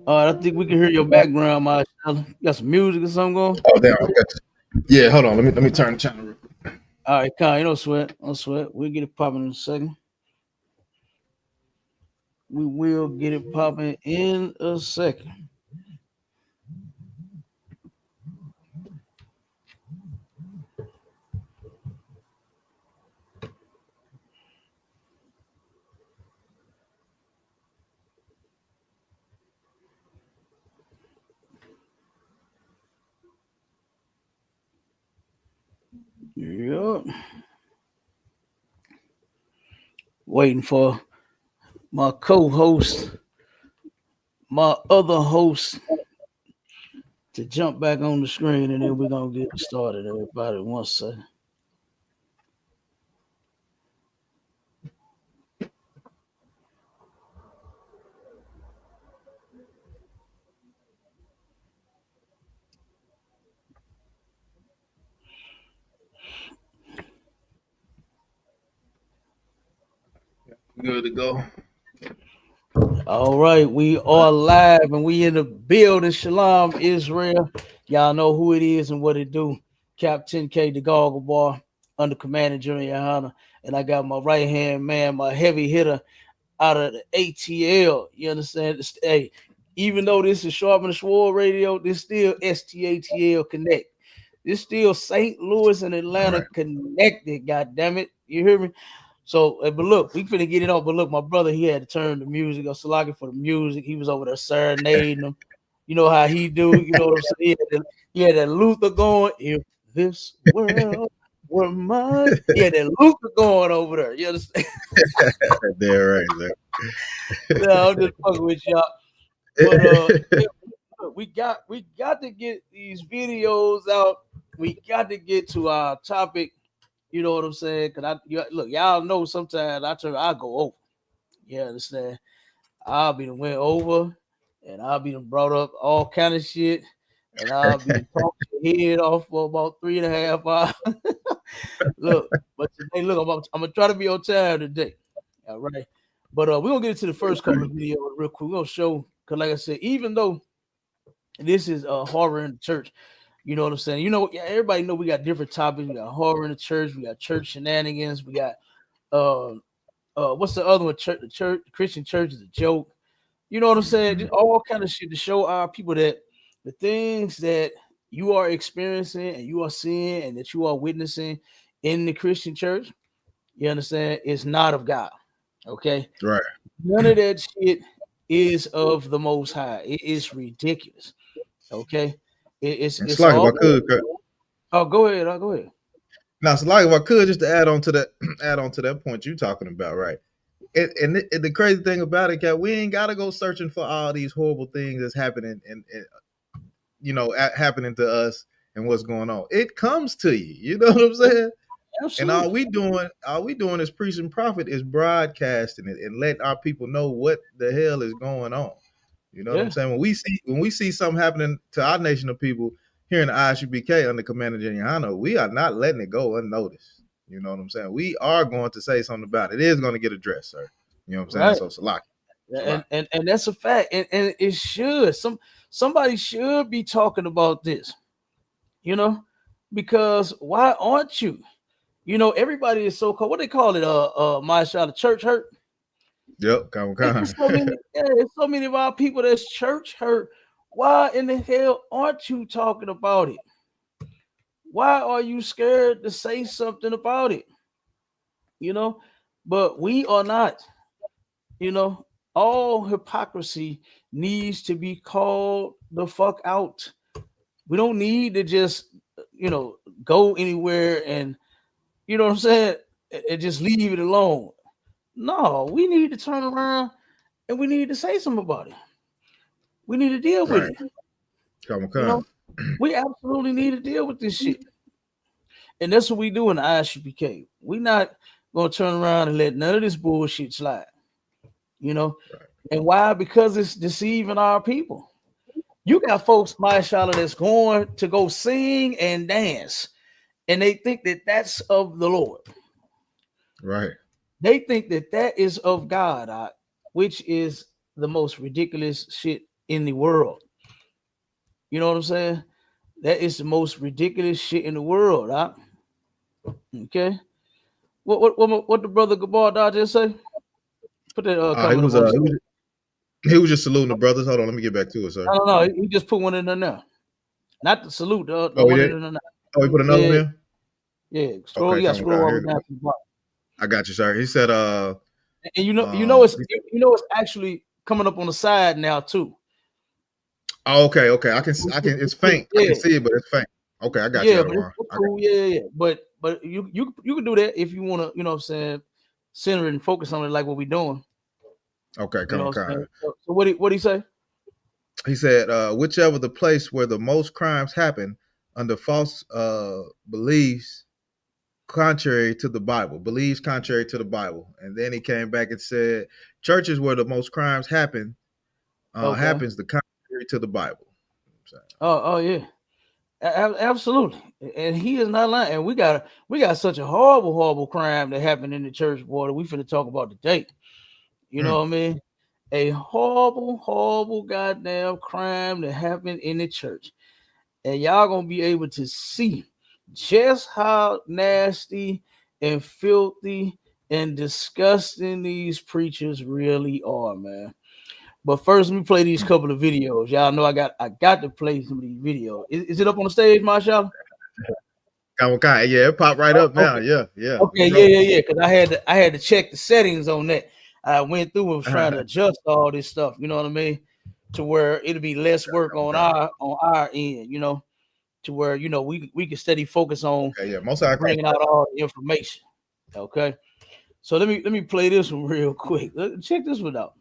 All right, I think we can hear your background, Marshall. You got some music or something going? Oh, damn. Okay. Yeah, hold on. Let me turn the channel real quick. All right, Kyle, you don't sweat. Don't sweat. We'll get it popping in a second. We will get it popping in a second. Yep. Waiting for my co-host, my other host, to jump back on the screen, and then we're gonna get started. Everybody, one second. Good to go. All right, we are live and we in the building. Shalom, Israel. Y'all know who it is and what it do. Captain K, the Goggle Bar, under Commander General YAHANNA. And I got my right hand man, my heavy hitter out of the ATL. You understand? Hey, even though this is Sharp and Sword Radio, this still STATL Connect. This still St. Louis and Atlanta connected. God damn it. You hear me? So, but look, we finna get it on. But look, my brother, he had to turn the music up. Salaki for the music. He was over there serenading them. You know how he do. You know what I'm saying? He had that Luther going. If this world were mine. He had that Luther going over there. You understand? There, right there. No, I'm just fucking with y'all. But we got to get these videos out. We got to get to our topic. You know what I'm saying? Cause look, y'all know sometimes I go over. You understand? I'll be the went over, and I'll be brought up all kind of shit, and I'll be talking your head off for about 3.5 hours. Look, but today, look, I'm gonna try to be on time today. All right, but we're gonna get into the first couple of videos real quick. We're gonna show, cause like I said, even though this is horror in the church. You know what I'm saying? You know, everybody know we got different topics. We got horror in the church. We got church shenanigans. We got what's the other one? Church, the church, Christian church is a joke. You know what I'm saying? Just all kind of shit to show our people that the things that you are experiencing and you are seeing and that you are witnessing in the Christian church, you understand, is not of God. Okay, Right. none of that shit is of the Most High. It is ridiculous. Okay. It's Like if all. I could, Oh, go ahead. I'll go ahead. now, so like if I could, just to add on to that point you're talking about, right? And the crazy thing about it, Cat, we ain't gotta go searching for all these horrible things that's happening and happening to us and what's going on. It comes to you. You know what I'm saying? Absolutely. And all we doing is preaching prophet is broadcasting it and letting our people know what the hell is going on. You know what I'm saying? When we see something happening to our nation of people here in the ISUPK under Commander General YAHANNA, we are not letting it go unnoticed. You know what I'm saying? We are going to say something about it. It is going to get addressed, sir. You know what I'm saying? So Salaki. And that's a fact. And it should. Somebody should be talking about this, you know, because why aren't you? You know, everybody is so called, what they call it, my shot of church hurt. Yep, come on. There's so many of our people that's church hurt. Why in the hell aren't you talking about it? Why are you scared to say something about it? You know, but we are not. You know, all hypocrisy needs to be called the fuck out. We don't need to just, go anywhere and, you know what I'm saying, and just leave it alone. No, we need to turn around and we need to say something about it. We need to deal with it. Come on. You know, we absolutely need to deal with this shit. And that's what we do in the ISUPK. We're not going to turn around and let none of this bullshit slide. You know, and why? Because it's deceiving our people. You got folks, mashallah, that's going to go sing and dance, and they think that that's of the Lord. Right. They think that that is of God, which is the most ridiculous shit in the world. You know what I'm saying? That is the most ridiculous shit in the world. Huh? Okay. What the brother Gabar just say? Put that He comment up was on the screen. he was just saluting the brothers. Hold on, let me get back to it, sir. No. He just put one in there now. Not the salute, the Oh, he one in did. there now. Oh, he put another one Yeah, in. yeah. Scroll, Okay, you got to come on, scroll all here the we way go. down to the bottom. I got you, sir. He said, And he said, it's actually coming up on the side now too. oh, okay. I can. It's faint. I Yeah, can see it, but it's faint. Okay, I got you, yeah, but Elron. it's cool. Yeah. But you can do that if you want to. You know what I'm saying? Center it and focus on it like what we're doing. Okay, You come know on, what I'm kind. saying? So what he say? He said, whichever the place where the most crimes happen under false beliefs contrary to the Bible, believes contrary to the Bible. And then he came back and said, churches where the most crimes Okay. happens the contrary to the Bible. Oh yeah. Absolutely, and he is not lying. And we got such a horrible crime that happened in the church, boy. That we finna talk about today. You know Mm. what I mean? A horrible goddamn crime that happened in the church, and y'all gonna be able to see just how nasty and filthy and disgusting these preachers really are, man. But first, let me play these couple of videos. Y'all know I got to play some of these videos. Is it up on the stage, Marshall? Yeah, it popped right Oh, up now. okay. Yeah. Okay, You go. yeah. Because I had to check the settings on that. I went through and was trying to adjust all this stuff. You know what I mean? To where it'll be less work on our end. You know, to where we can steady focus on Okay, yeah. Most of bringing out all the information. Okay. So let me play this one real quick. Check this one out.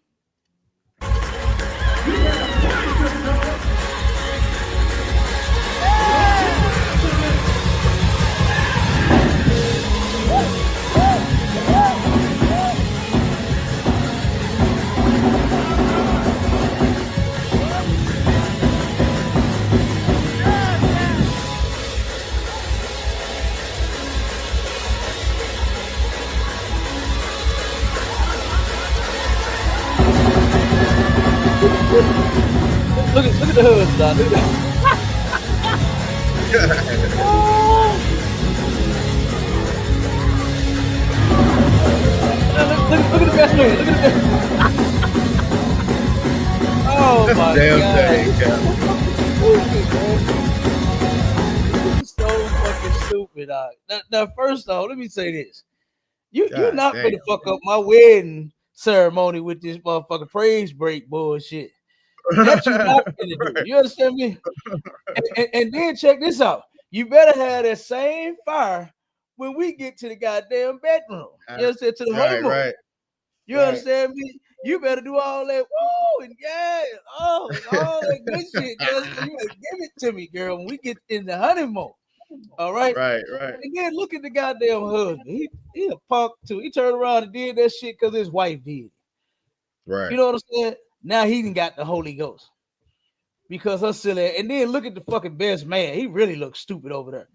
Look at the hoods, dog. Look at look at the best man. Look at the best. Oh my damn god. thing, Cap. This is so fucking stupid, dog. Now, first off, let me say this. You're God not damn. gonna fuck up my wedding ceremony with this motherfucking praise break bullshit. That you not gonna do. Right. You understand me? And then check this out. You better have that same fire when we get to the goddamn bedroom. You understand? To the honeymoon. Right. You understand me? You better do all that woo and yeah, and all that good shit. You understand? You better give it to me, girl, when we get in the honeymoon. All right. Right. And then look at the goddamn husband. He a punk too. He turned around and did that shit because his wife did. Right. You know what I'm saying? Now he done got the Holy Ghost because her silly. And then look at the fucking best man. He really looks stupid over there.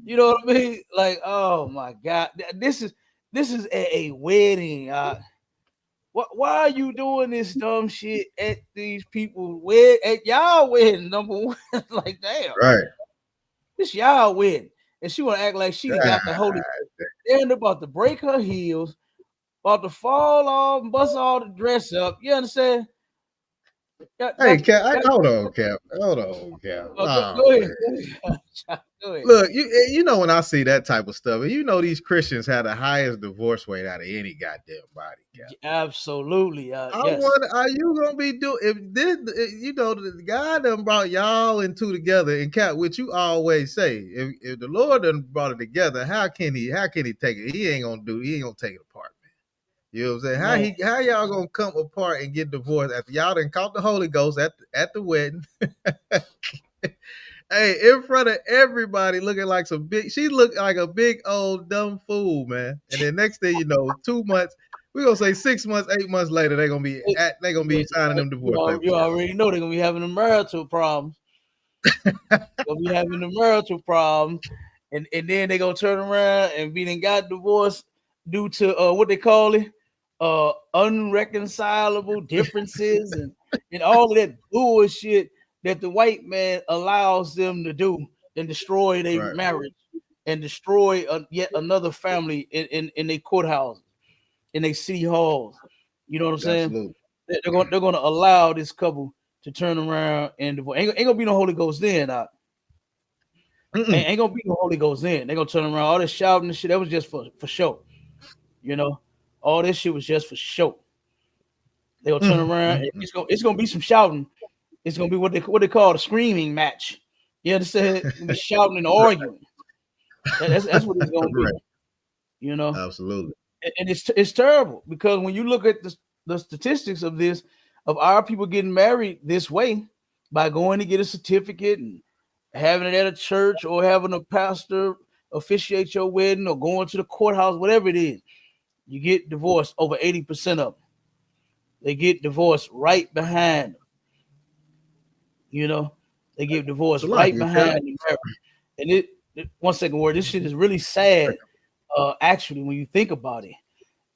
You know what I mean? Like, oh my god, this is a wedding. Why are you doing this dumb shit at these people's wedding? At y'all wedding, number one? Like, damn, Right. this y'all wedding, and she want to act like she done got the Holy Ghost. They're about to break her heels, about to fall off and bust all the dress up. You understand? Hey, Cap. Hold on, Cap. Oh, Go man. ahead. Go ahead. Look, you know when I see that type of stuff, and you know these Christians have the highest divorce rate out of any goddamn body. Cap. Absolutely. I Yes. wonder, are you gonna be doing the God done brought y'all into together and Cap, which you always say, if the Lord done brought it together, how can he take it? He ain't gonna take it apart, man. You know what I'm saying? How y'all gonna come apart and get divorced after y'all done caught the Holy Ghost at the wedding? Hey, in front of everybody, looking like she looked like a big old dumb fool, man. And then next thing you know, 2 months, we're gonna say 6 months, 8 months later, they're gonna be signing them divorce papers. You already know they're gonna be having the marital problems. Gonna be having the marital problems, and then they're gonna turn around and be then got divorced due to what they call it, unreconcilable differences and all of that bullshit that the white man allows them to do and destroy their marriage and destroy yet another family in their courthouse, in their city halls. You know what I'm saying? Absolutely. They're going to allow this couple to turn around and divorce. Ain't gonna be no Holy Ghost then. Ain't gonna be no Holy Ghost then. They're gonna turn around all this shouting and shit. That was just for show. You know, all this shit was just for show. They're gonna turn around and it's gonna be some shouting. It's gonna be what they call a screaming match. You understand? It's gonna be shouting and arguing. That's what it's gonna be. You know, absolutely. And it's terrible because when you look at the statistics of this, of our people getting married this way by going to get a certificate and having it at a church or having a pastor officiate your wedding or going to the courthouse, whatever it is, you get divorced. Over 80% of them, they get divorced right behind them. You know, they get divorced right behind the marriage. And it 1 second word, this shit is really sad. Actually, when you think about it,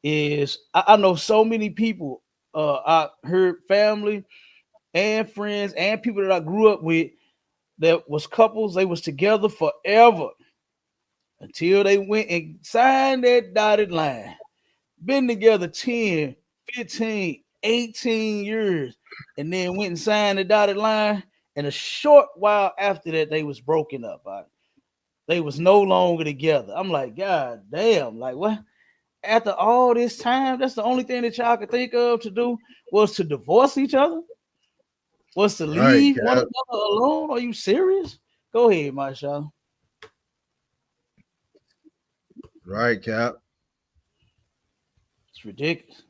is I know so many people. I heard family and friends and people that I grew up with that was couples. They was together forever until they went and signed that dotted line. Been together 10, 15, 18 years, and then went and signed the dotted line. And a short while after that, they was broken up. They was no longer together. I'm like, God damn, like what? After all this time, that's the only thing that y'all could think of to do was to divorce each other? Was to leave one another alone? Are you serious? Go ahead, Marshall. Right, Cap. It's ridiculous.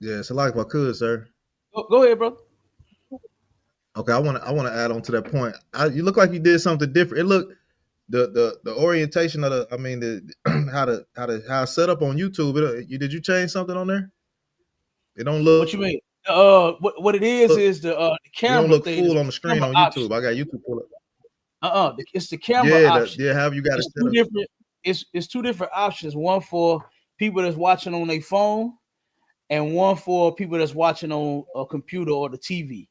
Yeah, so like if I could, sir. Go ahead, bro. Okay, I want to add on to that point. You look like you did something different. It looked the orientation of how it's set up on YouTube. Did you change something on there? It don't look. What you mean? What it is the camera. It don't look thing. full on the screen on option. YouTube. I got YouTube pull up. It's the camera option. Have you got it's two different. It's two different options. One for people that's watching on their phone, and one for people that's watching on a computer or the TV.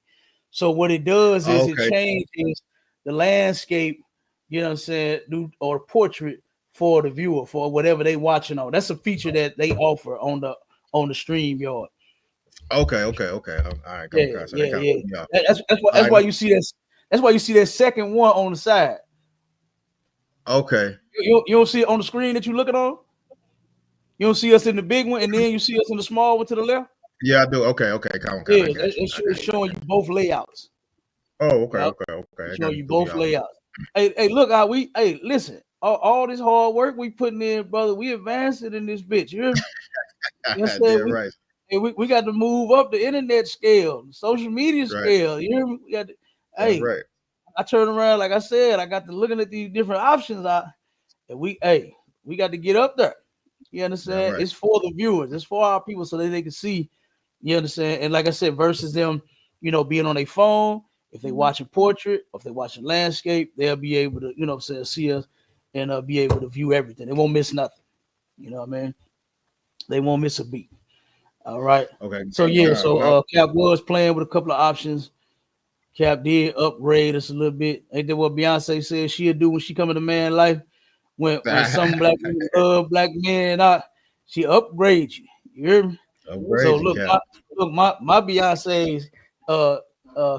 So what it does is it changes the landscape, you know what I'm saying, or portrait for the viewer for whatever they watching on. That's a feature that they offer on the StreamYard. Okay. All right. Yeah. That's why you see that. That's why you see that second one on the side. Okay. You don't see it on the screen that you're looking on. You don't see us in the big one, and then you see us in the small one to the left. Yeah, I do. Okay. It's showing you both layouts. Oh, okay. It's showing you both layouts. Hey, look, listen. All this hard work we putting in, brother. We advancing in this bitch. You hear me? Right. We got to move up the internet scale, the social media scale. You hear me? We got to, I turn around, like I said, I got to looking at these different options. We got to get up there. You understand? It's for the viewers. It's for our people so that they can see. You understand? And like I said, versus them, being on their phone. If they watching portrait, or if they watching landscape, they'll be able to, see us and be able to view everything. They won't miss nothing. You know what I mean? They won't miss a beat. All right. Okay. So Cap was playing with a couple of options. Cap did upgrade us a little bit. Ain't that what Beyonce said she'll do when she come into man life? When some black women love black men, she upgrades you. You hear me? So look, my Beyonce's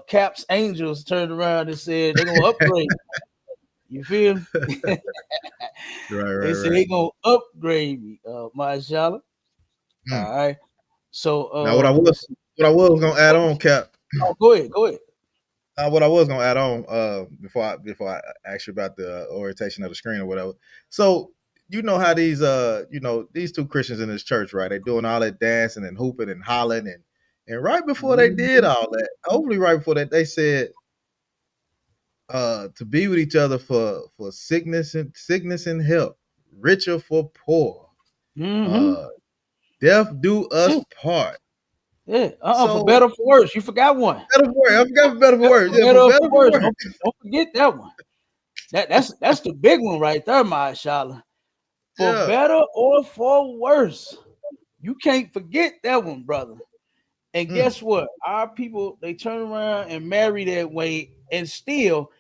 Cap's angels turned around and said they're gonna upgrade. You feel me? They said they're gonna upgrade me, Mashallah. All right. So now what I was gonna add on, Cap. Oh, go ahead. What I was gonna add on before I ask you about the orientation of the screen or whatever. So you know how these these two Christians in this church, right? They're doing all that dancing and hooping and hollering and right before they did all that, hopefully right before that, they said to be with each other for sickness and health, richer for poor, death do us part. Yeah, for better for worse. You forgot one. Better for worse. I forgot for better for worse. Yeah, for better for worse. Don't forget that one. That's the big one right there, Mashallah. For better or for worse. You can't forget that one, brother. And guess what? Our people, they turn around and marry that way, and still,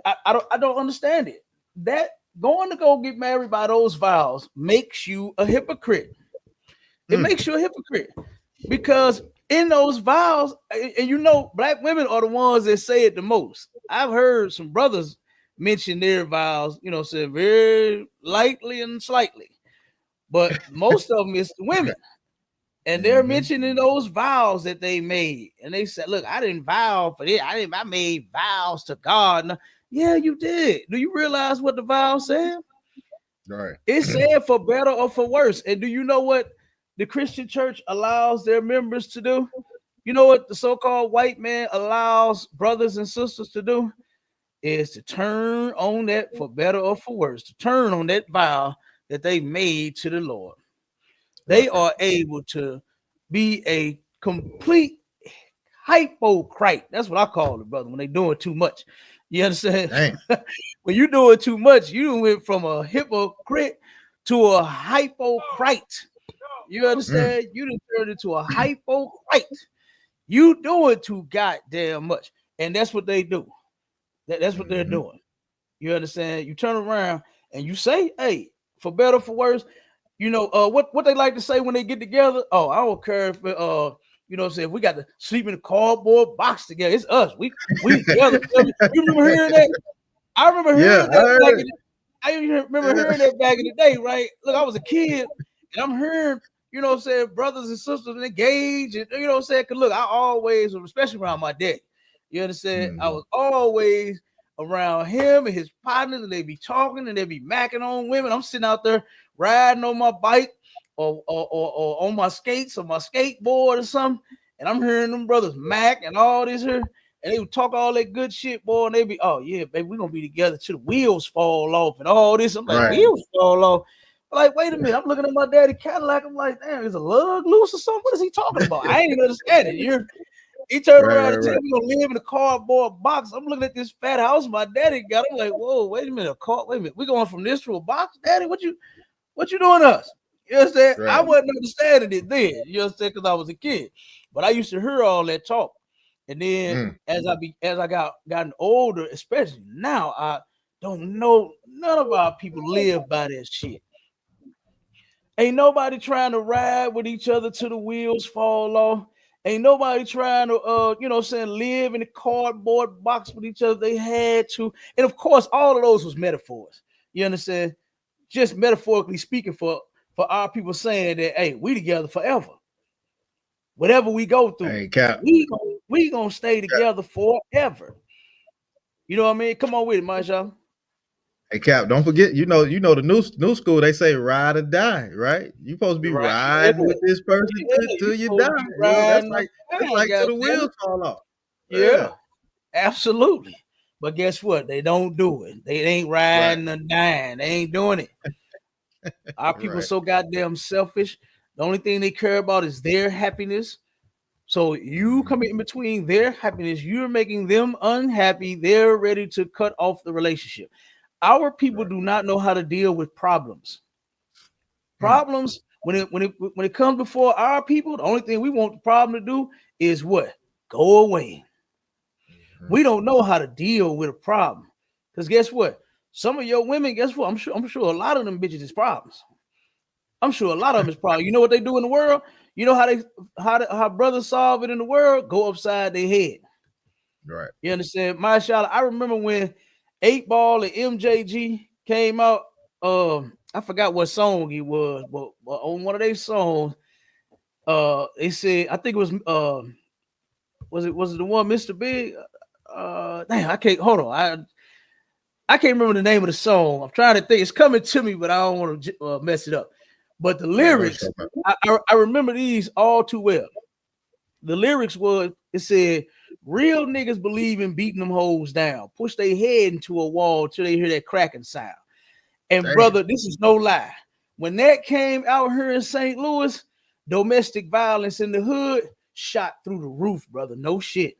I don't understand it. That going to go get married by those vows makes you a hypocrite. It makes you a hypocrite because in those vows, and you know, black women are the ones that say it the most. I've heard some brothers mention their vows, you know, said very lightly and slightly, but most of them is the women. And they're mentioning those vows that they made. And they said, look, I didn't vow for this. I made vows to God. No, yeah, you did. Do you realize what the vow said? Right. It said for better or for worse. And do you know what the Christian church allows their members to do? You know what the so-called white man allows brothers and sisters to do? Is to turn on that for better or for worse, to turn on that vow that they made to the Lord. They are able to be a complete hypocrite. That's what I call it, brother, when they doing too much. You understand? When you doing too much, you went from a hypocrite to a hypocrite. You understand? You done turned into a hypocrite. You doing too goddamn much. And that's what they do. That's what they're doing. You understand? You turn around and you say, hey, for better, for worse, you know, what they like to say when they get together. Oh, I don't care if you know what I'm saying, we got to sleep in a cardboard box together. It's us. We together. You remember hearing that? I remember hearing that I remember hearing that back in the day, right? Look, I was a kid and I'm hearing, you know what I'm saying, brothers and sisters engaged, and you know what I'm saying? Cause look, I always, especially around my dad, you understand, I was always around him and his partners, and they be talking and they be macking on women. I'm sitting out there riding on my bike or on my skates or my skateboard or something, and I'm hearing them brothers mac and all this here, and they would talk all that good shit, boy, and they be, oh yeah, baby, we're gonna be together till the wheels fall off and all this. I'm like, wheels fall off. I'm like, wait a minute, I'm looking at my daddy Cadillac. I'm like, damn, is a lug loose or something? What is he talking about? I ain't even understand it. He turned around and said, we're gonna live in a cardboard box. I'm looking at this fat house my daddy got. I'm like, whoa, wait a minute, wait a minute. We're going from this to a box, daddy. What you doing to us? You understand? I wasn't understanding it then, you understand, because I was a kid. But I used to hear all that talk. And then as I gotten older, especially now, I don't know, none of our people live by that shit. Ain't nobody trying to ride with each other till the wheels fall off. Ain't nobody trying to, you know what I'm saying, live in a cardboard box with each other. They had to. And of course, all of those was metaphors. You understand? Just metaphorically speaking for our people saying that, hey, we together forever. Whatever we go through, we gonna stay together forever. You know what I mean? Come on with it, Masha. Hey Cap, don't forget, you know the new school, they say ride or die, right? You supposed to be riding with this person till you die. That's like till the wheels fall off. Yeah, absolutely. But guess what? They don't do it. They ain't riding or dying. They ain't doing it. Our people are so goddamn selfish. The only thing they care about is their happiness. So you come in between their happiness, you're making them unhappy. They're ready to cut off the relationship. Our people do not know how to deal with problems. Problems, when it comes before our people, the only thing we want the problem to do is what? Go away. We don't know how to deal with a problem. Because guess what? Some of your women, guess what? I'm sure a lot of them bitches is problems. I'm sure a lot of them is problems. You know what they do in the world? You know how brothers solve it in the world? Go upside their head. Right. You understand? Mashallah, I remember when 8 Ball and MJG came out. I forgot what song it was, but on one of their songs, they said, I think it was it the one Mr. Big? Damn, I can't hold on. I can't remember the name of the song. I'm trying to think. It's coming to me, but I don't want to mess it up. But the lyrics, I remember these all too well. The lyrics was, it said, real niggas believe in beating them hoes down, push their head into a wall till they hear that cracking sound. And brother, this is no lie. When that came out here in St. Louis, domestic violence in the hood shot through the roof, brother. No shit.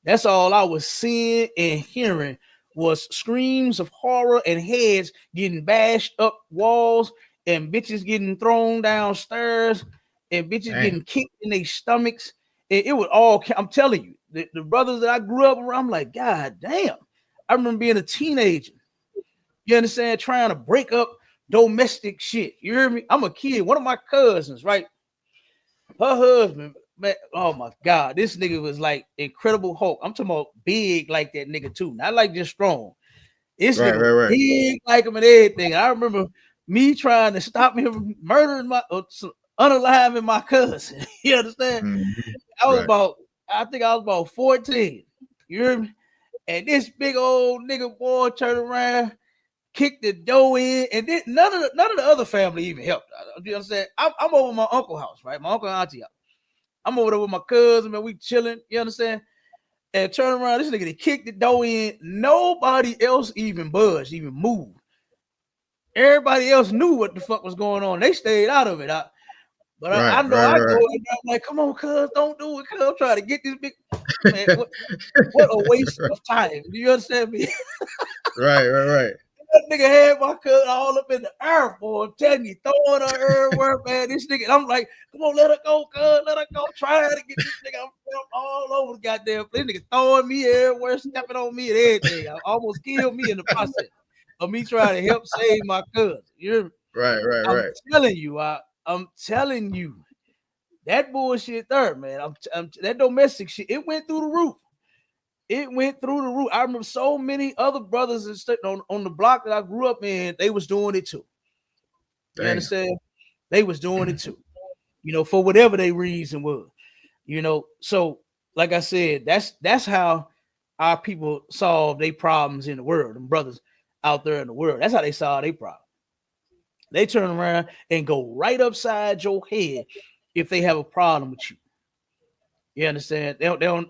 That's all I was seeing and hearing was screams of horror and heads getting bashed up walls and bitches getting thrown downstairs, and bitches Damn. getting kicked in their stomachs. It would all. I'm telling you, the brothers that I grew up around, I'm like, God damn. I remember being a teenager. You understand? Trying to break up domestic shit. You hear me? I'm a kid. One of my cousins, right? Her husband, man, oh my God, this nigga was like Incredible Hulk. I'm talking about big like that nigga too, not like just strong. This Right, nigga was right, right. big like him and everything. I remember me trying to stop him from murdering unaliving my cousin. You understand? Mm-hmm. I was Right. about, I think I was about 14. You hear me? And this big old nigga boy turned around, kicked the door in, and then none of the other family even helped. You understand? I'm over my uncle's house, right? My uncle and auntie house. I'm over there with my cousin, man. We chilling. You understand? And turn around, this nigga they kicked the door in. Nobody else even budged, even moved. Everybody else knew what the fuck was going on. They stayed out of it. But Right, I know right, I right, go in there, I'm like, come on, cuz, don't do it, cuz. I'm trying to get this big man. What a waste of time. Do you understand me? right, right, right. That nigga had my cousin all up in the air, boy. I'm telling you, throwing her everywhere, man. This nigga, I'm like, come on, let her go, cuz, let her go. Trying to get this nigga I'm all over the goddamn place. This nigga throwing me everywhere, stepping on me and everything. I almost killed me in the process of me trying to help save my cousin. Right, right, I'm right. telling you, I'm telling you, that bullshit there, man. That domestic shit, it went through the roof. It went through the roof. I remember so many other brothers on the block that I grew up in, they was doing it too. You Damn. understand? They was doing it too. For whatever their reason was. So like I said, that's how our people solve their problems in the world. Them brothers out there in the world. That's how they solve their problem. They turn around and go right upside your head if they have a problem with you. You understand? They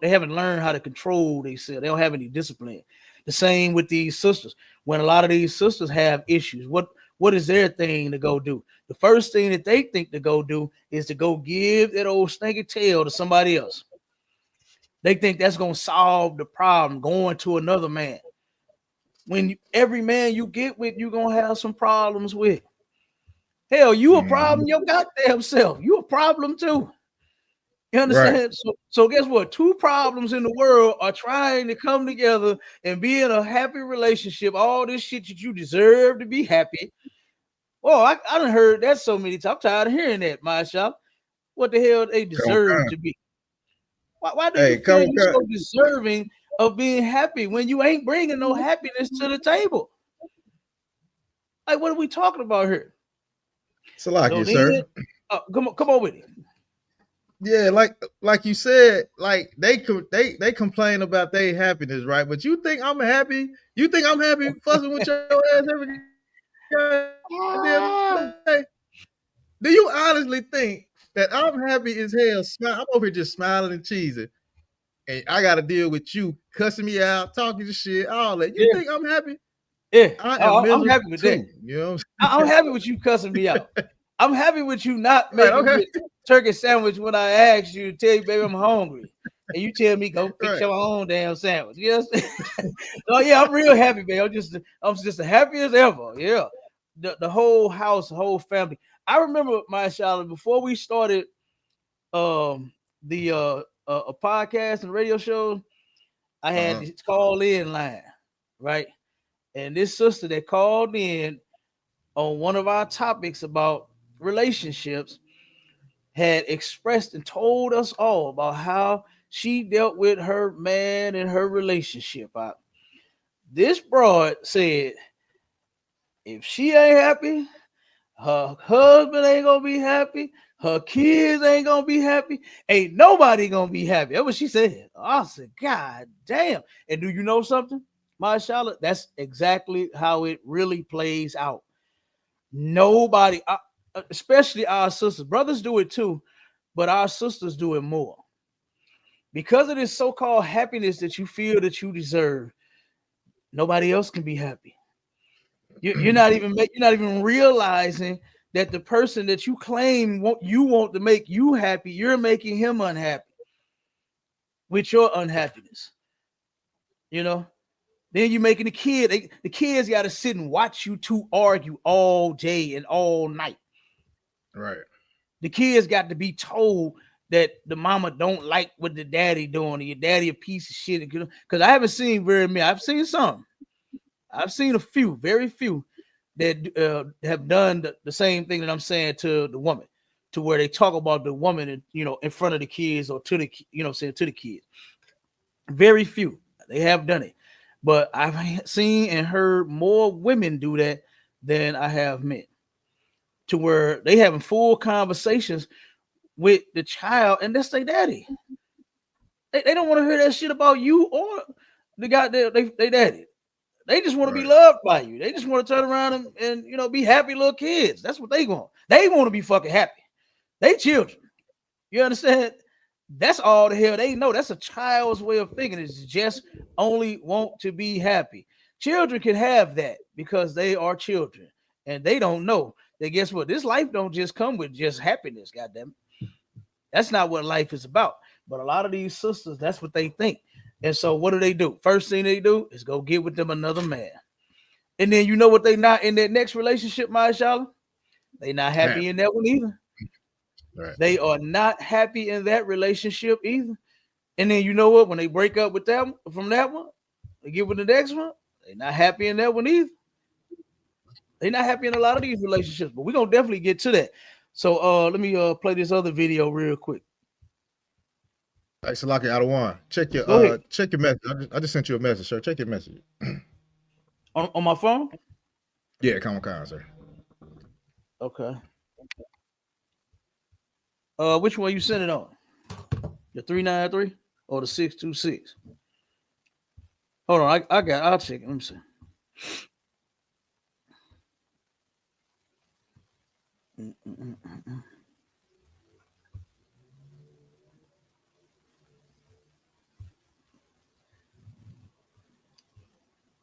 haven't learned how to control themselves. They don't have any discipline. The same with these sisters. When a lot of these sisters have issues, what is their thing to go do? The first thing that they think to go do is to go give that old stinky tail to somebody else. They think that's gonna solve the problem going to another man. When every man you get with, you're gonna have some problems with. Hell, you a Mm-hmm. problem your goddamn self. You a problem too. You Right. understand? So guess what? Two problems in the world are trying to come together and be in a happy relationship. All this shit that you deserve to be happy. Well, I done heard that so many times. I'm tired of hearing that, my shop. What the hell they Come, deserve come. to be? Why do you Hey, feel come, you come. so deserving of being happy when you ain't bringing no happiness to the table? Like, what are we talking about here? So Salakia, then, sir. come on with it. Yeah, like you said, like they complain about their happiness, right? But you think I'm happy? You think I'm happy fussing with your ass every goddamn day? Do you honestly think that I'm happy as hell? I'm over here just smiling and cheesing, and I got to deal with you cussing me out, talking shit, all that. You Yeah, think I'm happy? yeah. I am I'm miserable happy with that. too. You know what I'm happy with you cussing me out. I'm happy with you not I'm saying? making Right? me Okay. a turkey sandwich when I ask you to tell you, baby, I'm hungry. And you tell me go fix Right. your own damn sandwich. Yes. Oh yeah, I'm real happy, man. I'm just as happy as ever. Yeah. The whole house, the whole family. I remember my Charlotte before we started the a podcast and radio show, I had Uh-huh. this call in line, right? And this sister that called in on one of our topics about relationships had expressed and told us all about how she dealt with her man and her relationship out. This broad said if she ain't happy, her husband ain't gonna be happy, her kids ain't gonna be happy, ain't nobody gonna be happy. That's what she said. I said, God damn. And do you know something, my Charlotte? That's exactly how it really plays out. Nobody, especially our sisters, brothers do it too, but our sisters do it more because of this so-called happiness that you feel that you deserve. Nobody else can be happy. You're not even realizing that the person that you claim you want to make you happy, you're making him unhappy with your unhappiness. You know, Then you making the kids got to sit and watch you two argue all day and all night. Right. The kids got to be told that the mama don't like what the daddy doing, or your daddy a piece of shit. Because I haven't seen very many. I've seen some. I've seen a few, very few, that have done the same thing that I'm saying to the woman, to where they talk about the woman, in front of the kids or to the, saying to the kids. Very few. They have done it. But I've seen and heard more women do that than I have men, to where they having full conversations with the child, and that's their daddy. They don't want to hear that shit about you or the guy they daddy. They just want to be loved by you. They just want to turn around and be happy little kids. That's what they want. They want to be fucking happy. They children. You understand? That's all the hell they know. That's a child's way of thinking. It's just only want to be happy. Children can have that because they are children, and they don't know that. Guess what? This life don't just come with just happiness. Goddamn it. That's not what life is about. But a lot of these sisters, that's what they think. And so what do? First thing they do is go get with them another man. And then you know what they not in that next relationship, mashallah? They not happy in that one either. Right. They are not happy in that relationship either. And then you know what? When they break up with that one, from that one, they get with the next one, they're not happy in that one either. They're not happy in a lot of these relationships, but we're gonna definitely get to that. So let me play this other video real quick. Hey, Salaki out of one. Check your message. I just sent you a message, sir. Check your message. on my phone? Yeah, come on, sir. Okay. Which one you sent it on? The 393 or the 626? Hold on, I'll check it. Let me see.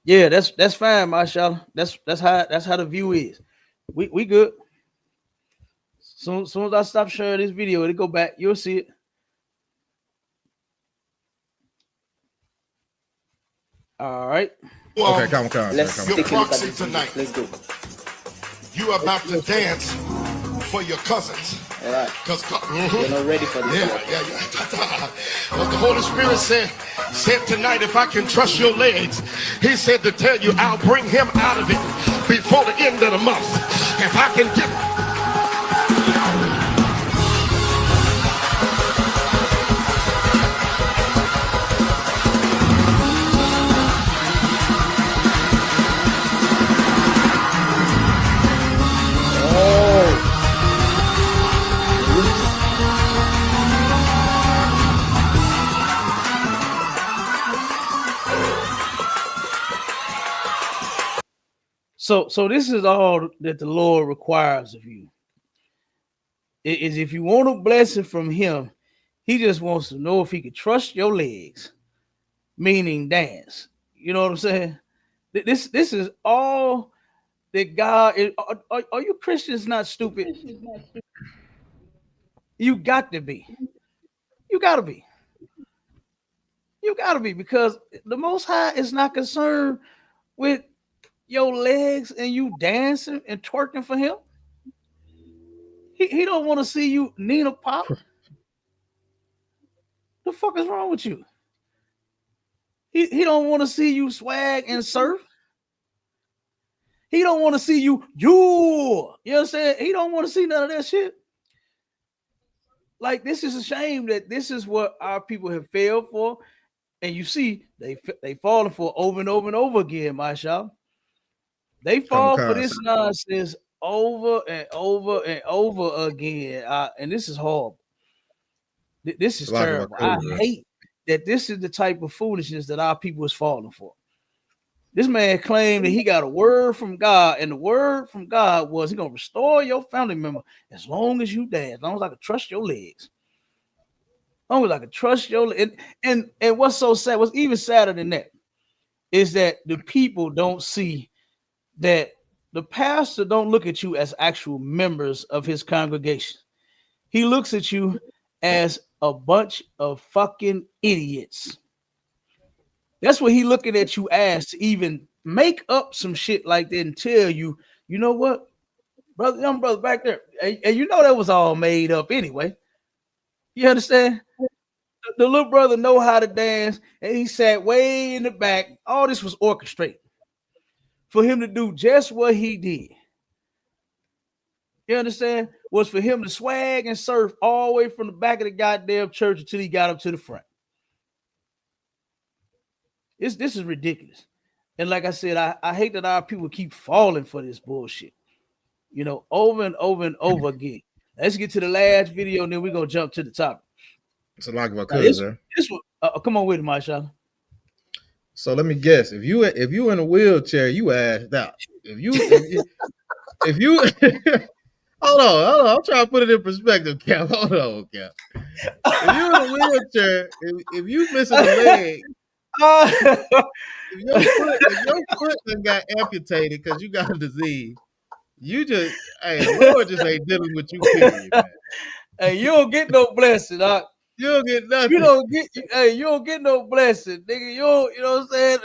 Yeah, that's fine, mashallah. That's how the view is. We good. Soon as I stop sharing this video, it'll go back. You'll see it. All right. Okay, come on. Let's take a look at this tonight. Let's go. You are about to dance for your cousins. All right. Because you're not ready for this. Yeah. But the Holy Spirit said tonight, if I can trust your legs, he said to tell you, I'll bring him out of it before the end of the month. If I can get... So this is all that the Lord requires of you. Is if you want a blessing from him, he just wants to know if he can trust your legs, meaning dance. You know what I'm saying? This is all that God is. Are you Christians not stupid? You got to be. You got to be. You got to be, because the Most High is not concerned with your legs and you dancing and twerking for him. He don't want to see you Nina pop. The fuck is wrong with you? He don't want to see you swag and surf. He don't want to see you. You know what I'm saying? He don't want to see none of that shit. Like, this is a shame that this is what our people have failed for. And you see, they falling for over and over and over again, mashallah. They fall for this nonsense over and over and over again. And this is horrible. This is terrible. I hate that this is the type of foolishness that our people is falling for. This man claimed that he got a word from God, and the word from God was he's going to restore your family member as long as you dance, as long as I can trust your legs. As long as I can trust your legs. And what's so sad, what's even sadder than that, is that the people don't see that the pastor don't look at you as actual members of his congregation. He looks at you as a bunch of fucking idiots. That's what he looking at you as to even make up some shit like that and tell you, you know what, brother, young brother back there, and you know that was all made up anyway. You understand? The little brother know how to dance, and he sat way in the back. All this was orchestrated for him to do just what he did. You understand? Was for him to swag and surf all the way from the back of the goddamn church until he got up to the front. This is ridiculous. And like I said, I hate that our people keep falling for this bullshit. You know, over and over and over again. Let's get to the last video, and then we're gonna jump to the topic. It's a lot of could, sir. This one, come on with it, Marshawn. So let me guess. If you in a wheelchair, you asked out. If you hold on. I'm trying to put it in perspective, Cap. Hold on, Cap. If you in a wheelchair, if you missing a leg, if your foot got amputated because you got a disease, you just, hey, Lord just ain't dealing with you, period, man. Hey, you don't get no blessing, Doc. You don't get nothing. You don't get no blessing, nigga. You know what I'm saying?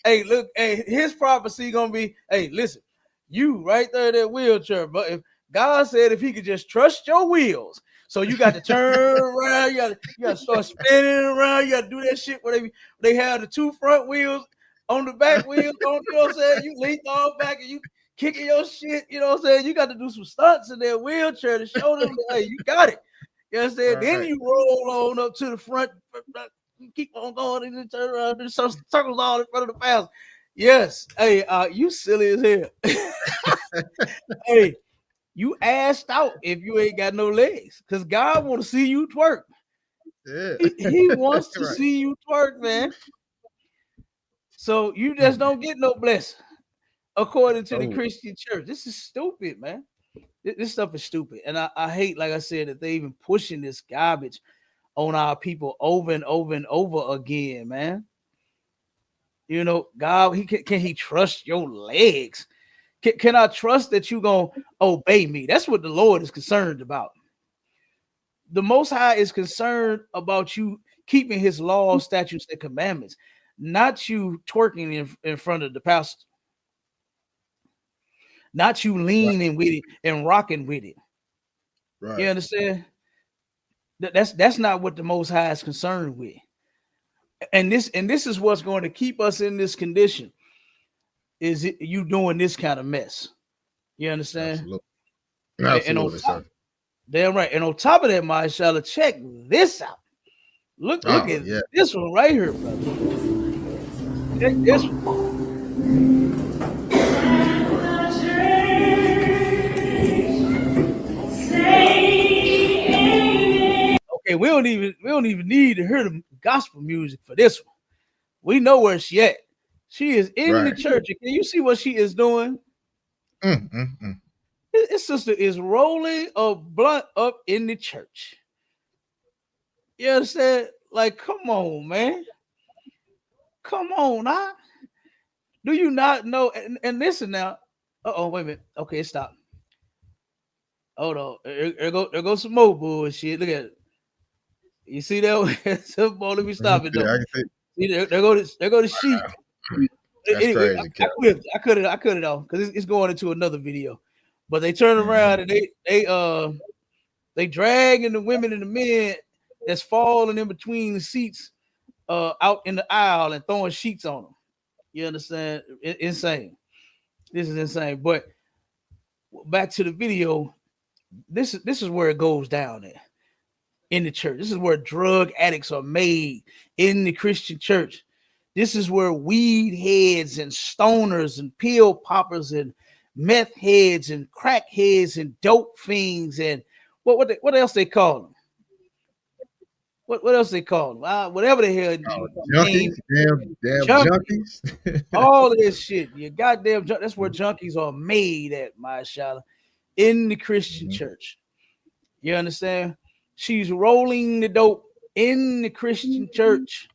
Hey, look, hey, his prophecy gonna be, hey, listen, you right there in that wheelchair, but if God said if he could just trust your wheels, so you got to turn around, you got to start spinning around, you got to do that shit where they have the two front wheels on the back wheels, you know what I'm saying? You lean all back and you kicking your shit, you know what I'm saying? You got to do some stunts in that wheelchair to show them, hey, you got it. You know what I'm saying? Then you roll on up to the front, you keep on going and then turn around, do some circles all in front of the house. Yes. Hey, you silly as hell. Hey, you asked out if you ain't got no legs, because God want to see you twerk. Yeah. He wants to see you twerk, man. So you just don't get no blessing according to the Christian church. This is stupid, man. This stuff is stupid. And I hate, like I said, that they even pushing this garbage on our people over and over and over again, man. You know, God, can he trust your legs? Can I trust that you gonna obey me? That's what the Lord is concerned about. The Most High is concerned about you keeping his laws, statutes, and commandments, not you twerking in front of the pastor. Not you leaning with it and rocking with it. Right. You understand? That's not what the Most High is concerned with. And this is what's going to keep us in this condition. Is it you doing this kind of mess? You understand? Absolutely. Damn right. And on top of that, Mashallah, check this out. Look at this one right here, brother. Check this one. Okay, we don't even need to hear the gospel music for this one. We know where she at. She is in the church. Can you see what she is doing? His sister is rolling a blunt up in the church. You understand? Like, come on, man. Come on, now. Do you not know? And listen now. Wait a minute. Okay, stop. Hold on. There goes some more bullshit. Look at it. You see that? So, boy, let me stop it though. See, there go the sheep. Anyway, crazy, I cut it off because it's going into another video. But they turn around and they dragging the women and the men that's falling in between the seats out in the aisle and throwing sheets on them. You understand? Insane. This is insane. But back to the video. This is where it goes down at in the church. This is where drug addicts are made in the Christian church. This is where weed heads and stoners and pill poppers and meth heads and crack heads and dope fiends and what else they call them? What else they call them? Whatever the hell. Junkies, damn junkies. All of this shit. You goddamn that's where junkies are made at, mashallah, in the Christian church. You understand? She's rolling the dope in the Christian church.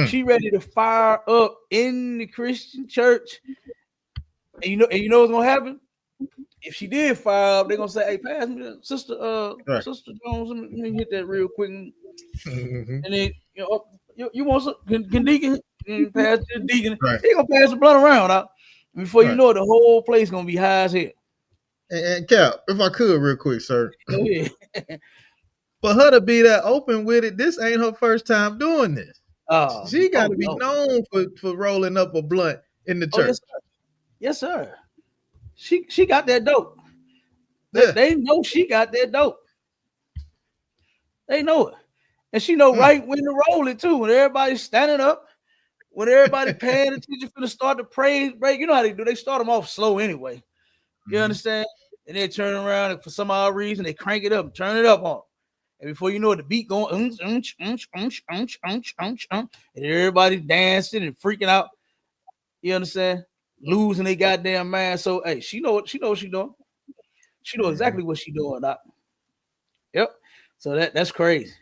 She ready to fire up in the Christian church. And you know what's gonna happen? If she did fire up, they're gonna say, "Hey, pass me that, Sister Sister Jones. Let me hit that real quick." And then you want some can Deacon Pass the deacon. Right. He gonna pass the blunt around out. Before you Right. know it, the whole place gonna be high as hell. And Cap, if I could, real quick, sir. Oh, yeah. For her to be that open with it, this ain't her first time doing this. She got to be known for rolling up a blunt in the church. Yes, sir. She got that dope. They know she got that dope. They know it. And she know right when to roll it too. When everybody's standing up, when everybody paying attention for the start the praise break. You know how they do. They start them off slow anyway. You understand? And they turn around and for some odd reason they crank it up and turn it up on. And before you know it, the beat going and everybody dancing and freaking out. You understand? Losing their goddamn mind. So hey, she know what she's doing. She know exactly what she's doing. Yep. So that's crazy.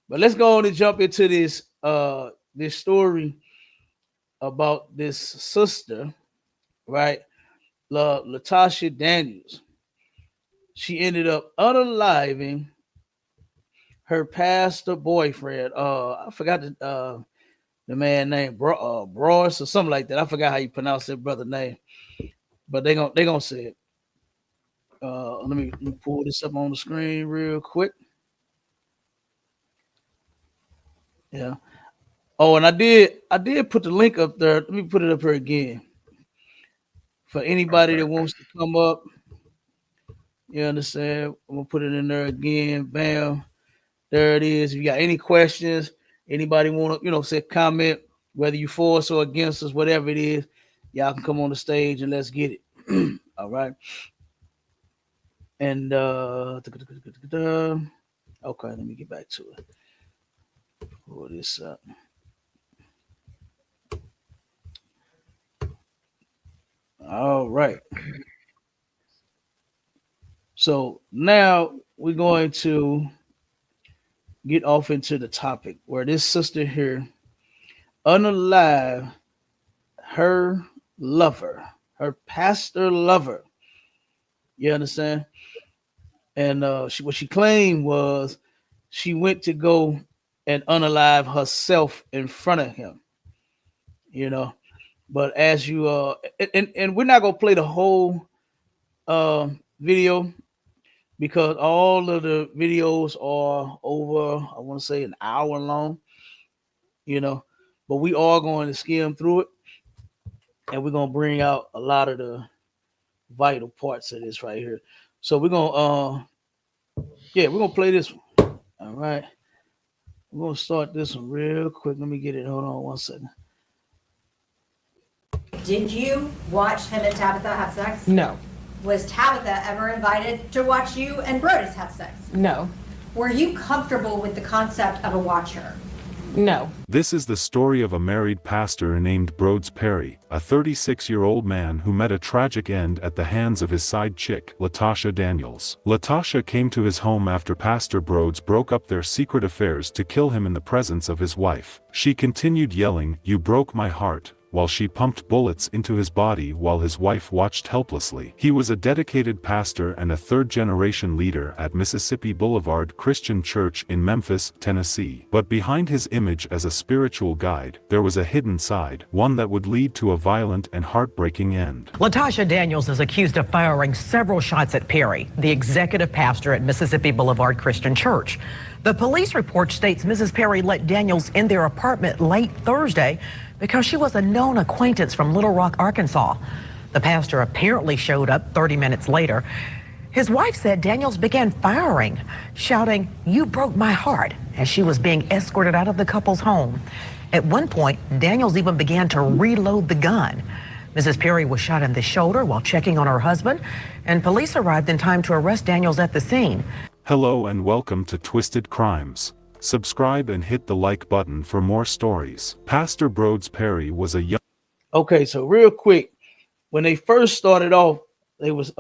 But let's go on and jump into this story about this sister, right? Latasha Daniels. She ended up unaliving her pastor boyfriend. I forgot the man name, Broyce or something like that. I forgot how you pronounce that brother name, but they gonna say it. Let me pull this up on the screen real quick. Yeah. Oh, and I did put the link up there. Let me put it up here again for anybody that wants to come up. You understand? I'm gonna put it in there again. Bam. There it is. If you got any questions, anybody want to, say comment, whether you for us or against us, whatever it is, y'all can come on the stage and let's get it. All right. And okay, let me get back to it. Pull this up. All right. So now we're going to get off into the topic where this sister here unalive her lover, her pastor lover. You understand? And what she claimed was she went to go and unalive herself in front of him. But as you and we're not gonna play the whole video because all of the videos are over, I want to say an hour long, but we are going to skim through it and we're going to bring out a lot of the vital parts of this right here. So we're going to play this one. All right. We're going to start this one real quick. Let me get it. Hold on one second. Did you watch him and Tabitha have sex? No. Was Tabitha ever invited to watch you and Brodus have sex? No. Were you comfortable with the concept of a watcher? No. This is the story of a married pastor named Brodus Perry, a 36-year-old man who met a tragic end at the hands of his side chick, Latasha Daniels. Latasha came to his home after Pastor Brodus broke up their secret affairs to kill him in the presence of his wife. She continued yelling, "You broke my heart," while she pumped bullets into his body while his wife watched helplessly. He was a dedicated pastor and a third-generation leader at Mississippi Boulevard Christian Church in Memphis, Tennessee. But behind his image as a spiritual guide, there was a hidden side, one that would lead to a violent and heartbreaking end. Latasha Daniels is accused of firing several shots at Perry, the executive pastor at Mississippi Boulevard Christian Church. The police report states Mrs. Perry let Daniels in their apartment late Thursday because she was a known acquaintance from Little Rock, Arkansas. The pastor apparently showed up 30 minutes later. His wife said Daniels began firing, shouting, "You broke my heart," as she was being escorted out of the couple's home. At one point, Daniels even began to reload the gun. Mrs. Perry was shot in the shoulder while checking on her husband, and police arrived in time to arrest Daniels at the scene. Hello and welcome to Twisted Crimes. Subscribe and hit the like button for more stories. Pastor Brodus Perry was a young... Okay, so real quick, when they first started off, they was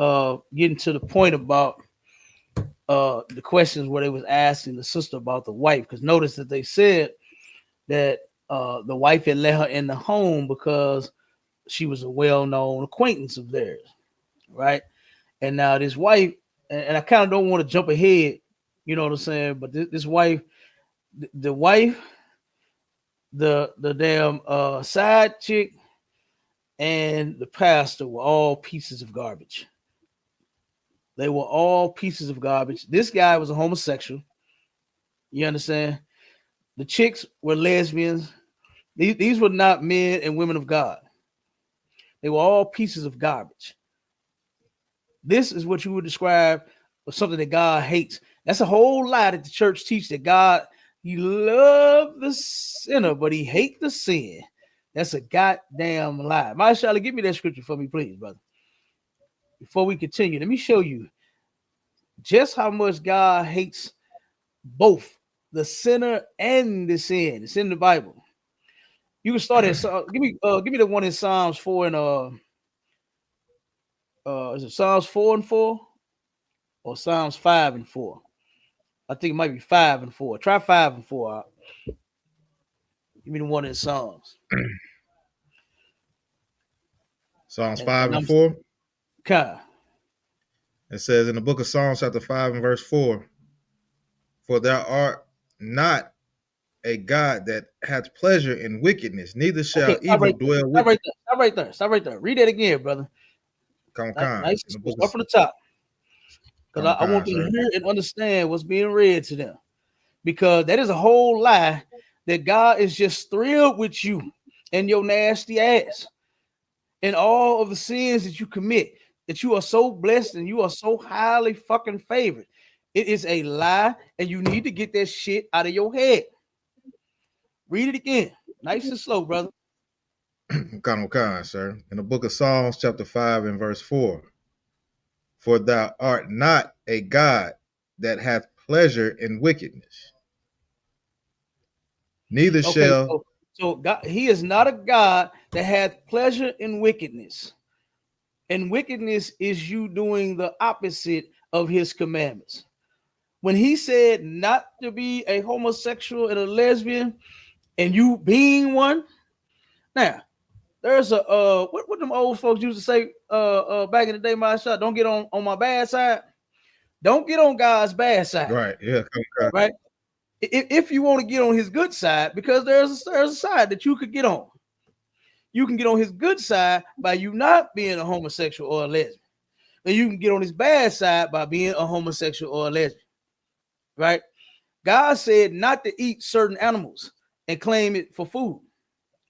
getting to the point about the questions where they was asking the sister about the wife, because notice that they said that the wife had let her in the home because she was a well-known acquaintance of theirs, right? And now this wife, and I kind of don't want to jump ahead, you know what I'm saying, but this wife, the wife the damn side chick and the pastor were all pieces of garbage. They were all pieces of garbage. This guy was a homosexual. You understand? The chicks were lesbians. These were not men and women of God. They were all pieces of garbage. This is what you would describe as something that God hates. That's a whole lie that the church teaches, that God, he loves the sinner, but he hates the sin. That's a goddamn lie. Mashallah, give me that scripture for me, please, brother. Before we continue, let me show you just how much God hates both the sinner and the sin. It's in the Bible. You can start at give me the one in Psalms 4 and is it Psalms 4 and 4 or Psalms 5 and 4? I think it might be 5 and 4. Try 5 and 4 out. Give me the one in Psalms. Psalms 5 and 4. Okay. It says in the book of Psalms, chapter 5 and verse 4, for thou art not a God that hath pleasure in wickedness, neither shall evil dwell with thee. Stop right there. Read that again, brother. Nice. Start from the top. Because I want them to hear and understand what's being read to them. Because that is a whole lie that God is just thrilled with you and your nasty ass and all of the sins that you commit, that you are so blessed and you are so highly fucking favored. It is a lie, and you need to get that shit out of your head. Read it again. Nice and slow, brother. Sir. In the book of Psalms, chapter 5 and verse 4, for thou art not a God that hath pleasure in wickedness, neither shall. So God, he is not a God that hath pleasure in wickedness. And wickedness is you doing the opposite of his commandments. When he said not to be a homosexual and a lesbian, and you being one, now there's a what them old folks used to say back in the day, my shot, don't get on my bad side. Don't get on God's bad side. Right. Yeah. Right. If you want to get on his good side, because there's a side that you could get on. You can get on his good side by you not being a homosexual or a lesbian. And you can get on his bad side by being a homosexual or a lesbian. Right? God said not to eat certain animals and claim it for food.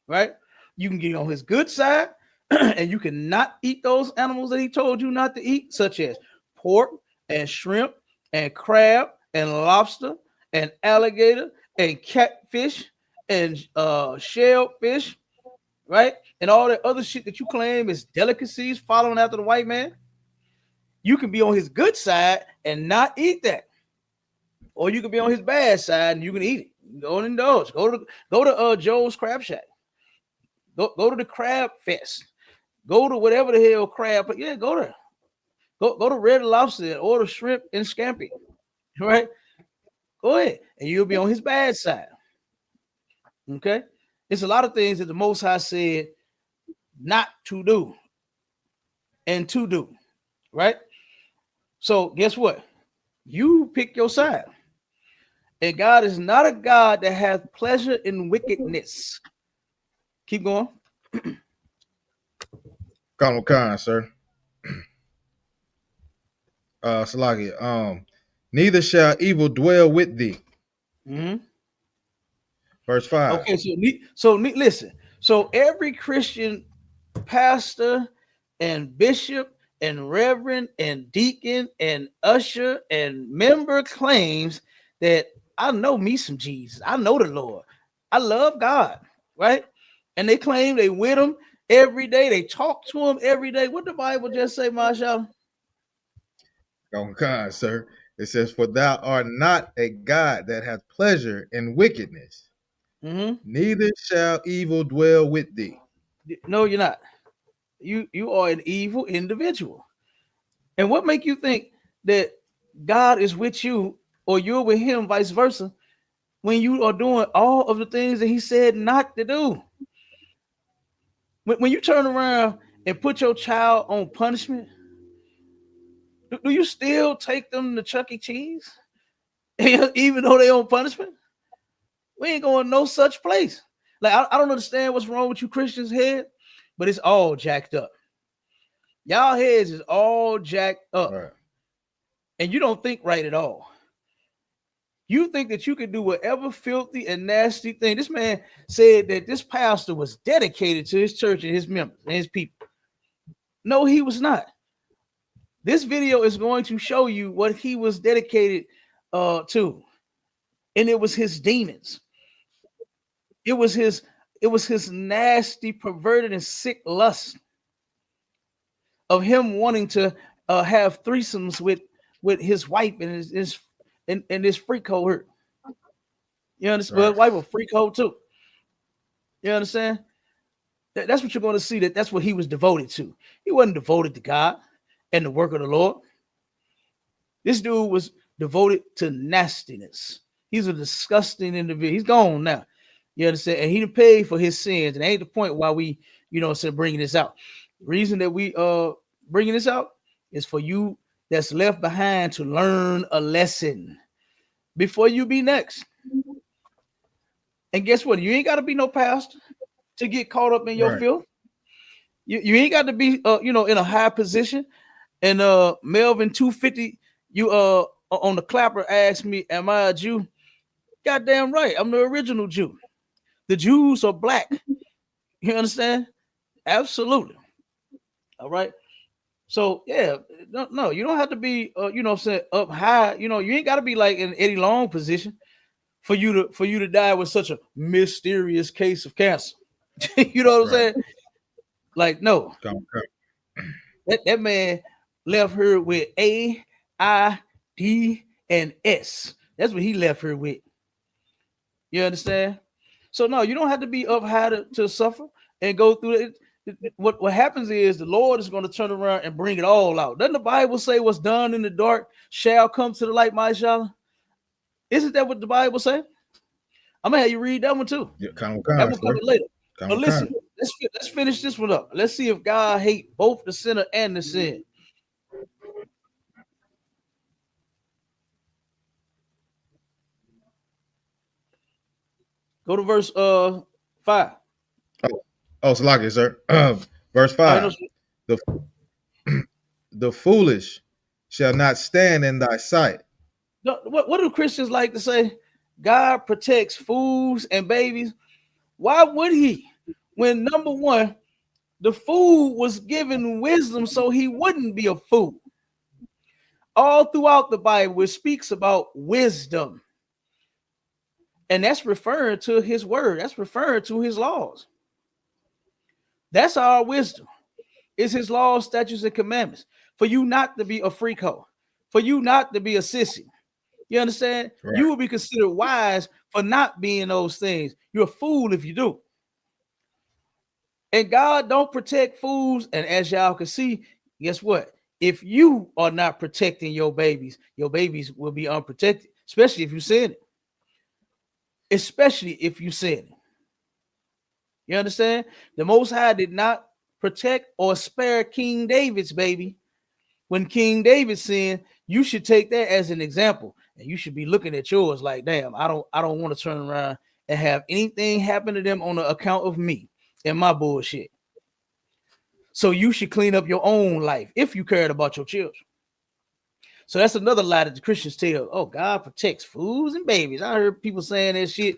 Right? You can get on his good side and you cannot eat those animals that he told you not to eat, such as pork and shrimp and crab and lobster and alligator and catfish and shellfish, right? And all that other shit that you claim is delicacies following after the white man. You can be on his good side and not eat that. Or you can be on his bad side and you can eat it. Go and indulge. Go to Joe's Crab Shack. Go to the Crab Fest. Go to whatever the hell crab. Yeah, go there. Go to Red Lobster and order shrimp and scampi. Right? Go ahead. And you'll be on his bad side. Okay? It's a lot of things that the Most High said not to do and to do. Right? So guess what? You pick your side. And God is not a God that has pleasure in wickedness. Keep going. Khan, sir. Salaki, neither shall evil dwell with thee. Mm-hmm. Verse 5. Okay, so listen. So every Christian pastor and bishop and reverend and deacon and usher and member claims that I know me some Jesus. I know the Lord. I love God, right? And they claim they with him every day. They talk to him every day. What the Bible just say, Mashallah? Khan, sir. It says, for thou art not a God that hath pleasure in wickedness, neither shall evil dwell with thee. No, you're not. You are an evil individual. And what make you think that God is with you or you're with him, vice versa, when you are doing all of the things that he said not to do? When you turn around and put your child on punishment, do you still take them to Chuck E. Cheese? Even though they're on punishment? We ain't going no such place. Like, I don't understand what's wrong with you Christians' head, but it's all jacked up. Y'all heads is all jacked up. Right. And you don't think right at all. You think that you can do whatever filthy and nasty thing. This man said that this pastor was dedicated to his church and his members and his people. No, he was not. This video is going to show you what he was dedicated to. And it was his demons. It was his nasty, perverted, and sick lust of him wanting to have threesomes with his wife and his freak cohort. You understand? Right. Wife a freak hoe too. You understand? That's what you're going to see. That's what he was devoted to. He wasn't devoted to God and the work of the Lord. This dude was devoted to nastiness. He's a disgusting individual. He's gone now. You understand? And he didn't pay for his sins. And ain't the point why we, bringing this out. The reason that we bringing this out is for you that's left behind to learn a lesson before you be next. And guess what? You ain't got to be no pastor to get caught up in your filth. You ain't got to be in a high position. And Melvin 250, you on the clapper asked me, am I a Jew? Goddamn right, I'm the original Jew. The Jews are black. You understand? Absolutely. All right. So yeah, no, you don't have to be up high. You ain't got to be like in Eddie Long position for you to die with such a mysterious case of cancer. You know what I'm saying? Like, no. That man left her with A, I, D, and S. That's what he left her with. You understand? So no, you don't have to be up high to suffer and go through it. What happens is the Lord is going to turn around and bring it all out. Doesn't the Bible say what's done in the dark shall come to the light, my child? Isn't that what the Bible say? I'm gonna have you read that one too. Yeah, that one coming later. But listen, let's finish this one up. Let's see if God hate both the sinner and the sin. Go to verse 5. Oh, it's like it, sir. Verse 5. The foolish shall not stand in thy sight. What do Christians like to say? God protects fools and babies. Why would he? When number one, the fool was given wisdom so he wouldn't be a fool. All throughout the Bible, it speaks about wisdom. And that's referring to his word. That's referring to his laws. That's our wisdom. It's his laws, statutes, and commandments. For you not to be a freak hoe. For you not to be a sissy. You understand? Right. You will be considered wise for not being those things. You're a fool if you do. And God don't protect fools. And as y'all can see, guess what? If you are not protecting your babies will be unprotected, especially if you sin it. Especially if you sin it. You understand? The Most High did not protect or spare King David's baby. When King David sinned, you should take that as an example. And you should be looking at yours like, damn, I don't want to turn around and have anything happen to them on the account of me and my bullshit. So you should clean up your own life if you cared about your children. So that's another lie that the Christians tell. Oh, God protects fools and babies. I heard people saying that shit.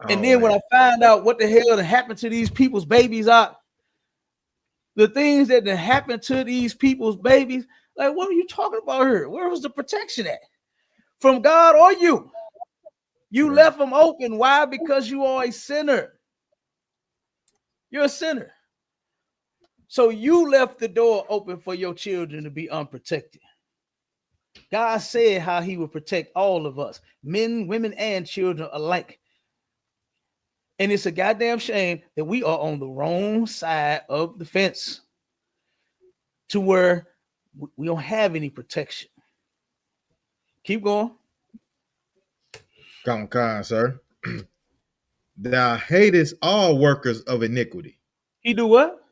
And then when I find out what the hell happened to these people's babies, the things that happened to these people's babies, like, what are you talking about here? Where was the protection at? From God or you? You left them open. Why? Because you are a sinner. You're a sinner. So you left the door open for your children to be unprotected. God said how he would protect all of us, men, women, and children alike. And it's a goddamn shame that we are on the wrong side of the fence to where we don't have any protection. Keep going. Come on, sir. Thou hatest all workers of iniquity. He do what?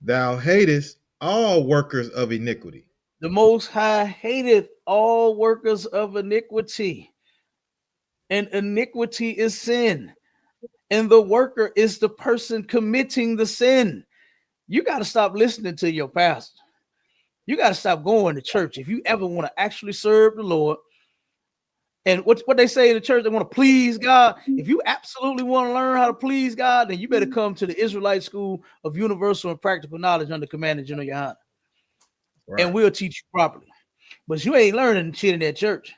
Thou hatest all workers of iniquity. The Most High hateth all workers of iniquity. And iniquity is sin. and the worker is the person committing the sin. You got to stop listening to your pastor. You got to stop going to church if you ever want to actually serve the Lord. And what they say in the church, they want to please God. If you absolutely want to learn how to please God, then you better come to the Israelite School of Universal and Practical Knowledge under Commander General YAHANNA. Right. And we'll teach you properly. But you ain't learning shit in that church.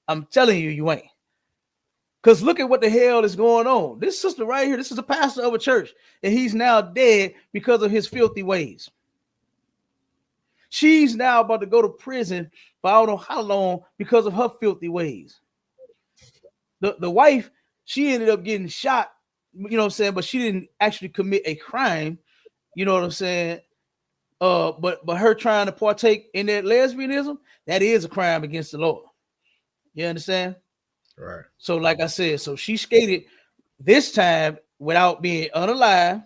I'm telling you, you ain't. Because look at what the hell is going on. This sister right here, this is a pastor of a church, and he's now dead because of his filthy ways. She's now about to go to prison for I don't know how long because of her filthy ways. The wife, she ended up getting shot, you know what I'm saying, but she didn't actually commit a crime, you know what I'm saying? But her trying to partake in that lesbianism, that is a crime against the Lord. You understand? Right. So like I said, so she skated this time without being unalive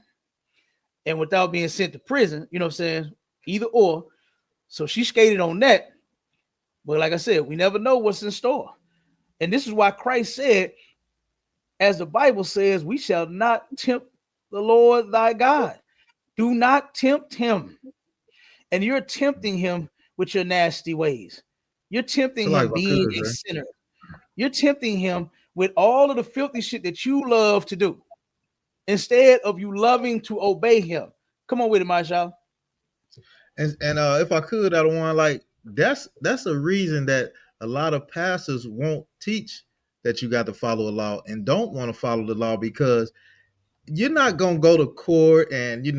and without being sent to prison, you know what I'm saying? Either or. So she skated on that. But like I said, we never know what's in store. And this is why Christ said, as the Bible says, we shall not tempt the Lord thy God. Do not tempt him. And you're tempting him with your nasty ways. You're tempting him being a sinner. You're tempting him with all of the filthy shit that you love to do instead of you loving to obey him. Come on with it, Marshall. And if I could, I don't want like that's a reason that a lot of pastors won't teach that you got to follow the law and don't want to follow the law because you're not gonna go to court and you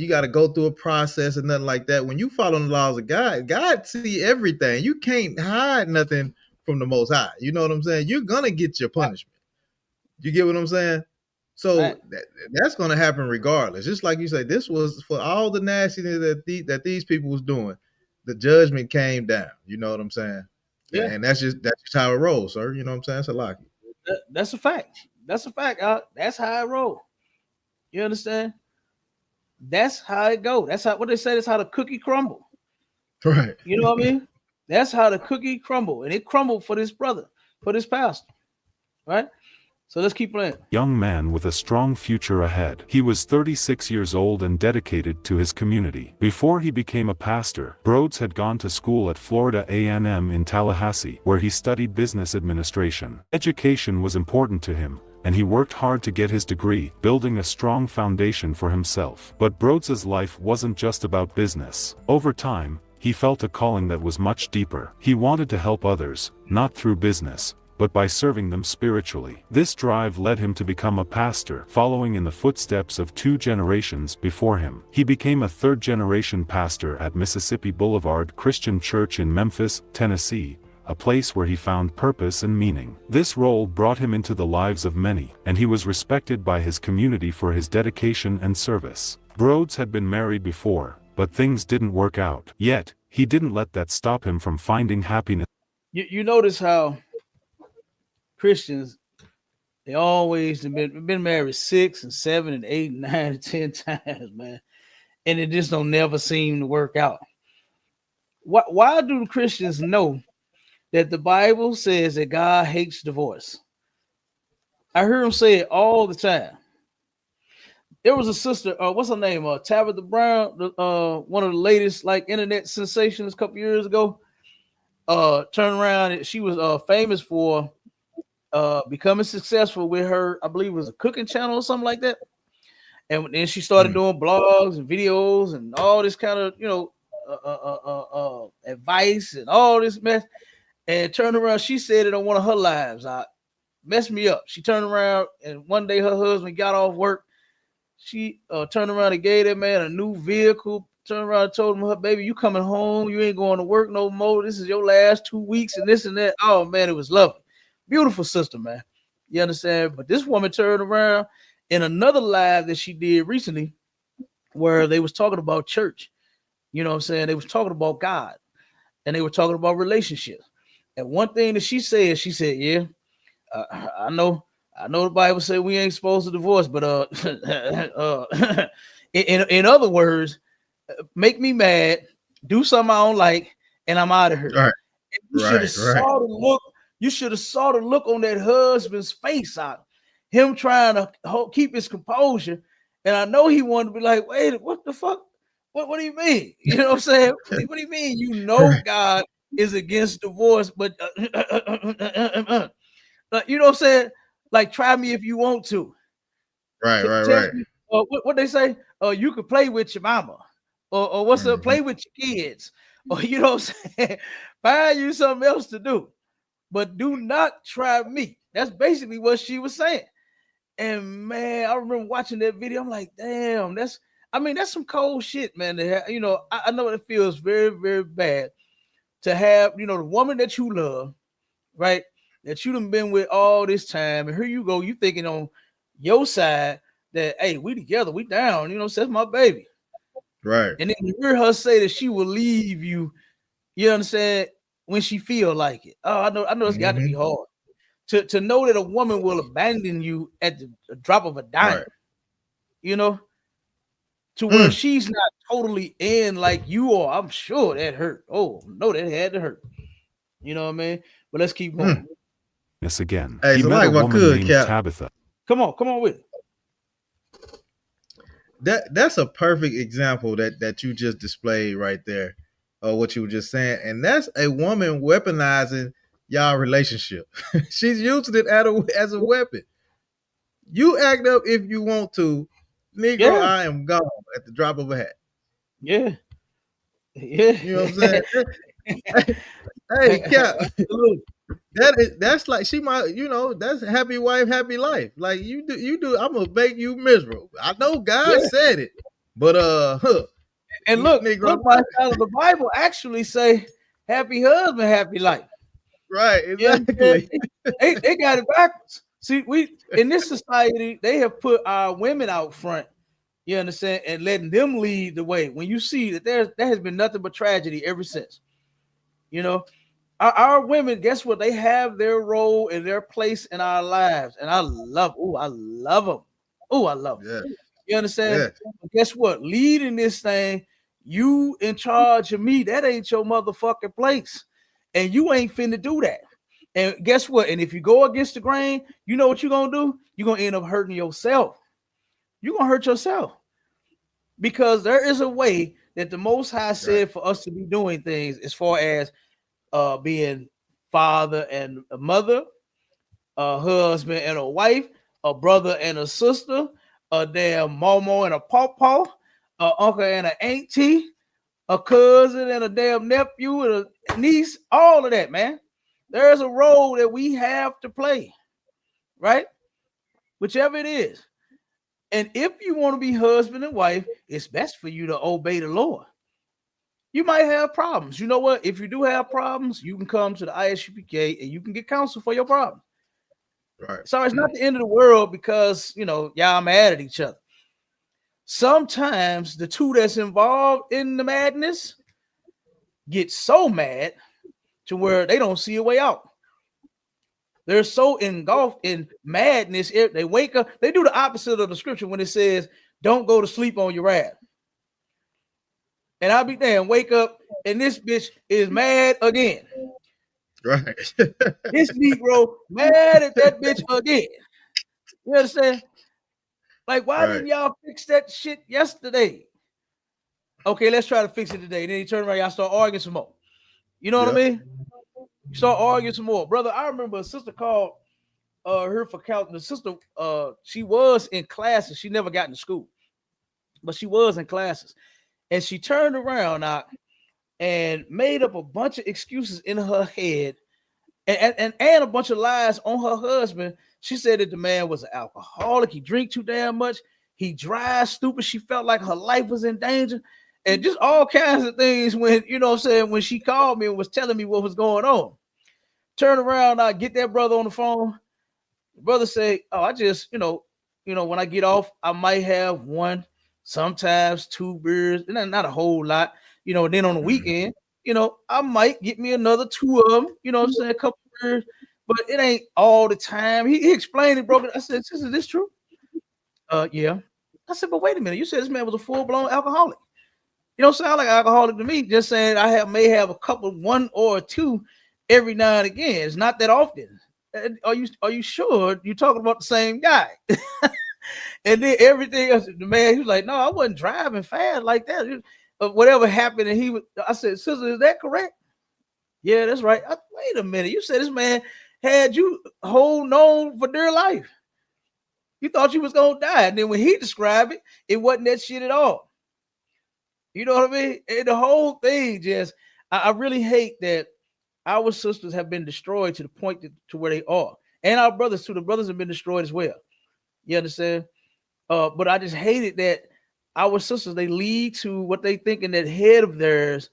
got to go through a process and nothing like that. When you follow the laws of God, God see everything. You can't hide nothing from the Most High. You know what I'm saying? You're gonna get your punishment. You get what I'm saying? So that's going to happen regardless. Just like you say, this was for all the nastiness that these people was doing. The judgment came down. You know what I'm saying? Yeah. And that's just how it rolls, sir. You know what I'm saying? That's a lock. That's a fact. That's a fact. That's how it rolls. You understand? That's how it goes. That's how what they say. That's how the cookie crumble. Right. You know what I mean? That's how the cookie crumble, and it crumbled for this brother, for this pastor. Right. So let's keep playing. Young man with a strong future ahead. He was 36 years old and dedicated to his community. Before he became a pastor, Broads had gone to school at Florida A&M in Tallahassee, where he studied business administration. Education was important to him, and he worked hard to get his degree, building a strong foundation for himself. But Broads's life wasn't just about business. Over time, he felt a calling that was much deeper. He wanted to help others, not through business, but by serving them spiritually. This drive led him to become a pastor, following in the footsteps of 2 generations before him. He became a 3rd-generation pastor at Mississippi Boulevard Christian Church in Memphis, Tennessee, a place where he found purpose and meaning. This role brought him into the lives of many, and he was respected by his community for his dedication and service. Broads had been married before, but things didn't work out. Yet, he didn't let that stop him from finding happiness. You notice how Christians, they always been married 6 and 7 and 8 and 9 and 10 times, man, and it just don't never seem to work out. Why do Christians know that the Bible says that God hates divorce? I hear them say it all the time. There was a sister, what's her name? Tabitha Brown, one of the latest like internet sensations a couple years ago. Turned around, she was famous for becoming successful with her, I believe it was a cooking channel or something like that. And then she started doing blogs and videos and all this kind of, advice and all this mess. And turned around, she said it on one of her lives. Messed me up. She turned around and one day her husband got off work. She turned around and gave that man a new vehicle. Turned around and told him, her baby, you coming home. You ain't going to work no more. This is your last 2 weeks and this and that. Oh, man, it was lovely. Beautiful sister, man. You understand? But this woman turned around in another live that she did recently where they was talking about church. You know what I'm saying? They was talking about God and they were talking about relationships. And one thing that she said, yeah, I know the Bible said we ain't supposed to divorce, but in other words, make me mad, do something I don't like, and I'm out of here. Right. You should have saw the look. You should have saw the look on that husband's face out. him trying to keep his composure. And I know he wanted to be like, wait, what the fuck? What do you mean? You know what I'm saying? What do you mean? You know God is against divorce, but you know what I'm saying? Like, try me if you want to. Right. Me, what they say? You could play with your mama, or what's up? Play with your kids, or you know what I'm saying? Find you something else to do, but do not try me. That's basically what she was saying. And man, I remember watching that video. I'm like, damn, that's some cold shit, man. You know, I know it feels very, very bad to have, you know, the woman that you love, right? That you done been with all this time, and here you go, you thinking on your side that, hey, we together, we down, you know, that's my baby. Right. And then you hear her say that she will leave you, you understand, when she feel like it. Oh, I know it's got to be hard. To know that a woman will abandon you at the drop of a dime, right. You know, to where she's not totally in like you are. I'm sure that hurt. Oh, no, that had to hurt. You know what I mean? But let's keep going. Yes, again. Hey, he so met like a woman named Cap. Tabitha. Come on with it. That's a perfect example that you just displayed right there, of what you were just saying. And that's a woman weaponizing y'all relationship. She's using it as a weapon. You act up if you want to, Negro. Yeah. I am gone at the drop of a hat. Yeah. You know what I'm saying? Hey, Cap. That's like she might, you know, that's happy wife, happy life. Like you do. I'm gonna make you miserable. I know God said it, but and look, my side of the Bible actually say happy husband, happy life. Right, exactly. They got it backwards. See, we in this society, they have put our women out front, you understand, and letting them lead the way. When you see that there has been nothing but tragedy ever since. You know, our women, guess what? They have their role and their place in our lives. And I love them. Oh, I love them. Yeah. You understand? Yeah. Guess what? Leading this thing, you in charge of me, that ain't your motherfucking place. And you ain't finna do that. And guess what? And if you go against the grain, you know what you're gonna do? You're gonna end up hurting yourself. You're gonna hurt yourself. Because there is a way that the Most High said for us to be doing things, as far as being father and a mother, a husband and a wife, a brother and a sister, a damn momo and a pawpaw, a uncle and an auntie, a cousin and a damn nephew and a niece, all of that, man. There's a role that we have to play, right? Whichever it is. And if you want to be husband and wife, it's best for you to obey the Lord. You might have problems. You know what? If you do have problems, you can come to the ISUPK and you can get counsel for your problem. Right. So it's not the end of the world because, you know, y'all mad at each other. Sometimes the two that's involved in the madness get so mad to where they don't see a way out. They're so engulfed in madness. They wake up. They do the opposite of the scripture when it says, don't go to sleep on your wrath. And I'll be damn, wake up, and this bitch is mad again. Right. This Negro mad at that bitch again. You understand? Like, why didn't y'all fix that shit yesterday? Okay, let's try to fix it today. Then you turn around, y'all start arguing some more. You know what I mean? You start arguing some more. Brother, I remember a sister called her for counting. The sister, she was in classes. She never got into school, but she was in classes. And she turned around out and made up a bunch of excuses in her head and a bunch of lies on her husband. She said that the man was an alcoholic. He drank too damn much. He drives stupid. She felt like her life was in danger. And just all kinds of things when, you know what I'm saying, when she called me and was telling me what was going on. Turn around, I get that brother on the phone. The brother say, oh, I just, you know, when I get off, I might have one, sometimes two beers, and not a whole lot, you know, and then on the weekend, you know, I might get me another two of them, you know what I'm saying, a couple beers, but it ain't all the time. He explained it, broken. I said, is this true? Yeah. I said, but wait a minute, you said this man was a full-blown alcoholic. You don't sound like an alcoholic to me. Just saying I may have a couple, one or two every now and again. It's not that often. Are you sure you talking about the same guy? And then everything else, the man, he was like, no, I wasn't driving fast like that. Whatever happened, and I said, sister, is that correct? Yeah, that's right. Wait a minute. You said this man had you holding on for dear life. You thought you was gonna die. And then when he described it, it wasn't that shit at all. You know what I mean? And the whole thing just, I really hate that our sisters have been destroyed to the point to where they are. And our brothers too. The brothers have been destroyed as well. You understand? But I just hated that our sisters, they lead to what they think in that head of theirs,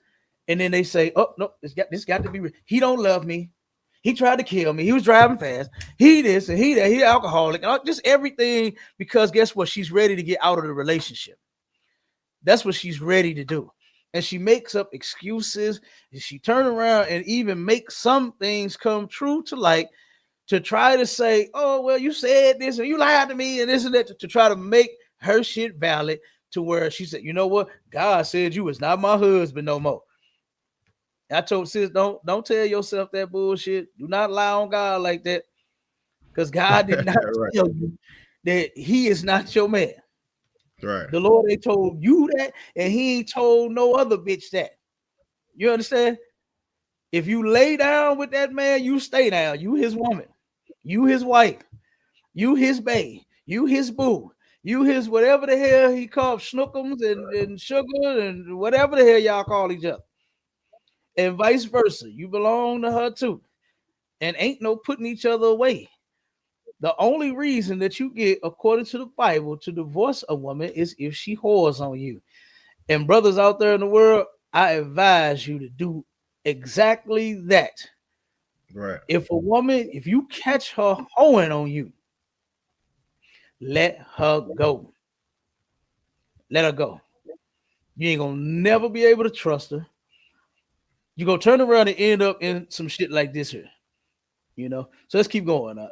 and then they say, oh no, this got to be real. He don't love me. He tried to kill me. He was driving fast. He this and he that. He alcoholic. Just everything, because guess what? She's ready to get out of the relationship. That's what she's ready to do. And she makes up excuses, and she turn around and even make some things come true to light, to try to say, oh, well, you said this and you lied to me and this and that, to try to make her shit valid, to where she said, you know what? God said you was not my husband no more. I told sis, don't tell yourself that bullshit. Do not lie on God like that, because God did not Right. tell you that he is not your man. Right. The Lord ain't told you that, and he ain't told no other bitch that. You understand? If you lay down with that man, you stay down. You his woman. You his wife. You his bae. You his boo. You his whatever the hell he called schnookums and sugar and whatever the hell y'all call each other. And vice versa. You belong to her too. And ain't no putting each other away. The only reason that you get, according to the Bible, to divorce a woman is if she whores on you. And brothers out there in the world, I advise you to do exactly that. Right. If you catch her hoeing on you, let her go. Let her go. You ain't gonna never be able to trust her. You're gonna turn around and end up in some shit like this here. You know? So let's keep going up.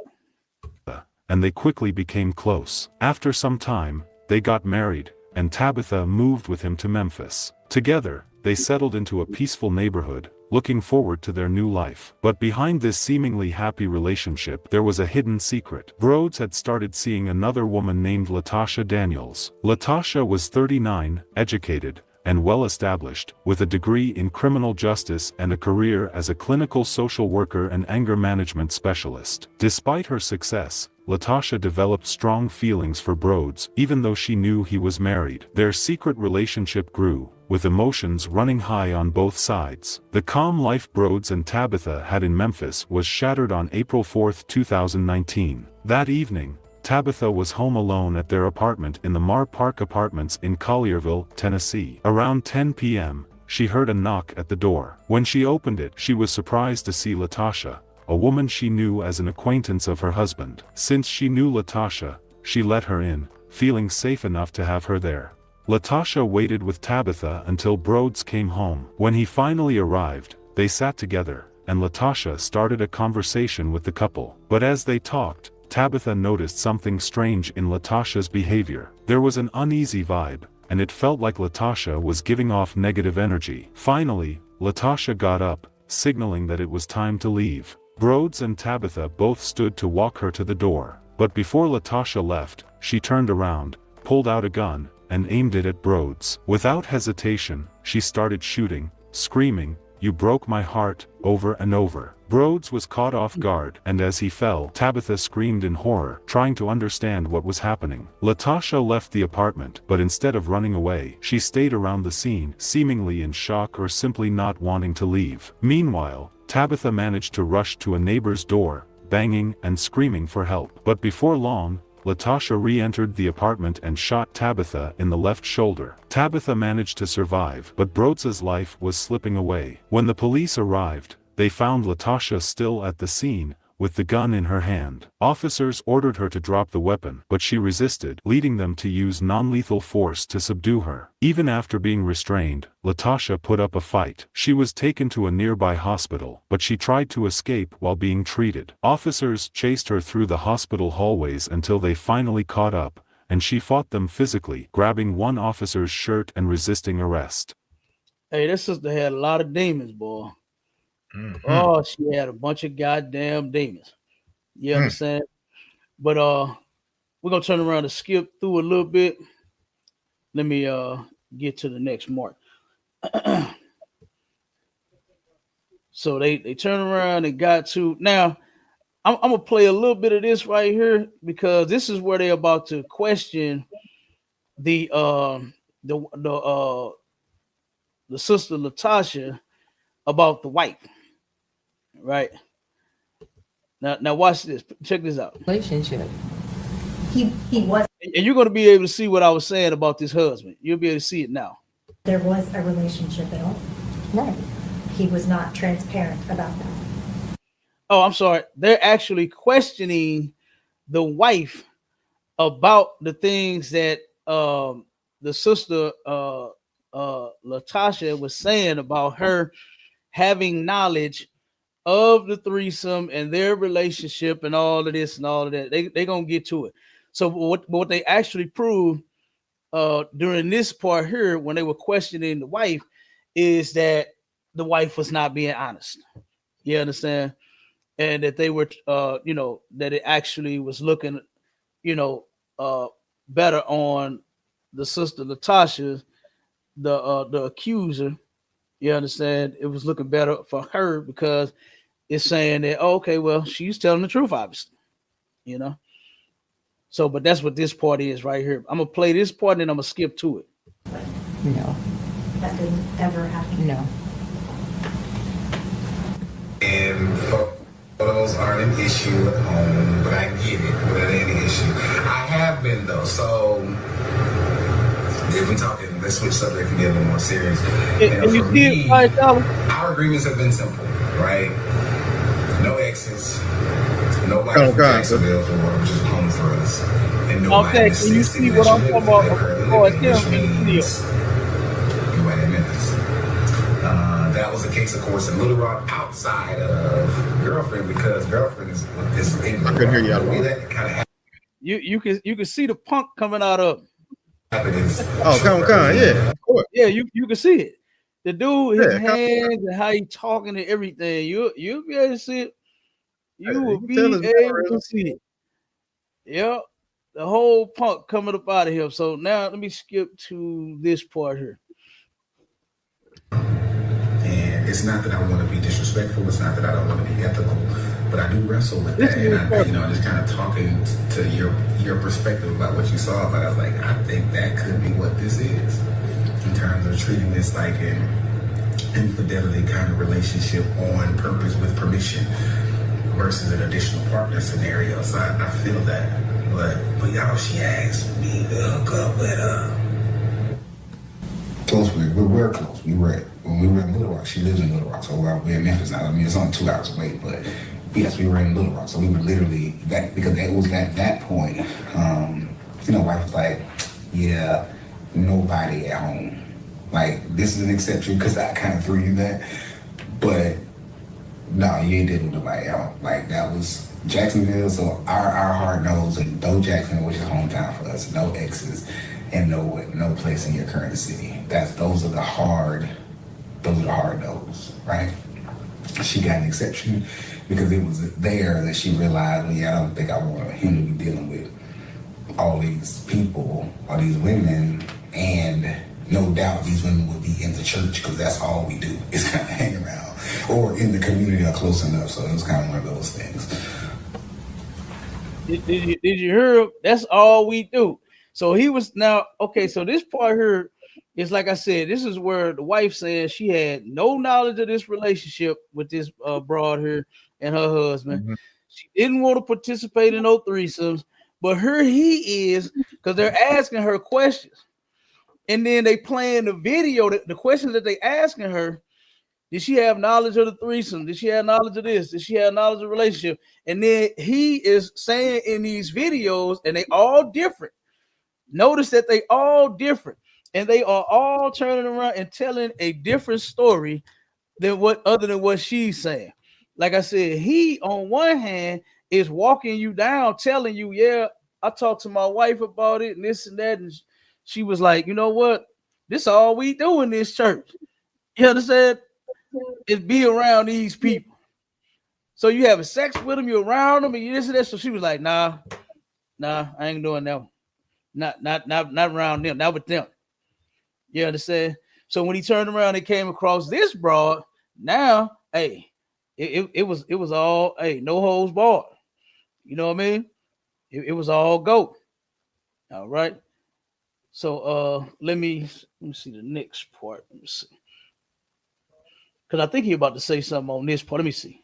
And they quickly became close. After some time, they got married, and Tabitha moved with him to Memphis. Together, they settled into a peaceful neighborhood, looking forward to their new life. But behind this seemingly happy relationship, there was a hidden secret. Rhodes had started seeing another woman named Latasha Daniels. Latasha was 39, educated, and well-established, with a degree in criminal justice and a career as a clinical social worker and anger management specialist. Despite her success, Latasha developed strong feelings for Rhodes, even though she knew he was married. Their secret relationship grew, with emotions running high on both sides. The calm life Rhodes and Tabitha had in Memphis was shattered on April 4, 2019. That evening, Tabitha was home alone at their apartment in the Mar Park Apartments in Collierville, Tennessee. Around 10 p.m., she heard a knock at the door. When she opened it, she was surprised to see Latasha, a woman she knew as an acquaintance of her husband. Since she knew Latasha, she let her in, feeling safe enough to have her there. Latasha waited with Tabitha until Rhodes came home. When he finally arrived, they sat together, and Latasha started a conversation with the couple. But as they talked, Tabitha noticed something strange in Latasha's behavior. There was an uneasy vibe, and it felt like Latasha was giving off negative energy. Finally, Latasha got up, signaling that it was time to leave. Rhodes and Tabitha both stood to walk her to the door. But before Latasha left, she turned around, pulled out a gun, and aimed it at Rhodes. Without hesitation, she started shooting, screaming, "You broke my heart," over and over. Rhodes was caught off guard, and as he fell, Tabitha screamed in horror, trying to understand what was happening. Latasha left the apartment, but instead of running away, she stayed around the scene, seemingly in shock or simply not wanting to leave. Meanwhile, Tabitha managed to rush to a neighbor's door, banging and screaming for help. But before long, Latasha re-entered the apartment and shot Tabitha in the left shoulder. Tabitha managed to survive, but Rhodes's life was slipping away. When the police arrived, they found Latasha still at the scene, with the gun in her hand. Officers ordered her to drop the weapon, but she resisted, leading them to use non-lethal force to subdue her. Even after being restrained, Latasha put up a fight. She was taken to a nearby hospital, but she tried to escape while being treated. Officers chased her through the hospital hallways until they finally caught up, and she fought them physically, grabbing one officer's shirt and resisting arrest. Hey, this sister had a lot of demons, boy. Mm-hmm. Oh, she had a bunch of goddamn demons. You understand? But we're gonna turn around and skip through a little bit. Let me get to the next mark. So they turn around and got to now. I'm gonna play a little bit of this right here because this is where they're about to question the sister Latasha about the wife. Right. Now watch this. Check this out. Relationship. He was. And you're going to be able to see what I was saying about this husband. You'll be able to see it now. There was a relationship at all. Right. He was not transparent about that. Oh, I'm sorry. They're actually questioning the wife about the things that the sister Latasha was saying about her having knowledge of the threesome and their relationship and all of this and all of that. They're going to get to it. So what they actually proved during this part here, when they were questioning the wife, is that the wife was not being honest. You understand? And that they were, that it actually was looking, better on the sister Latasha, the accuser. You understand? It was looking better for her because it's saying that, oh, okay, well, she's telling the truth, obviously, So, but that's what this part is right here. I'm gonna play this part and then I'm gonna skip to it. No. That didn't ever happen. No. And photos aren't an issue at home, but I get it, but that ain't an issue. I have been though, so if we talking, let's switch subject and get a little more serious. And you see it, right, our agreements have been simple, right? No exes, nobody from Jacksonville for what was just home for us, and nobody okay, can you see what I'm talking about? That was the case, of course, in Little Rock, outside of girlfriend, because girlfriend is in Little Rock. I couldn't hear you out that kind of you can see the punk coming out of. Oh, come, yeah, of course. Yeah, you can see it. The dude, his hands and how he talking and everything. You'll be able to see it. You will be able to see it. Yep, the whole punk coming up out of here. So now let me skip to this part here. And it's not that I want to be disrespectful. It's not that I don't want to be ethical, but I do wrestle with that. And I just kind of talking to your perspective about what you saw. But I was like, I think that could be what this is in terms of treating this like an infidelity kind of relationship on purpose with permission versus an additional partner scenario. So I feel that. But y'all, she asked me to hook up with close. We're close. When we were in Little Rock. She lives in Little Rock, so we're in Memphis now. I mean, it's only 2 hours away, but yes, we were in Little Rock. So we were literally that, because it was at that point. Wife was like, yeah, nobody at home. Like, this is an exception because I kind of threw you that, but no, you ain't dealing with nobody at home. Like, that was Jacksonville, so our heart knows, and though Jacksonville, which is hometown for us, no exes and no place in your current city. Those are the hard no's, right? She got an exception because it was there that she realized, well, yeah, I don't think I want him to be dealing with all these people, all these women, and no doubt these women will be in the church because that's all we do is kind of hang around, or in the community or close enough. So it was kind of one of those things. Did you hear? That's all we do. So he was now okay. So this part here is, like I said, this is where the wife said she had no knowledge of this relationship with this broad here and her husband. Mm-hmm. She didn't want to participate in no threesomes, but here he is because they're asking her questions, and then they playing the video. The questions that they asking her. Did she have knowledge of the threesome? Did she have knowledge of this? Did she have knowledge of the relationship? And then he is saying in these videos, and they all different. Notice that they all different, and they are all turning around and telling a different story than what she's saying. Like I said, he on one hand is walking you down, telling you, yeah, I talked to my wife about it and this and that, and she was like, you know what? This all we do in this church. You understand? Is be around these people. So you having sex with him, you around him, and you this and that. So she was like, nah, I ain't doing that one. Not around them, not with them. You understand? So when he turned around and came across this broad, now, hey, it was all, hey, no holds barred. You know what I mean? It was all go. All right. So let me see the next part. Let me see. Because I think he's about to say something on this part. Let me see.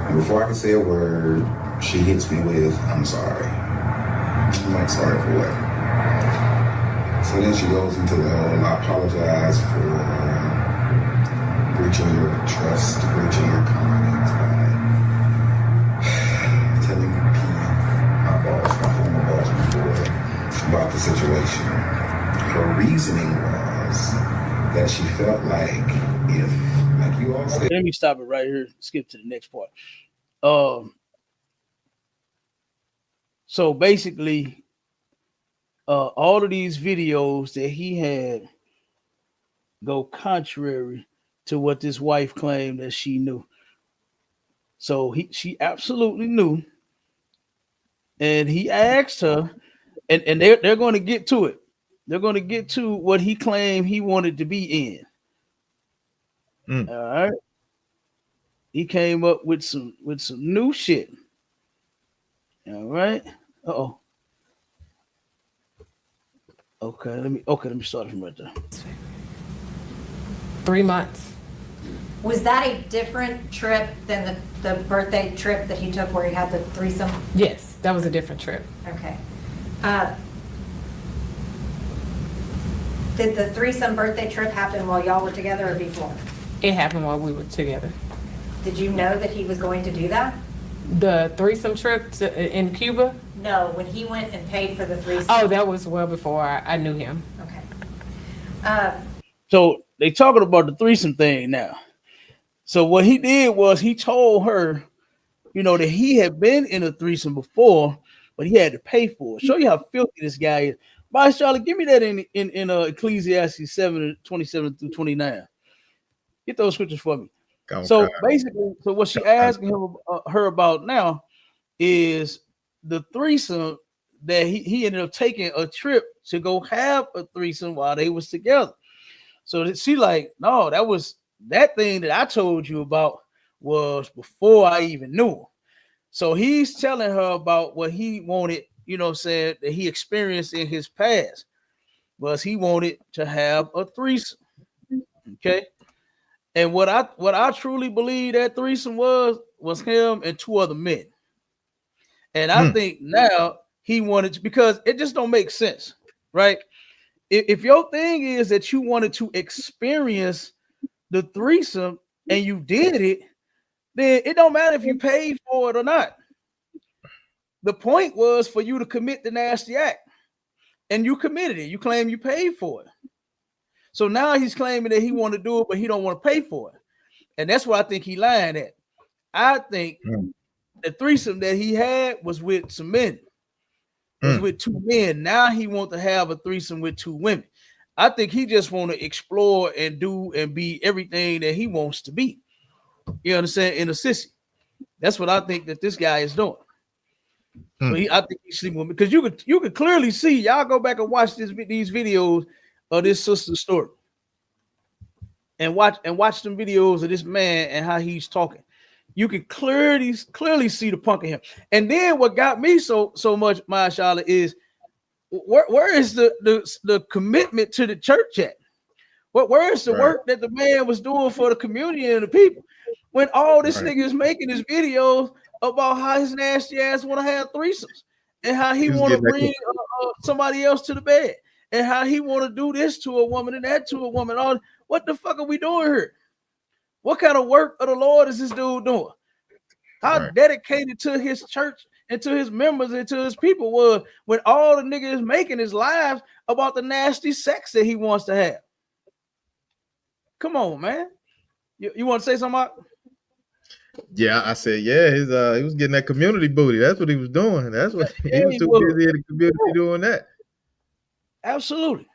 And before I can say a word, she hits me with, I'm sorry. I'm like, sorry for what? So then she goes into the whole, I apologize for breaching your trust, breaching your confidence by telling P, my boss, my former boss before, about the situation. Her reasoning was that she felt like if, like you all said. Let me stop it right here. Skip to the next part. So basically, all of these videos that he had go contrary to what this wife claimed that she knew. So she absolutely knew, and he asked her, and they're going to get to it. They're going to get to what he claimed he wanted to be in. All right. He came up with some new shit. All right. Uh-oh. Okay, let me start from right there. 3 months. Was that a different trip than the birthday trip that he took where he had the threesome? Yes, that was a different trip. Okay. Did the threesome birthday trip happen while y'all were together or before? It happened while we were together. Did you know that he was going to do that? The threesome trip in Cuba? No, when he went and paid for the threesome. Oh, that was well before I knew him. Okay. So they talking about the threesome thing now. So what he did was he told her, that he had been in a threesome before, but he had to pay for it. Show you how filthy this guy is. Bye, Charlotte, give me that in Ecclesiastes 7:27-29. Get those scriptures for me. So basically, what she asking her about now is the threesome that he ended up taking a trip to go have a threesome while they was together. So she like, no, that thing that I told you about was before I even knew him. So he's telling her about what he wanted, said that he experienced in his past was he wanted to have a threesome. Okay. And what I truly believe that threesome was him and 2 other men. And I think now he wanted to, because it just don't make sense, right? If your thing is that you wanted to experience the threesome and you did it, then it don't matter if you paid for it or not. The point was for you to commit the nasty act, and you committed it. You claim you paid for it. So now he's claiming that he want to do it, but he don't want to pay for it. And that's what I think he lying at. I think the threesome that he had was with some men. Was with 2 men. Now he want to have a threesome with 2 women. I think he just want to explore and do and be everything that he wants to be. You understand? In a sissy. That's what I think that this guy is doing. So I think he's sleeping with me, because you could clearly see. Y'all go back and watch these videos of this sister's story, and watch them videos of this man and how he's talking. You can clearly see the punk in him. And then what got me so much, my Charlotte, is where is the commitment to the church at? Where is the work that the man was doing for the community and the people? When all this nigga is making his videos about how his nasty ass want to have threesomes and how he want to bring somebody else to the bed and how he want to do this to a woman and that to a woman. All what the fuck are we doing here? What kind of work of the Lord is this dude doing? How dedicated to his church and to his members and to his people was when all the nigga is making his lives about the nasty sex that he wants to have. Come on, man. You want to say something, Mark? Yeah, I said, he was getting that community booty. That's what he was doing. That's what he was too busy in the community doing that. Absolutely.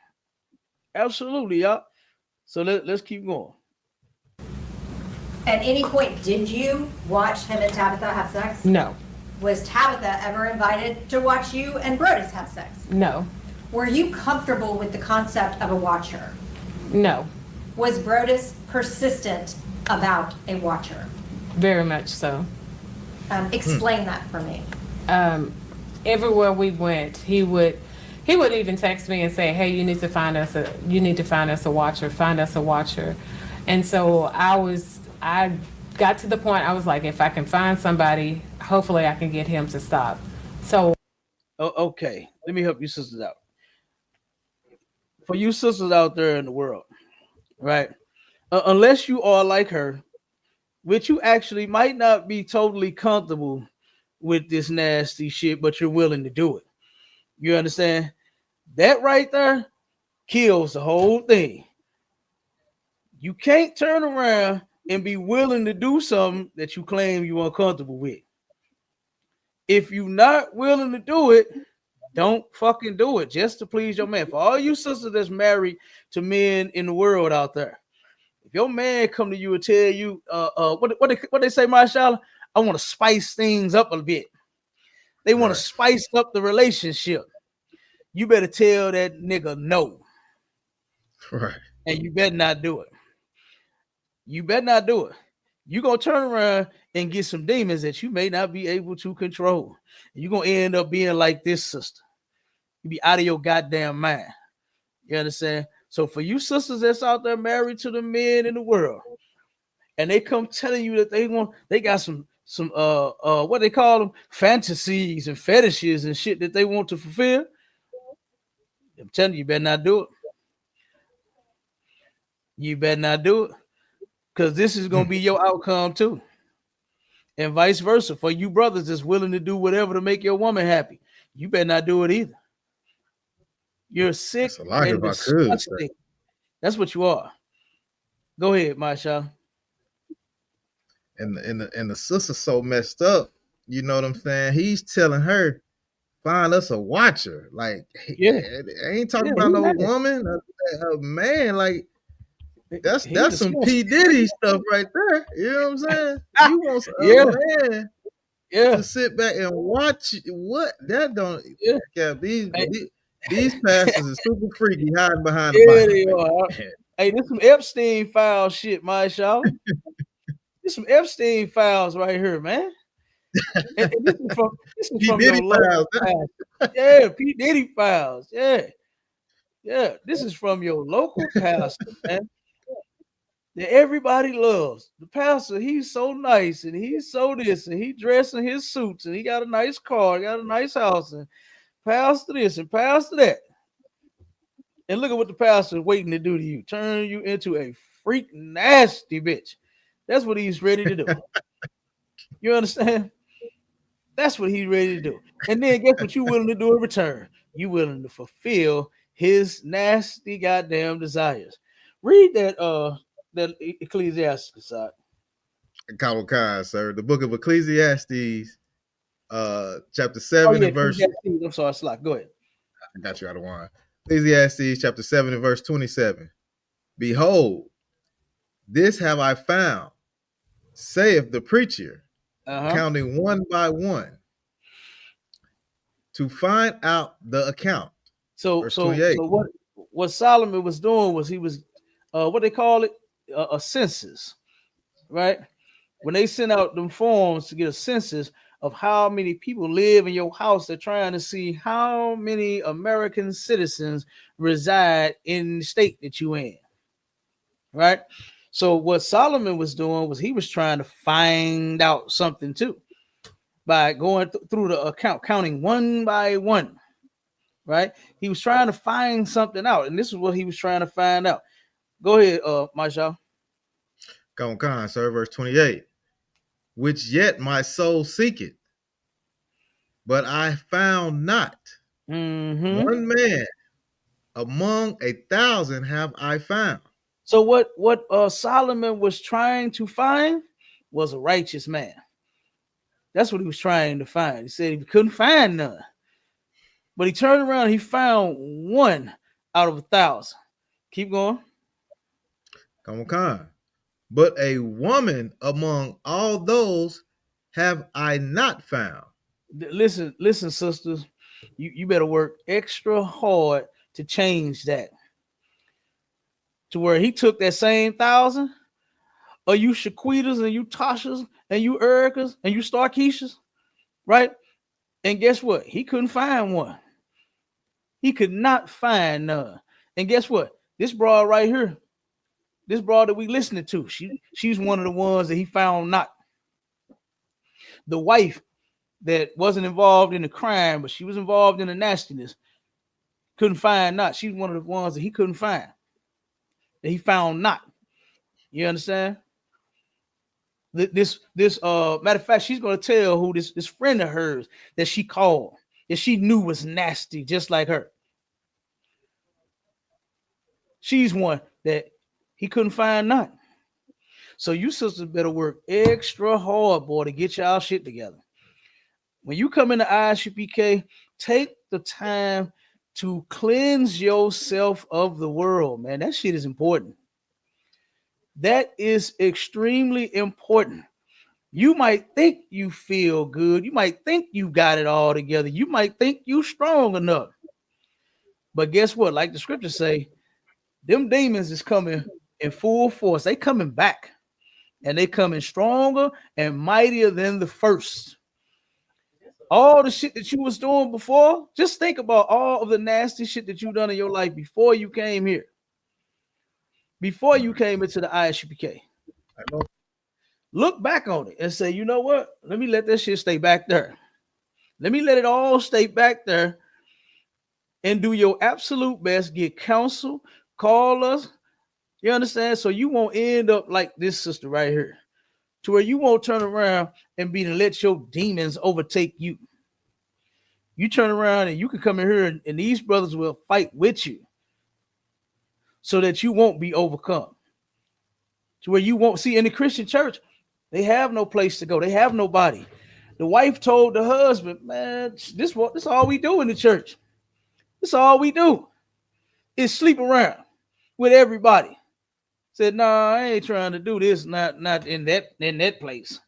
Absolutely, y'all. So let's keep going. At any point, did you watch him and Tabitha have sex? No. Was Tabitha ever invited to watch you and Brodus have sex? No. Were you comfortable with the concept of a watcher? No. Was Brodus persistent about a watcher? Very much so. Explain that for me. Everywhere we went, he would even text me and say, "Hey, you need to find us a watcher. Find us a watcher." And so I got to the point I was like, if I can find somebody, hopefully I can get him to stop. So okay, let me help you sisters out. For you sisters out there in the world, right? Unless you are like her, which you actually might not be totally comfortable with this nasty shit, but you're willing to do it. You understand? That right there kills the whole thing. You can't turn around and be willing to do something that you claim you're uncomfortable with. If you're not willing to do it, don't fucking do it just to please your man. For all you sisters that's married to men in the world out there, if your man come to you and tell you, what they say, Mashallah, I want to spice things up a bit. They want to spice up the relationship. You better tell that nigga no. Right. And you better not do it. You better not do it. You're going to turn around and get some demons that you may not be able to control. You're going to end up being like this sister. You be out of your goddamn mind. You understand? So for you sisters that's out there married to the men in the world, and they come telling you that they got some what they call them, fantasies and fetishes and shit that they want to fulfill, I'm telling you, you better not do it. You better not do it, because this is going to be your outcome too. And vice versa. For you brothers that's willing to do whatever to make your woman happy, you better not do it either. You're sick and disgusting. That's what you are. Go ahead, Masha. And the sister's so messed up. You know what I'm saying? He's telling her, find us a watcher. Like, yeah, I ain't talking about no woman, a man. Like, that's some P. Diddy stuff right there. You know what I'm saying? You want a man to sit back and watch what that don't. Yeah, these pastors are super freaky, hiding behind the Bible. They are. Hey, this some Epstein file shit, Masha. This some Epstein files right here, man. And this is from your local pastor. Yeah, P. Diddy files. Yeah. This is from your local pastor, man. That everybody loves. The pastor, he's so nice and he's so this and he dressed in his suits and he got a nice car, got a nice house, and pastor this and pastor that. And look at what the pastor is waiting to do to you. Turn you into a freak nasty bitch. That's what he's ready to do. You understand? That's what he's ready to do. And then guess what you willing to do in return? You willing to fulfill his nasty goddamn desires. Read that Ecclesiastes side. Khan, sir. The book of Ecclesiastes, chapter 7 and verse. I'm sorry, Slack. Go ahead. I got you out of line. Ecclesiastes chapter 7 and verse 27. Behold, this have I found, saith the preacher, counting one by one, to find out the account. So what Solomon was doing was he was what they call it, a census, right? When they send out them forms to get a census of how many people live in your house, they're trying to see how many American citizens reside in the state that you in, right? So what Solomon was doing was he was trying to find out something too by going through the account, counting one by one, right? He was trying to find something out, and this is what he was trying to find out. Go ahead, Masha. Go on, sir. Verse 28. Which yet my soul seeketh, but I found not. One man among 1,000 have I found. So what Solomon was trying to find was a righteous man. That's what he was trying to find. He said he couldn't find none. But he turned around and he found one out of 1,000. Keep going. Come on. But a woman among all those have I not found. Listen, sisters. You better work extra hard to change that. To where he took that same 1,000, or you Shaquitas and you Tashas and you Ericas and you Starkeishas, right? And guess what? He couldn't find one. He could not find none. And guess what? This broad right here, this broad that we listening to, she's one of the ones that he found not. The wife that wasn't involved in the crime, but she was involved in the nastiness, couldn't find not. She's one of the ones that he couldn't find, that he found not. You understand? This matter of fact, she's gonna tell who this friend of hers that she called, that she knew was nasty, just like her. She's one that he couldn't find not. So you sisters better work extra hard, boy, to get y'all shit together. When you come into ISUPK, take the time to cleanse yourself of the world, man. That shit is important. That is extremely important. You might think you feel good. You might think you got it all together. You might think you strong enough. But guess what? Like the scriptures say, them demons is coming in full force. They coming back. And they coming stronger and mightier than the first. All the shit that you was doing before, just think about all of the nasty shit that you done in your life before you came here. Before you came into the ISUPK. Look back on it and say, you know what? Let me let that shit stay back there. Let me let it all stay back there and do your absolute best. Get counsel, call us. You understand? So you won't end up like this sister right here, to where you won't turn around and be to let your demons overtake you. You turn around and you can come in here and these brothers will fight with you so that you won't be overcome. To where you won't see in the Christian church, they have no place to go. They have nobody. The wife told the husband, man, this all we do in the church. This all we do is sleep around with everybody. Said, no, I ain't trying to do this. Not in that place.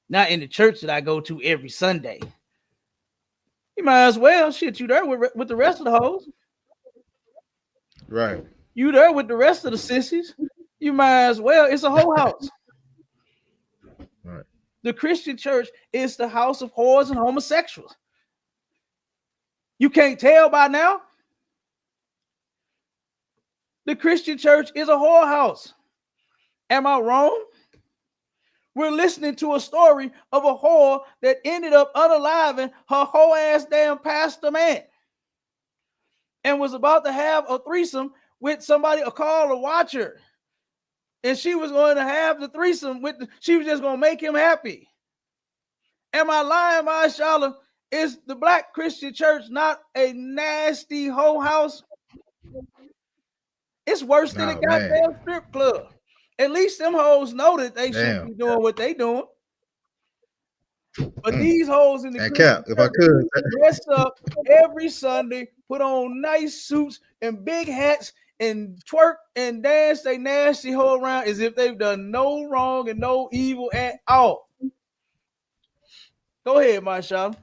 Not in the church that I go to every Sunday. You might as well shit you there with the rest of the hoes. Right. You there with the rest of the sissies. You might as well. It's a whole house. Right. The Christian church is the house of whores and homosexuals. You can't tell by now? The Christian church is a whorehouse. Am I wrong? We're listening to a story of a whore that ended up unaliving her whole ass damn pastor man and was about to have a threesome with somebody, a caller watcher. And she was going to have the threesome she was just going to make him happy. Am I lying, Mashallah? Is the Black Christian church not a nasty hoe house? It's worse than a goddamn strip club. At least them hoes know that they shouldn't be doing what they doing. But these hoes in the Cap, if I could, dress up every Sunday, put on nice suits and big hats and twerk and dance they nasty hoe around as if they've done no wrong and no evil at all. Go ahead, Mashallah.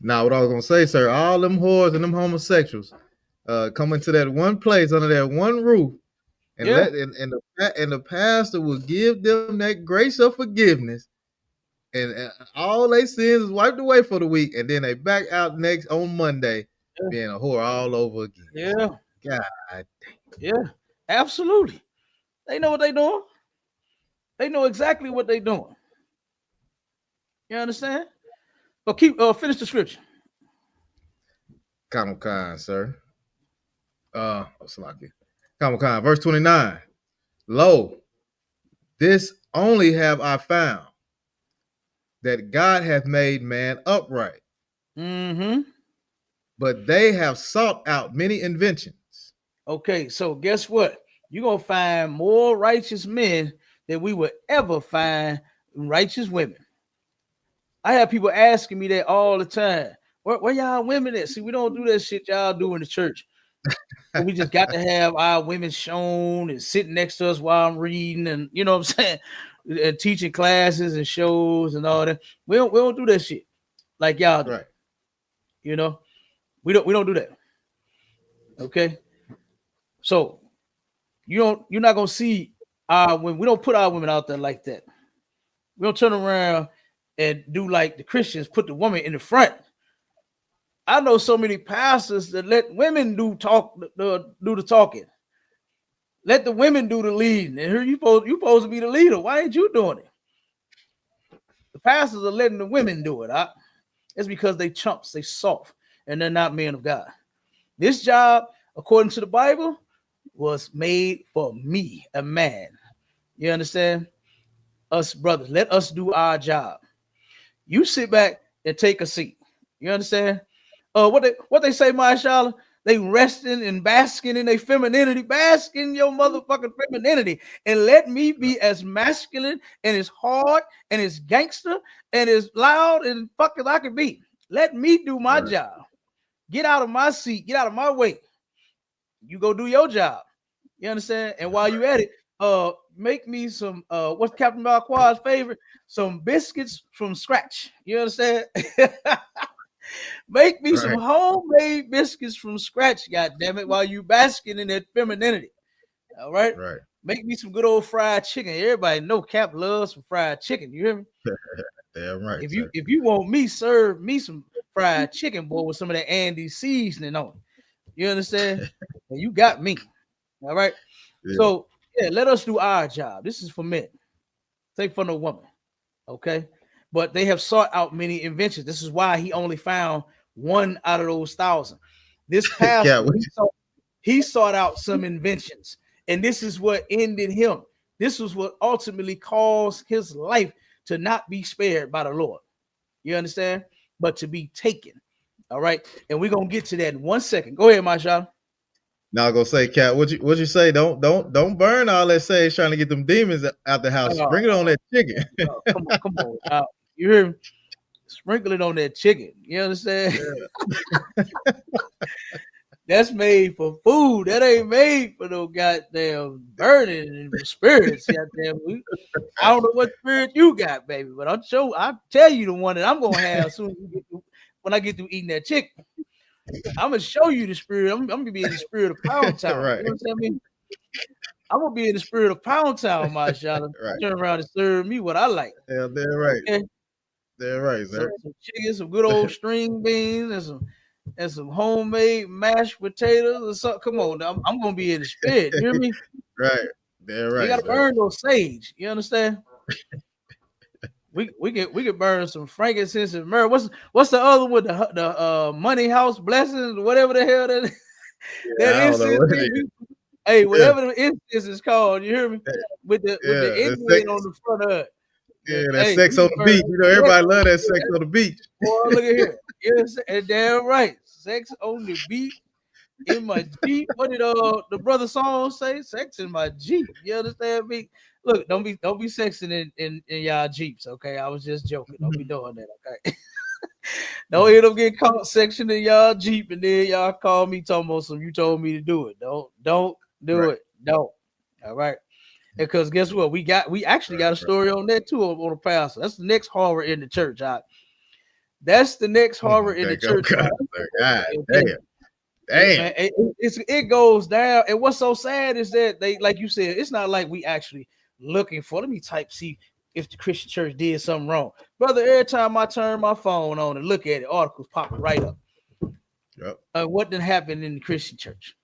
Now, what I was gonna say, sir, all them whores and them homosexuals come into that one place under that one roof, and the pastor will give them that grace of forgiveness, and all they sins is wiped away for the week, and then they back out next on Monday being a whore all over again. Yeah. God. Yeah, absolutely. They know what they're doing. They know exactly what they're doing. You understand? But finish the scripture. Khan, sir. Khan, verse 29. Lo, this only have I found, that God hath made man upright. Mm-hmm. But they have sought out many inventions. Okay, so guess what? You're going to find more righteous men than we would ever find righteous women. I have people asking me that all the time. Where y'all women at? See, we don't do that shit y'all do in the church. So we just got to have our women shown and sitting next to us while I'm reading, and you know what I'm saying, and teaching classes and shows and all that. We don't do that shit like y'all do. Right. You know, we don't do that. Okay. So you're not gonna see our women. We don't put our women out there like that. We don't turn around and do like the Christians, put the woman in the front. I know so many pastors that let women do the talking. Let the women do the leading. And here you supposed to be the leader. Why ain't you doing it? The pastors are letting the women do it. It's because they chumps, they soft, and they're not men of God. This job, according to the Bible, was made for me, a man. You understand? Us brothers, let us do our job. You sit back and take a seat. You understand? What they say, Mashallah, they resting and basking in their femininity, basking your motherfucking femininity, and let me be as masculine and as hard and as gangster and as loud and fucking I can be. Let me do my job. Get out of my seat. Get out of my way. You go do your job. You understand? And while you at it, make me some what's Captain Malqua's favorite? Some biscuits from scratch. You understand? Make me some homemade biscuits from scratch, god damn it, while you basking in that femininity. All right. Right. Make me some good old fried chicken. Everybody know Cap loves some fried chicken. You hear me? Damn right. If you want me, serve me some fried chicken, boy, with some of that Andy seasoning on it. You understand? And you got me. All right. Yeah. So yeah, let us do our job. This is for men. Take for no woman. Okay. But they have sought out many inventions. This is why he only found one out of those 1,000. This pastor, he sought out some inventions, and this is what ended him. This was what ultimately caused his life to not be spared by the Lord. You understand? But to be taken. All right. And we're gonna get to that in 1 second. Go ahead, Masha. Now I'm gonna say, Cat, what you say? Don't burn all that sage trying to get them demons out the house. Bring it on that chicken. Come on. You hear me? Sprinkle it on that chicken. You understand? Yeah. That's made for food. That ain't made for no goddamn burning and spirits. Goddamn. I don't know what spirit you got, baby, but I'll tell you the one that I'm gonna have soon when I get through eating that chicken. I'm gonna show you the spirit. I'm gonna be in the spirit of Pound Town. Right. You know what I mean? I'm gonna be in the spirit of Pound Town, my shot. Right. Turn around and serve me what I like. Yeah, they're right. Okay? They're right, sir. Some chicken, some good old string beans, and some homemade mashed potatoes or something. Come on, I'm gonna be in the spirit. You hear me? Right. They're right. You gotta burn those sage. You understand? We can burn some frankincense and myrrh. What's the other one? The money house blessings, whatever the hell that incense. Hey, whatever the incense is called, you hear me? With the Indian on the front of it. Yeah, that sex on the beach. You know, everybody love that sex on the beach. Boy, look at here. Yes, damn right. Sex on the beach in my Jeep. What did the brother song say? Sex in my Jeep. You understand me? Look, don't be sexing in y'all Jeeps, okay? I was just joking. Don't be doing that, okay? Don't end up getting caught sexing in y'all Jeep and then y'all call me talking about some you told me to do it. Don't do it. Don't. All right. Because guess what? We actually got a story on that too on the pastor. That's the next horror in the church. That's the next horror in the church. God damn. Damn. It goes down. And what's so sad is that they, like you said, it's not like we actually looking for. Let me see if the Christian church did something wrong. Brother, every time I turn my phone on and look at it, articles popping right up. Yep. What did happen in the Christian church?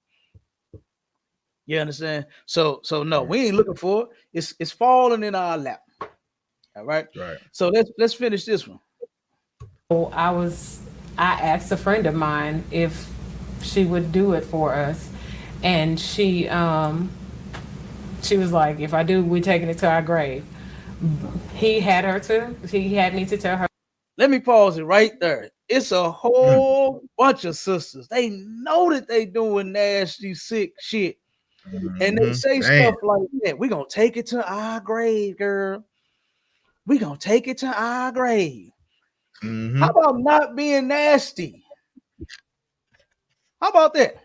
You understand? So no, we ain't looking for it. It's falling in our lap. All right. Right. So let's finish this one. I asked a friend of mine if she would do it for us, and she was like, if I do, we're taking it to our grave. He had me to tell her. Let me pause it right there. It's a whole bunch of sisters. They know that they doing nasty, sick shit. And they say stuff like that. We're going to take it to our grave, girl. We're going to take it to our grave. How about not being nasty? How about that?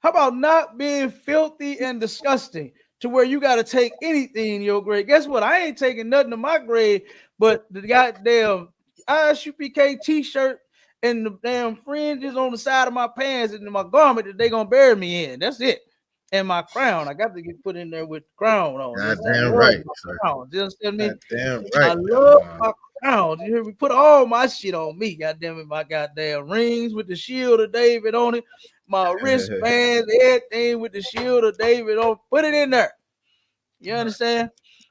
How about not being filthy and disgusting to where you got to take anything in your grave? Guess what? I ain't taking nothing to my grave but the goddamn ISUPK t-shirt and the damn fringes on the side of my pants and my garment that they gonna bury me in. That's it. And my crown, I got to get put in there with the crown on. Goddamn right, sir. Crown. You understand me? Goddamn right. I love my crown. You hear me? Put all my shit on me. Goddamn it, my goddamn rings with the shield of David on it, my wristbands, everything with the shield of David on. Put it in there. You understand?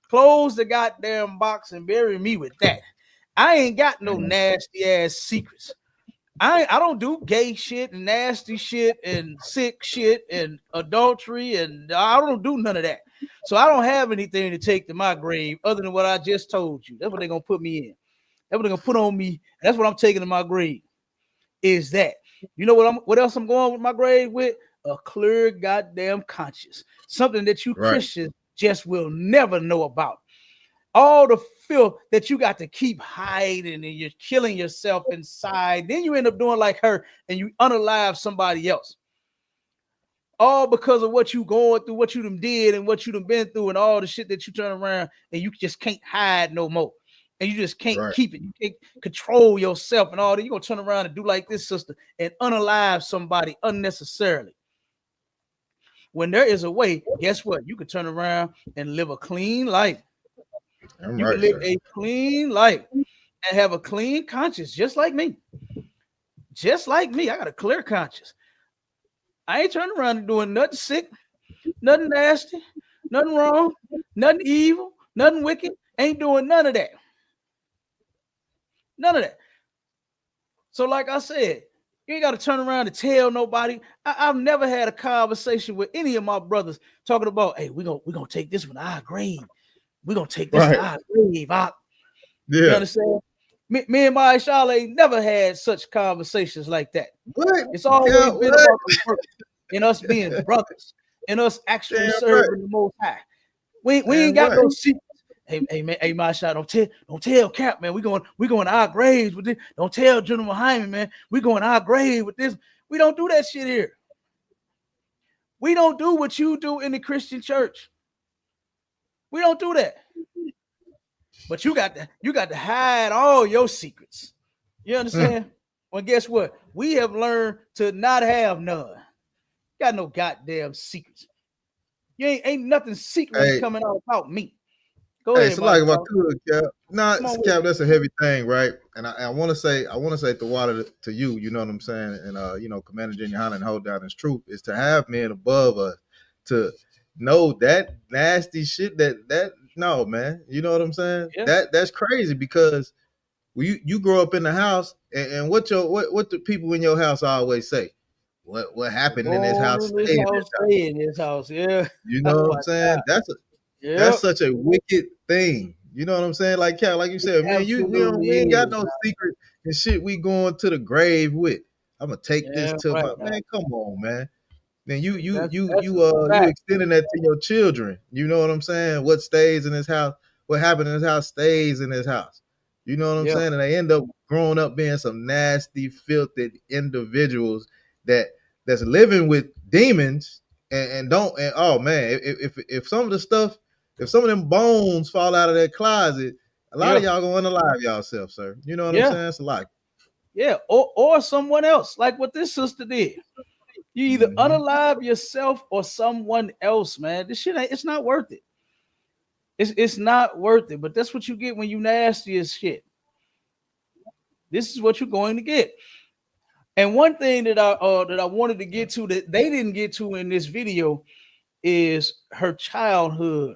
Close the goddamn box and bury me with that. I ain't got no nasty ass secrets. I don't do gay shit and nasty shit and sick shit and adultery, and I don't do none of that. So I don't have anything to take to my grave other than what I just told you. That's what they're gonna put me in. That's what they're gonna put on me. That's what I'm taking to my grave. Is that, you know what else I'm going with my grave with? A clear goddamn conscience. Something that you Christians just will never know about. All the filth that you got to keep hiding and you're killing yourself inside. Then you end up doing like her and you unalive somebody else. All because of what you going through, what you done did and what you done been through and all the shit that you turn around and you just can't hide no more. And you just can't keep it. You can't control yourself and all that. You're going to turn around and do like this, sister, and unalive somebody unnecessarily. When there is a way, guess what? You can turn around and live a clean life. You can live a clean life and have a clean conscience, just like me. Just like me. I got a clear conscience. I ain't turning around and doing nothing sick, nothing nasty, nothing wrong, nothing evil, nothing wicked. Ain't doing none of that. None of that. So like I said, you ain't got to turn around and tell nobody. I've never had a conversation with any of my brothers talking about, hey, we're gonna take this one to our grave. We're gonna take this to our grave. You understand? Me and my Shale ain't never had such conversations like that. It's always been about the work and us being brothers and us actually serving the Most High. We ain't got no secrets. Hey man, hey my Shale, don't tell Cap, man. We going to our graves with this. Don't tell General Hyman, man. We going to our grave with this. We don't do that shit here. We don't do what you do in the Christian church. We don't do that. But you got to hide all your secrets. You understand? Well, guess what? We have learned to not have none. Got no goddamn secrets. You ain't nothing secret coming out about me. Go ahead. So like if I could, Cap. Nah, Cap, that's a heavy thing, right? And I want to say the water to you, you know what I'm saying? And you know, Commander Junior Yohanan and hold down his truth is to have men above us to know that nasty shit that no, man. You know what I'm saying? Yeah. That's crazy because you grow up in the house and what the people in your house always say? What happened in this house? Stay in this house. Yeah. You know what I'm saying? That's such a wicked thing. You know what I'm saying? Like Cal, like you said, man, we ain't got no secret and shit we going to the grave with. I'm gonna take this to my man. Come on, man. Then you extending that to your children. You know what I'm saying? What stays in this house, what happened in this house stays in this house. You know what I'm saying? And they end up growing up being some nasty, filthy individuals that's living with demons and oh man, if some of the stuff, if some of them bones fall out of that closet, a lot of y'all gonna unalive yourself, sir. You know what I'm saying? It's a lot. Yeah, or someone else, like what this sister did. You either unalive yourself or someone else, man. This shit it's not worth it. It's not worth it. But that's what you get when you nasty as shit. This is what you're going to get. And one thing that I wanted to get to that they didn't get to in this video is her childhood.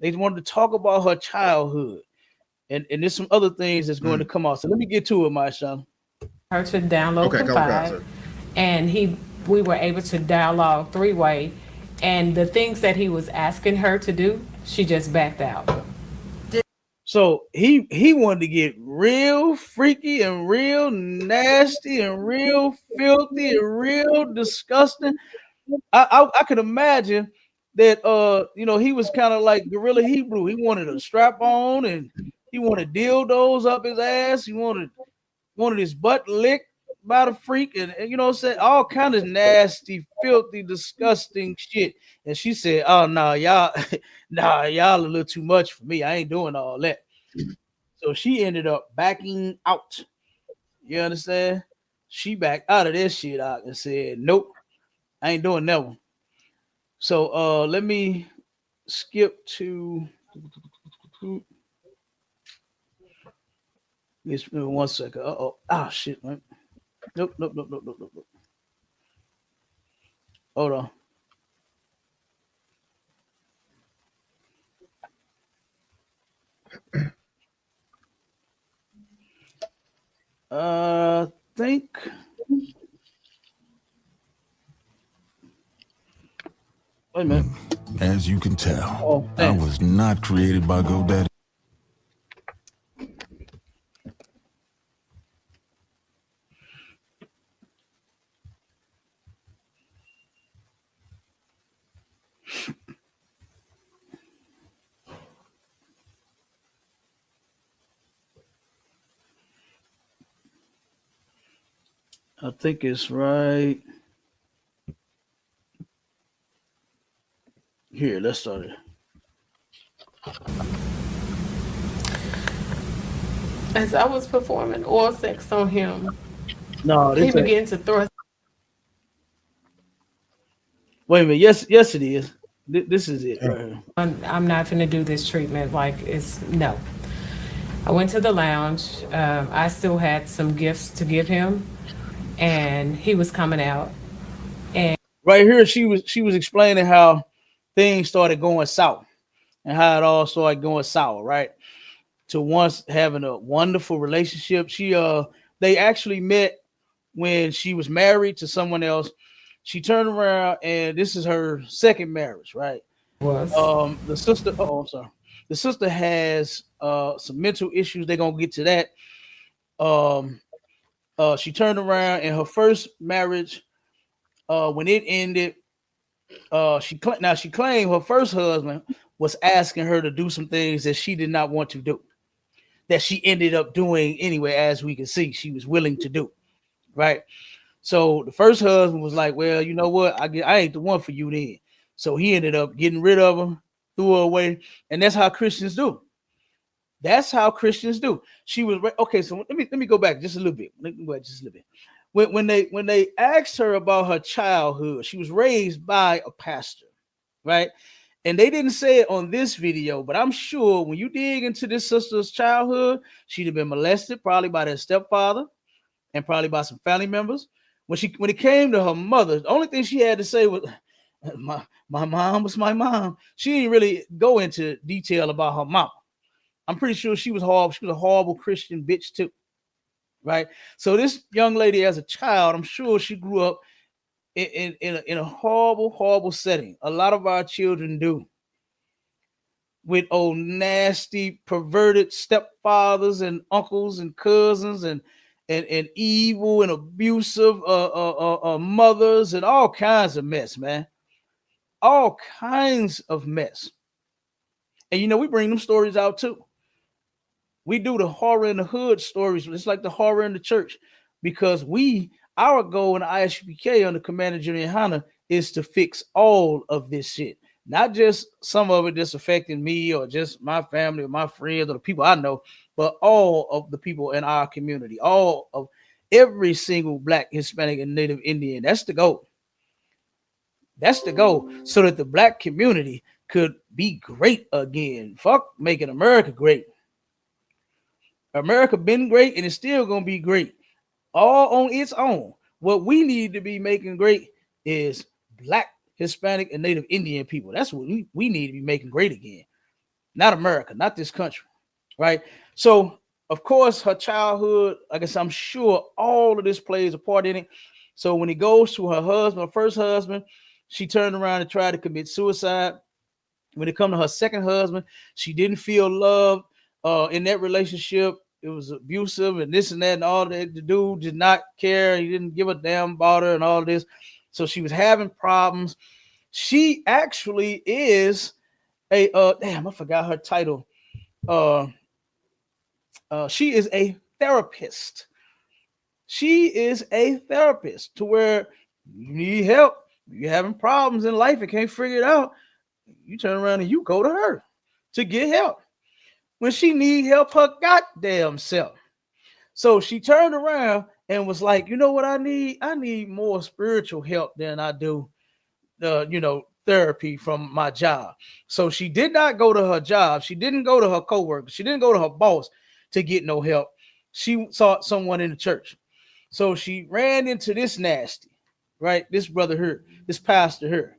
They wanted to talk about her childhood. And there's some other things that's going to come out. So let me get to it, Marshawn. Her to download Confide, and we were able to dialogue three-way, and the things that he was asking her to do, she just backed out. So he wanted to get real freaky and real nasty and real filthy and real disgusting. I could imagine that he was kind of like Gorilla Hebrew. He wanted a strap on and he wanted dildos up his ass. He wanted his butt licked by the freak, and you know what I'm saying, all kind of nasty, filthy, disgusting shit. And she said, "Oh no, y'all, nah, y'all a little too much for me. I ain't doing all that." So she ended up backing out. You understand? She backed out of this shit out and said, "Nope, I ain't doing that one." So let me skip to this 1 second. Oh shit, man. Nope. Hold on. Think. Wait a minute. As you can tell, I was not created by GoDaddy. I think it's right here. Let's start it. As I was performing oral sex on him, No, he began to throw. Wait a minute. Yes, it is. This is it right here. I'm not going to do this treatment. Like, it's no. I went to the lounge. I still had some gifts to give him, and he was coming out. And right here, she was explaining how things started going south and how it all started going sour. Right, to once having a wonderful relationship. They actually met when she was married to someone else. She turned around, and this is her second marriage. Right. The sister. Oh, I'm sorry. The sister has some mental issues. They're gonna get to that. She turned around in her first marriage. When it ended, she claimed her first husband was asking her to do some things that she did not want to do, that she ended up doing anyway. As we can see, she was willing to do. Right. So the first husband was like, "Well, you know what? I ain't the one for you then." So he ended up getting rid of her, threw her away, and that's how Christians do. That's how Christians do. She was okay. So let me go back just a little bit. Let me go back just a little bit. When they asked her about her childhood, she was raised by a pastor, right? And they didn't say it on this video, but I'm sure when you dig into this sister's childhood, she'd have been molested probably by their stepfather and probably by some family members. When it came to her mother, the only thing she had to say was, my mom was my mom. She didn't really go into detail about her mom. I'm pretty sure she was horrible. She was a horrible Christian bitch too, right? So this young lady, as a child, I'm sure she grew up in a horrible setting. A lot of our children do, with old nasty, perverted stepfathers and uncles and cousins and evil and abusive mothers and all kinds of mess, man. All kinds of mess. And you know, we bring them stories out too. We do the horror in the hood stories. It's like the horror in the church, because our goal in the ISUPK under Commander Junior YAHANNA is to fix all of this shit, not just some of it that's affecting me or just my family or my friends or the people I know, but all of the people in our community, all of every single Black, Hispanic, and Native Indian. That's the goal. That's the goal, so that the Black community could be great again. Fuck making America great. America been great and it's still gonna be great, all on its own. What we need to be making great is Black, Hispanic, and Native Indian people. That's what we need to be making great again. Not America, not this country, right? So, of course, her childhood, I guess I'm sure all of this plays a part in it. So when it goes to her husband, her first husband, she turned around and tried to commit suicide. When it comes to her second husband, she didn't feel love in that relationship. It was abusive and this and that and all that. The dude did not care. He didn't give a damn about her and all this. So she was having problems. She actually is a damn, I forgot her title. She is a therapist. She is a therapist to where you need help, you're having problems in life and can't figure it out. You turn around and you go to her to get help when she need help her goddamn self. So she turned around and was like, you know what I need? I need more spiritual help than I do, therapy from my job. So she did not go to her job. She didn't go to her coworker. She didn't go to her boss to get no help. She sought someone in the church. So she ran into this nasty, right? This brother here, this pastor here.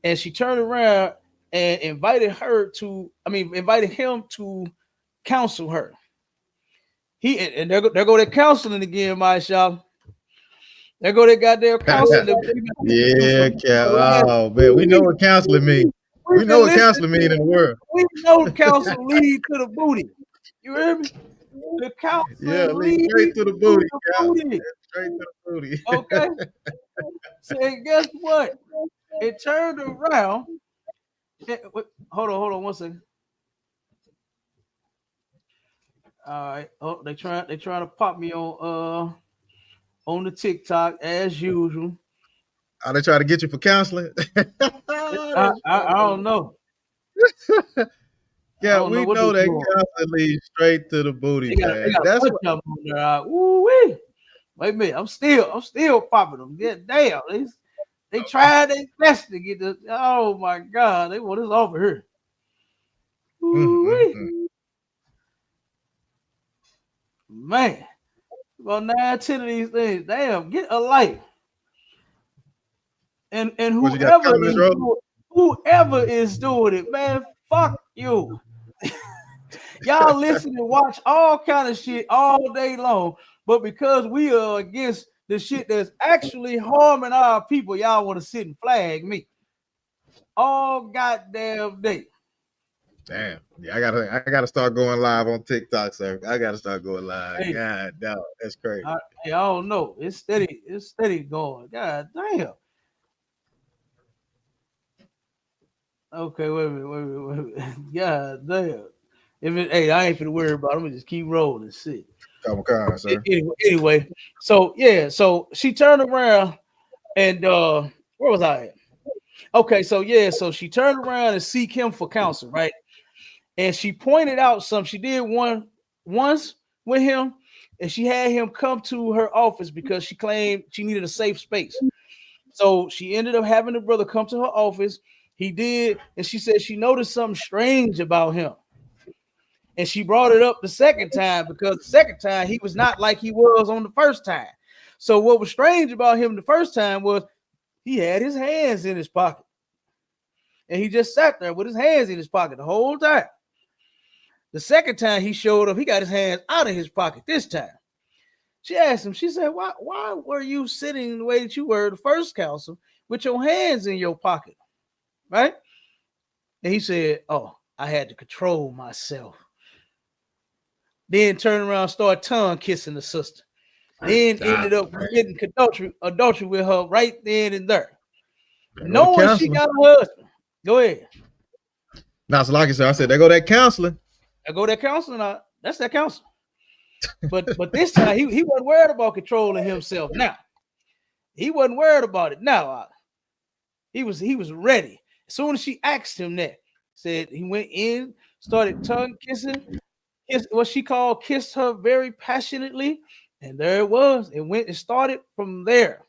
And she turned around and invited him to counsel her. And there go that counseling again, my y'all. There go that goddamn counseling. Yeah, oh man, we know what counseling means. We know what counseling means in the world. We know counsel lead to the booty. You hear me? The counsel lead straight to the booty. Straight to the booty. Okay. So guess what? It turned around. Hold on 1 second. All right. Oh, they trying to pop me on the TikTok as usual. Are they trying to get you for counseling? I don't know. Yeah, we know that counseling leads straight to the booty, man. That's what. Wait a minute, I'm still popping them. Yeah, damn, they tried their best to get this. Oh my God, they want this over here. Man, about 9-10 of these things. Damn, get a life. And whoever is doing it, man, fuck you. Y'all listen and watch all kind of shit all day long, but because we are against the shit that's actually harming our people, y'all want to sit and flag me all goddamn day. Damn. Yeah, I gotta start going live on TikTok, sir. I gotta start going live. Hey, God, no, that's crazy. I don't know. It's steady going. God damn. Okay, wait a minute. God damn. I ain't finna worry about it. I'm gonna just keep rolling. Shit. Come on, sir. Anyway, so she turned around and where was I at? Okay, so she turned around and seek him for counsel, right? And she pointed out something. She did once with him, and she had him come to her office because she claimed she needed a safe space. So she ended up having the brother come to her office. He did, and she said she noticed something strange about him. And she brought it up the second time because the second time he was not like he was on the first time. So what was strange about him the first time was he had his hands in his pocket. And he just sat there with his hands in his pocket the whole time. The second time he showed up, he got his hands out of his pocket this time. She asked him, she said, why were you sitting the way that you were the first counsel with your hands in your pocket? Right? And he said, oh, I had to control myself. Then turned around and started tongue kissing the sister. Then ended up getting adultery with her right then and there. Knowing she got a husband. Go ahead. Now, so like I said, there go that counseling. That's that counseling. But this time he wasn't worried about controlling himself. Now he wasn't worried about it. Now he was ready. As soon as she asked him that, said he went in, started tongue kissing, what she called kissed her very passionately, and there it was. It started from there.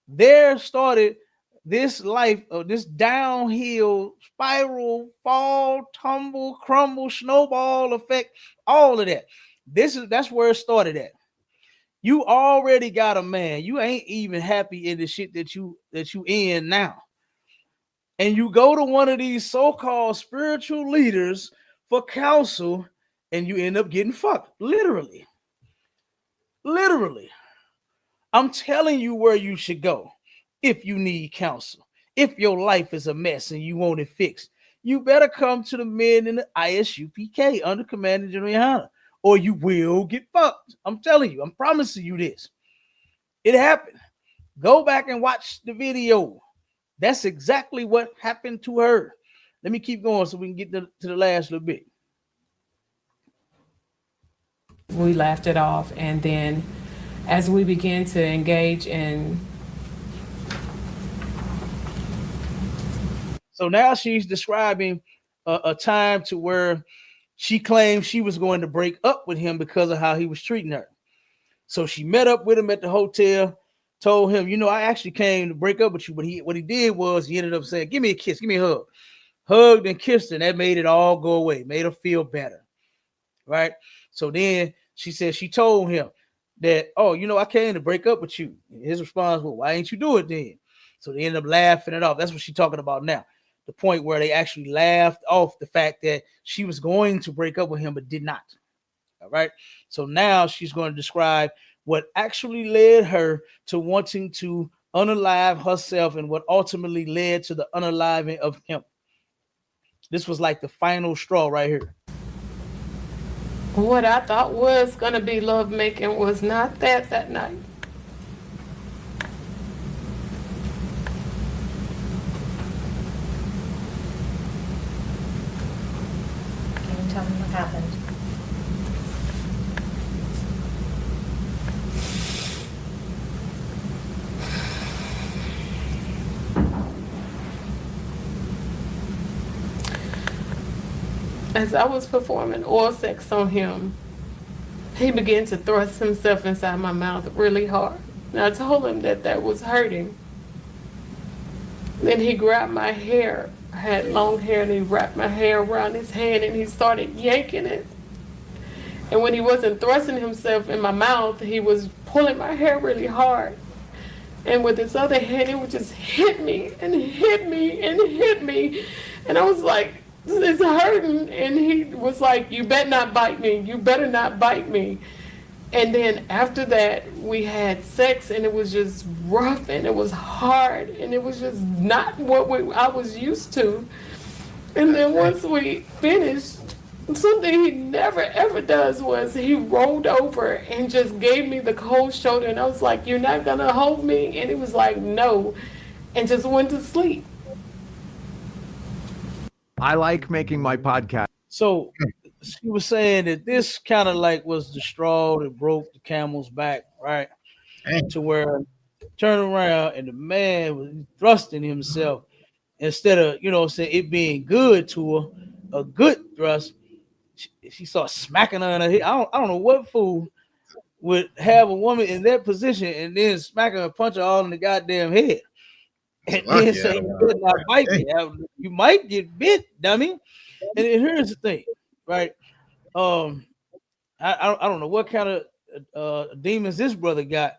There started this life of this downhill spiral, fall, tumble, crumble, snowball effect, all of that. That's where it started at. You already got a man. You ain't even happy in the shit that you in now. And you go to one of these so-called spiritual leaders for counsel, and you end up getting fucked. Literally. I'm telling you where you should go if you need counsel. If your life is a mess and you want it fixed, you better come to the men in the ISUPK under Commander General YAHANNA, or you will get fucked. I'm telling you. I'm promising you this. It happened. Go back and watch the video. That's exactly what happened to her. Let me keep going so we can get to the last little bit. We laughed it off, and then as we began to engage in. So now she's describing a time to where she claimed she was going to break up with him because of how he was treating her. So she met up with him at the hotel, told him, you know, I actually came to break up with you. But what he did was he ended up saying, give me a kiss, give me a hug. Hugged and kissed her, and that made it all go away, made her feel better. Right? So then she said she told him that, oh, you know, I came to break up with you. His response was, why ain't you do it then? So they ended up laughing it off. That's what she's talking about now. The point where they actually laughed off the fact that she was going to break up with him, but did not. All right. So now she's going to describe what actually led her to wanting to unalive herself and what ultimately led to the unaliving of him. This was like the final straw right here. What I thought was going to be lovemaking was not that night. Can you tell me what happened? As I was performing oral sex on him, he began to thrust himself inside my mouth really hard. And I told him that was hurting. Then he grabbed my hair. I had long hair, and he wrapped my hair around his hand and he started yanking it. And when he wasn't thrusting himself in my mouth, he was pulling my hair really hard. And with his other hand, he would just hit me and hit me and hit me. And I was like, it's hurting. And he was like, you better not bite me. You better not bite me. And then after that, we had sex, and it was just rough, and it was hard, and it was just not what I was used to. And then once we finished, something he never ever does was he rolled over and just gave me the cold shoulder, and I was like, you're not gonna hold me? And he was like, no, and just went to sleep. I like making my podcast. So she was saying that this kind of like was the straw that broke the camel's back, right? To where turn around and the man was thrusting himself instead of, you know, saying it being good to her, a good thrust. She started smacking her in her head. I don't know what fool would have a woman in that position and then smack her and punch her all in the goddamn head. And then say, you better not bite me. You might get bit, dummy. And here's the thing, right? I don't know what kind of demons this brother got,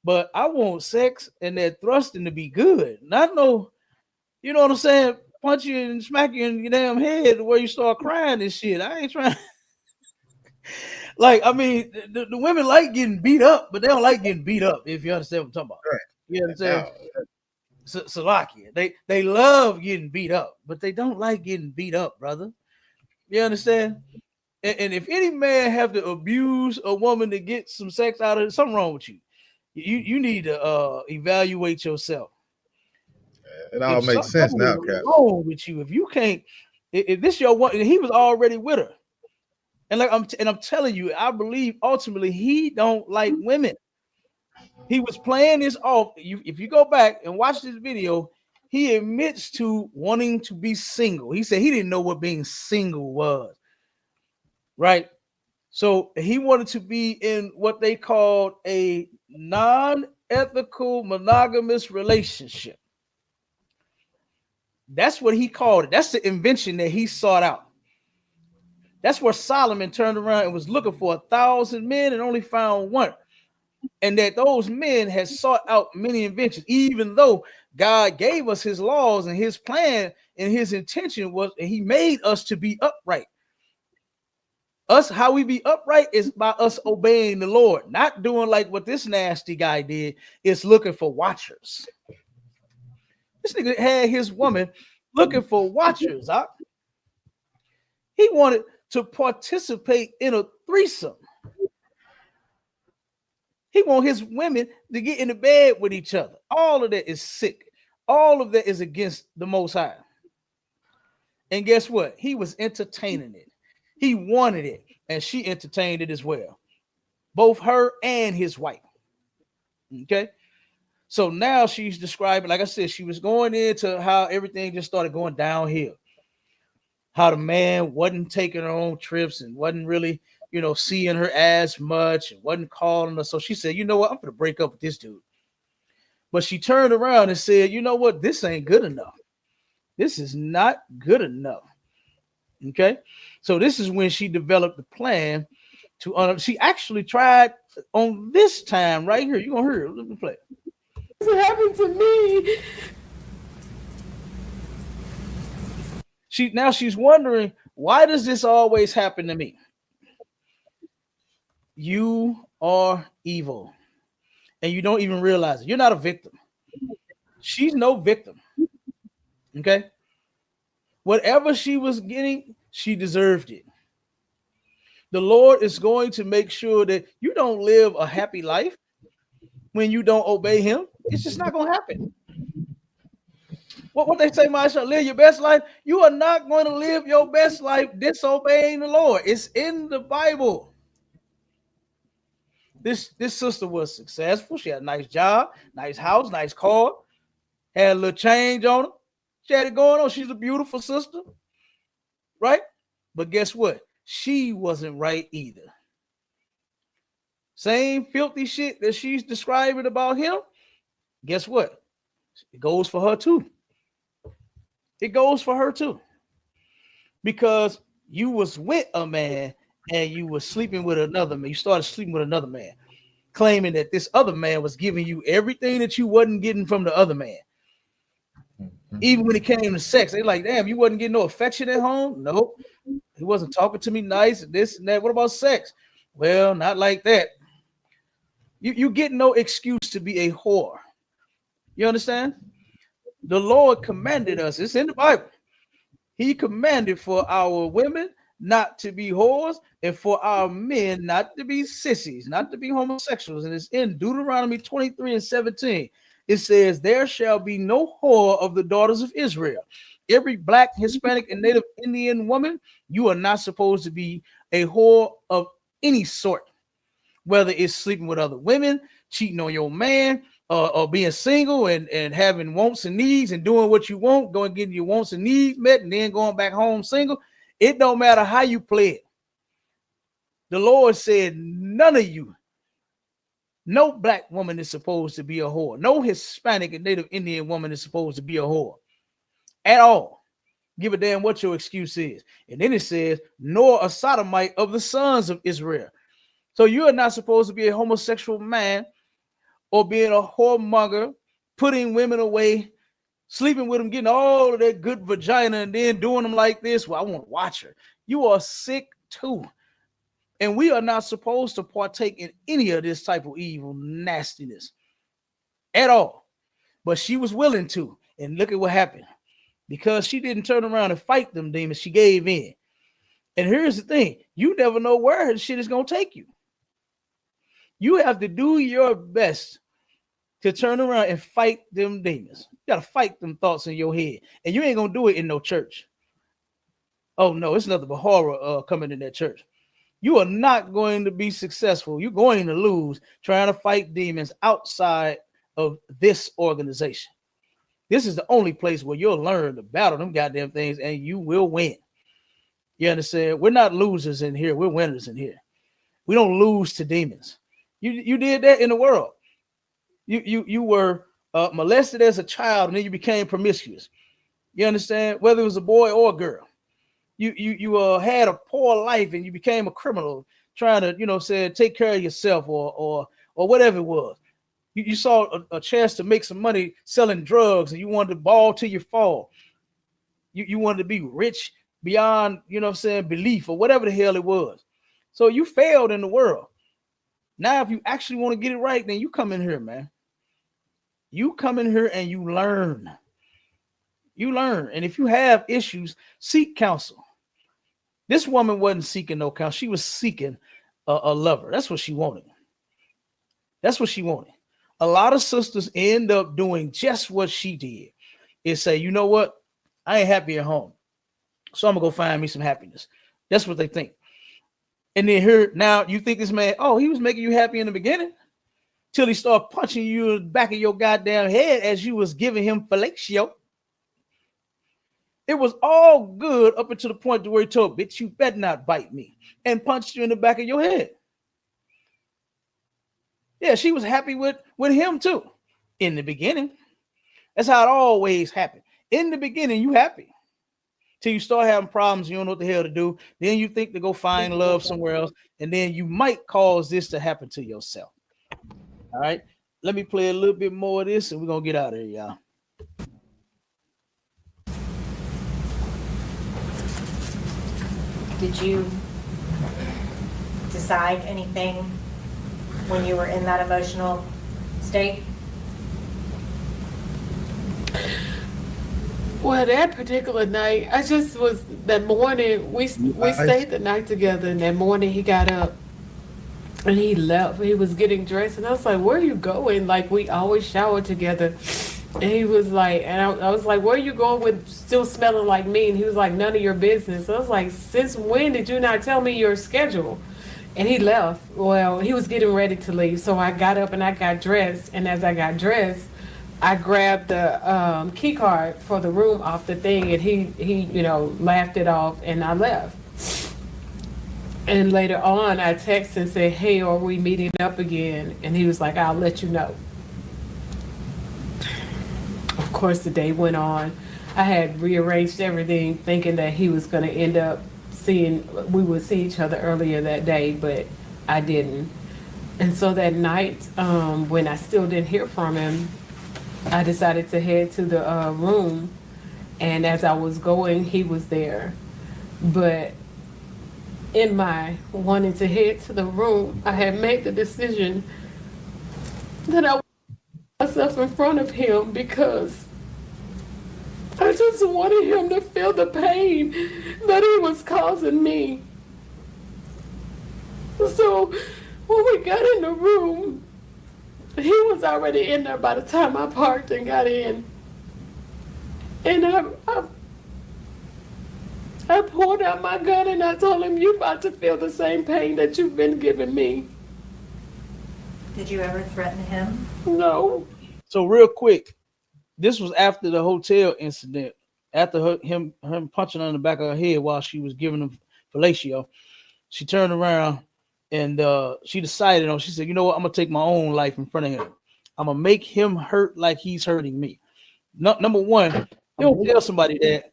but I want sex and that thrusting to be good. Not no, you know what I'm saying? Punch you and smack you in your damn head where you start crying and shit. I ain't trying. Like, I mean, the women like getting beat up, but they don't like getting beat up, if you understand what I'm talking about. Right. You understand? Salakia. They love getting beat up, but they don't like getting beat up, brother. You understand? And if any man have to abuse a woman to get some sex out of it, something wrong with you. You need to evaluate yourself. It all makes sense now, Cap. Wrong with you if you can't. If this your one, he was already with her, and like I'm telling you, I believe ultimately he don't like women. He was playing this off. If you go back and watch this video, he admits to wanting to be single. He said he didn't know what being single was. Right. So he wanted to be in what they called a non-ethical monogamous relationship. That's what he called it. That's the invention that he sought out. That's where Solomon turned around and was looking for 1,000 men and only found one. And that those men had sought out many inventions, even though God gave us his laws and his plan and his intention was, and he made us to be upright. Us, how we be upright is by us obeying the Lord, not doing like what this nasty guy did, is looking for watchers. This nigga had his woman looking for watchers. He wanted to participate in a threesome. He want his women to get in the bed with each other. All of that is sick. All of that is against the Most High. And guess what? He was entertaining it. He wanted it, and she entertained it as well. Both her and his wife. Okay. So now she's describing, like I said, she was going into how everything just started going downhill. How the man wasn't taking her on trips and wasn't really, seeing her as much and wasn't calling her. So she said, you know what? I'm going to break up with this dude. But she turned around and said, you know what? This ain't good enough. This is not good enough. Okay. So this is when she developed the plan to, she actually tried on this time right here. You're going to hear it. Let me play it. This happened to me. She's wondering, why does this always happen to me? You are evil and you don't even realize it. You're not a victim. She's no victim. Okay. Whatever she was getting, she deserved it. The Lord is going to make sure that you don't live a happy life when you don't obey him. It's just not going to happen. What they say, my son, live your best life. You are not going to live your best life disobeying the Lord. It's in the Bible. This sister was successful. She had a nice job, nice house, nice car, had a little change on her. She had it going on. She's a beautiful sister, right? But guess what? She wasn't right either. Same filthy shit that she's describing about him. Guess what? It goes for her too. It goes for her too. Because you was with a man and you were sleeping with another man. You started sleeping with another man, claiming that this other man was giving you everything that you wasn't getting from the other man. Even when it came to sex, they like, damn, you wasn't getting no affection at home? Nope. He wasn't talking to me nice and this and that. What about sex? Well, not like that. You get no excuse to be a whore. You understand? The Lord commanded us. It's in the Bible. He commanded for our women not to be whores and for our men not to be sissies, not to be homosexuals. And it's in Deuteronomy 23:17. It says, there shall be no whore of the daughters of Israel. Every Black, Hispanic, and Native Indian woman, you are not supposed to be a whore of any sort, whether it's sleeping with other women, cheating on your man, or being single and having wants and needs and doing what you want, going and getting your wants and needs met, and then going back home single. It don't matter how you play it. The Lord said, none of you, no Black woman is supposed to be a whore. No Hispanic and Native Indian woman is supposed to be a whore at all. Give a damn what your excuse is. And then it says, nor a sodomite of the sons of Israel. So you are not supposed to be a homosexual man or being a whoremonger, putting women away, sleeping with them, getting all of that good vagina, and then doing them like this. Well, I want to watch her. You are sick too. And we are not supposed to partake in any of this type of evil nastiness at all. But she was willing to. And look at what happened. Because she didn't turn around and fight them demons, she gave in. And here's the thing. You never know where her shit is going to take you. You have to do your best to turn around and fight them demons. You got to fight them thoughts in your head. And you ain't going to do it in no church. Oh, no, it's nothing but horror coming in that church. You are not going to be successful. You're going to lose trying to fight demons outside of this organization. This is the only place where you'll learn to battle them goddamn things and you will win. You understand? We're not losers in here. We're winners in here. We don't lose to demons. You did that in the world. You were molested as a child and then you became promiscuous. You understand? Whether it was a boy or a girl. You had a poor life and you became a criminal trying to, take care of yourself or whatever it was. You saw a chance to make some money selling drugs and you wanted to ball till you fall. You wanted to be rich beyond, belief or whatever the hell it was. So you failed in the world. Now, if you actually want to get it right, then you come in here, man. You come in here and you learn. You learn. And if you have issues, seek counsel. This woman wasn't seeking no counsel. She was seeking a lover. That's what she wanted. That's what she wanted. A lot of sisters end up doing just what she did. Is say, you know what? I ain't happy at home. So I'm going to go find me some happiness. That's what they think. And then here, now you think this man, oh, he was making you happy in the beginning. till he started punching you in the back of your goddamn head as you was giving him fellatio. It was all good up until the point where he told, bitch, you better not bite me, and punched you in the back of your head. Yeah, she was happy with him too in the beginning. That's how it always happened. In the beginning, you happy. Till you start having problems, you don't know what the hell to do. Then you think to go find love somewhere else, and then you might cause this to happen to yourself. All right, let me play a little bit more of this, and we're gonna get out of here, y'all. Did you decide anything when you were in that emotional state? Well, that particular night, I just was, that morning, we stayed the night together, and that morning he got up and he left. He was getting dressed, and I was like, where are you going? Like, we always shower together. And he was like, and I was like, where are you going with still smelling like me? And he was like, none of your business. I was like, since when did you not tell me your schedule? And he left. Well, he was getting ready to leave. So I got up and I got dressed. And as I got dressed, I grabbed the key card for the room off the thing. And he laughed it off, and I left. And later on, I texted and said, hey, are we meeting up again? And he was like, I'll let you know. Of course, the day went on. I had rearranged everything, thinking that he was going to end up we would see each other earlier that day, but I didn't. And so that night, when I still didn't hear from him, I decided to head to the room. And as I was going, he was there. But in my wanting to head to the room, I had made the decision that I would put myself in front of him, because I just wanted him to feel the pain that he was causing me. So when we got in the room, he was already in there by the time I parked and got in. And I pulled out my gun and I told him, you about to feel the same pain that you've been giving me. Did you ever threaten him? No. So real quick, this was after the hotel incident, after him punching her in the back of her head while she was giving him fellatio. She turned around and she decided, she said, you know what, I'm going to take my own life in front of him. I'm going to make him hurt like he's hurting me. Number one, you don't tell somebody that,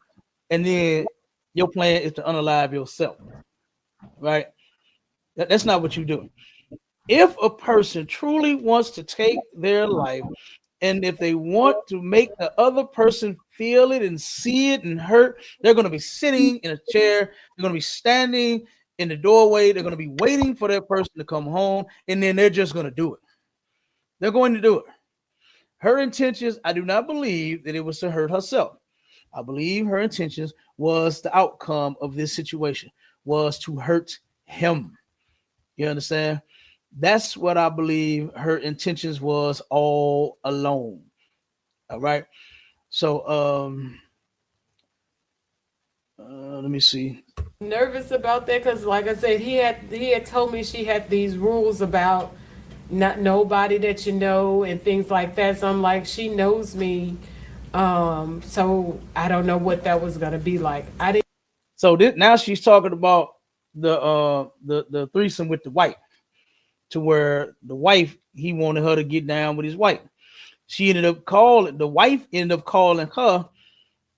and then your plan is to unalive yourself, right? That's not what you're doing. If a person truly wants to take their life, and if they want to make the other person feel it and see it and hurt, they're going to be sitting in a chair. They're going to be standing in the doorway. They're going to be waiting for that person to come home, and then they're just going to do it. They're going to do it. Her intentions, I do not believe that it was to hurt herself. I believe her intentions was the outcome of this situation, was to hurt him. You understand? That's what I believe her intentions was all along. All right. So let me see. Nervous about that because, like I said, he had told me she had these rules about not nobody that you know and things like that. So I'm like, she knows me. So I don't know what that was gonna be like. I didn't. So now she's talking about the threesome with the wife, to where the wife, he wanted her to get down with his wife. The wife ended up calling her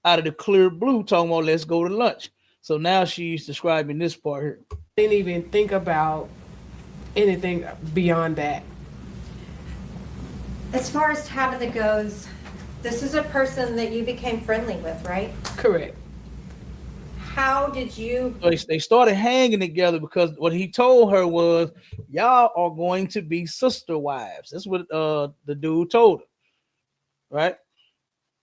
out of the clear blue, talking about let's go to lunch. So now she's describing this part here. Didn't even think about anything beyond that. As far as Tabitha goes, this is a person that you became friendly with, right? Correct. How did you? They started hanging together because what he told her was, y'all are going to be sister wives. That's what the dude told her, right?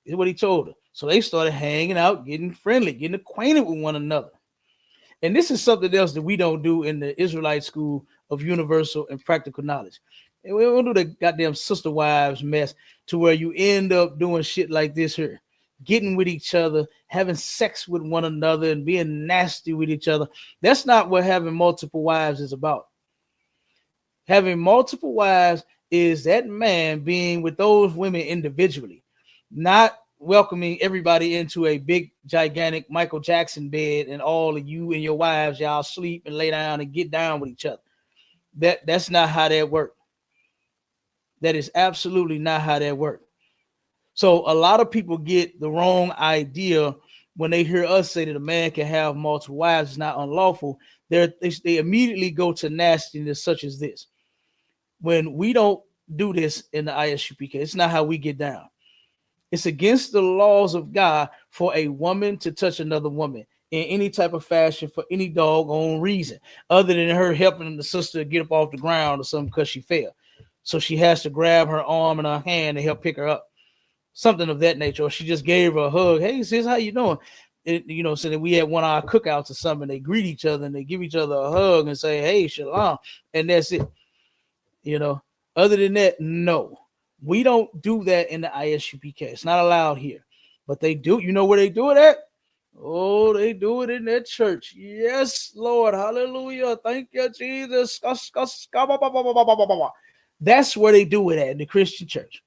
Is what he told her. So they started hanging out, getting friendly, getting acquainted with one another. And this is something else that we don't do in the Israelite School of Universal and Practical Knowledge. And we don't do the goddamn sister wives mess to where you end up doing shit like this here. Getting with each other, having sex with one another, and being nasty with each other. That's not what having multiple wives is about. Having multiple wives is that man being with those women individually, not welcoming everybody into a big, gigantic Michael Jackson bed and all of you and your wives, y'all sleep and lay down and get down with each other. That's not how that works. That is absolutely not how that works. So a lot of people get the wrong idea when they hear us say that a man can have multiple wives. It's not unlawful. They immediately go to nastiness such as this. When we don't do this in the ISUPK, it's not how we get down. It's against the laws of God for a woman to touch another woman in any type of fashion for any doggone reason, other than her helping the sister get up off the ground or something because she fell. So she has to grab her arm and her hand to help pick her up. Something of that nature. Or she just gave her a hug. Hey, sis, how you doing? So that we had one of our cookouts or something. They greet each other and they give each other a hug and say, hey, shalom. And that's it. Other than that, no. We don't do that in the ISUPK. It's not allowed here. But they do. You know where they do it at? Oh, they do it in that church. Yes, Lord. Hallelujah. Thank you, Jesus. That's where they do it at, in the Christian church.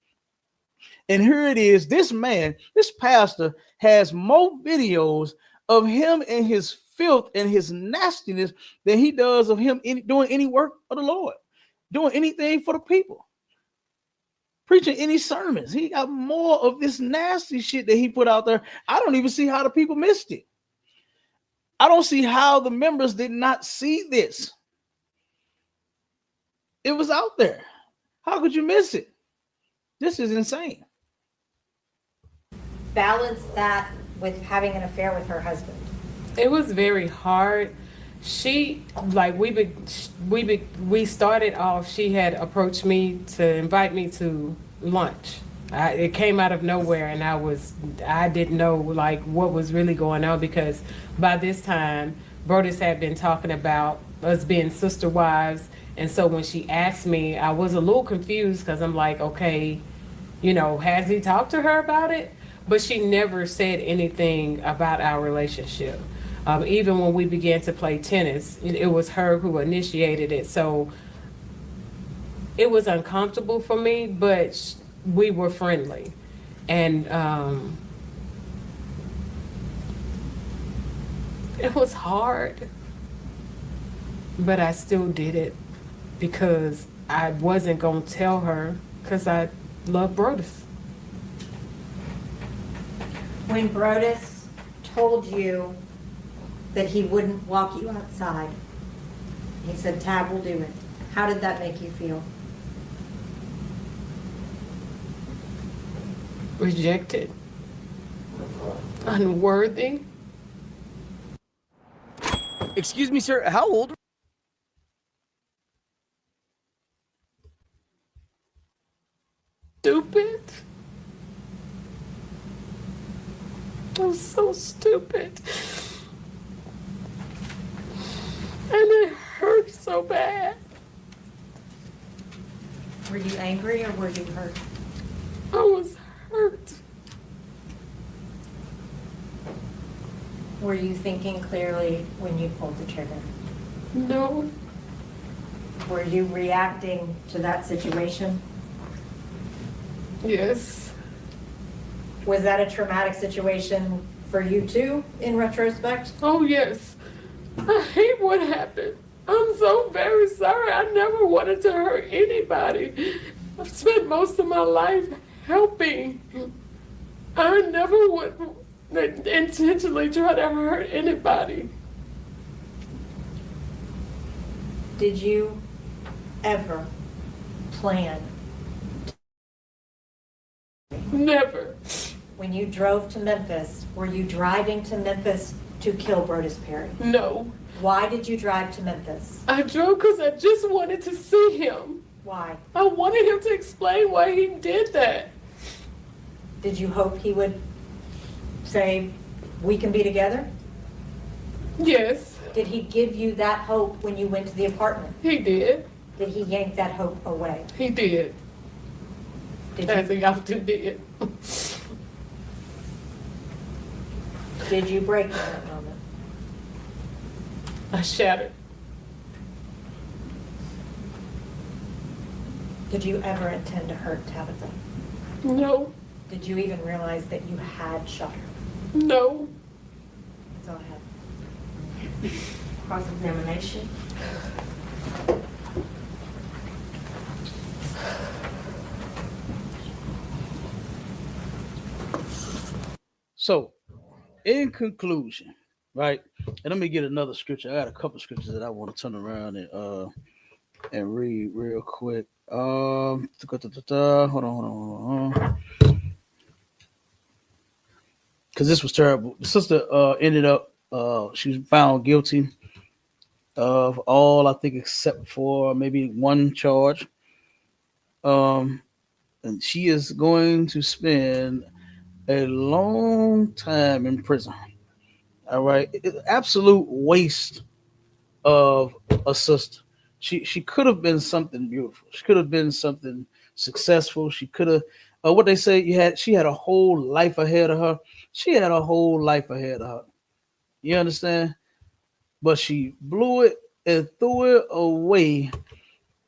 And here it is. This man, this pastor, has more videos of him and his filth and his nastiness than he does of him doing any work of the Lord, doing anything for the people, preaching any sermons. He got more of this nasty shit that he put out there. I don't even see how the people missed it. I don't see how the members did not see this. It was out there. How could you miss it? This is insane. Balance that with having an affair with her husband. It was very hard. She, like, we started off, she had approached me to invite me to lunch. It came out of nowhere, and I didn't know like what was really going on, because by this time Brodus had been talking about us being sister wives. And so when she asked me, I was a little confused, because I'm like, okay, has he talked to her about it? But she never said anything about our relationship. Even when we began to play tennis, it was her who initiated it. So it was uncomfortable for me, but we were friendly. And it was hard, but I still did it because I wasn't going to tell her, because I love Brodus. When Brodus told you that he wouldn't walk you outside, he said, Tab will do it. How did that make you feel? Rejected. Unworthy. Excuse me, sir. How old? Stupid. I was so stupid. And it hurt so bad. Were you angry or were you hurt? I was hurt. Were you thinking clearly when you pulled the trigger? No. Were you reacting to that situation? Yes. Was that a traumatic situation for you too, in retrospect? Oh, yes. I hate what happened. I'm so very sorry. I never wanted to hurt anybody. I've spent most of my life helping. I never would intentionally try to hurt anybody. Did you ever plan? Never. When you drove to Memphis, were you driving to Memphis to kill Brodus Perry? No. Why did you drive to Memphis? I drove because I just wanted to see him. Why? I wanted him to explain why he did that. Did you hope he would say, we can be together? Yes. Did he give you that hope when you went to the apartment? He did. Did he yank that hope away? He did. As he often did. Did you break in that moment? I shattered. Did you ever intend to hurt Tabitha? No. Did you even realize that you had shot her? No. That's all I have. Cross-examination. So, in conclusion, right? And let me get another scripture. I got a couple scriptures that I want to turn around and read real quick. Hold on. Because this was terrible. The sister ended up she was found guilty of all, I think, except for maybe one charge. And she is going to spend a long time in prison. All right, absolute waste of a sister. She could have been something beautiful. She could have been something successful. She could have what they say, she had a whole life ahead of her. She had a whole life ahead of her. You understand? But she blew it and threw it away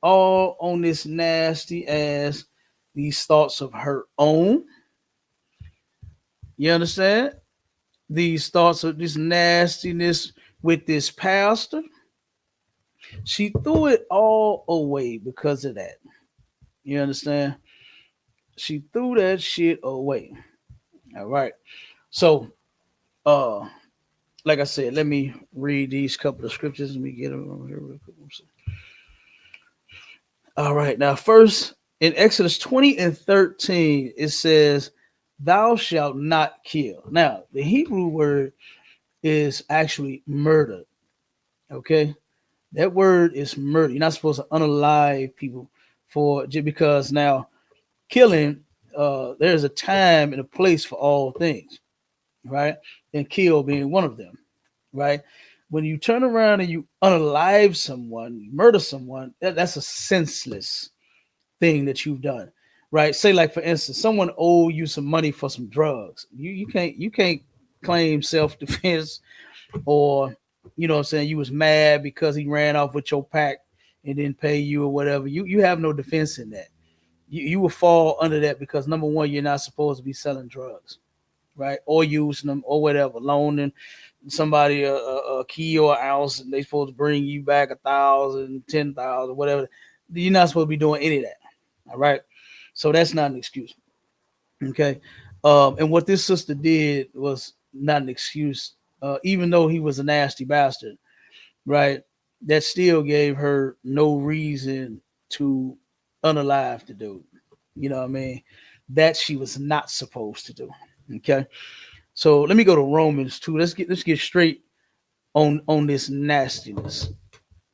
all on this nasty ass, these thoughts of her own. You understand? These thoughts of this nastiness with this pastor. She threw it all away because of that. You understand? She threw that shit away. All right. So, like I said, let me read these couple of scriptures. Let me get them over here real quick. All right. Now, first in Exodus 20 and 13, it says, "Thou shalt not kill." Now, the Hebrew word is actually murder. Okay. That word is murder. You're not supposed to unalive people for just because now killing, there's a time and a place for all things, right? And kill being one of them, right? When you turn around and you unalive someone, murder someone, that's a senseless thing that you've done, right? Say, like, for instance, someone owe you some money for some drugs. You can't claim self-defense, or you know what I'm saying, you was mad because he ran off with your pack and didn't pay you or whatever. You have no defense in that. You will fall under that because, number one, you're not supposed to be selling drugs, right? Or using them or whatever, loaning somebody a key or an ounce, and they supposed to bring you back 1,000, 10,000, whatever. You're not supposed to be doing any of that. All right. So that's not an excuse. Okay. And what this sister did was not an excuse, even though he was a nasty bastard, right? That still gave her no reason to unalive the dude. You know what I mean? That she was not supposed to do. Okay. So let me go to Romans 2. Let's get straight on this nastiness.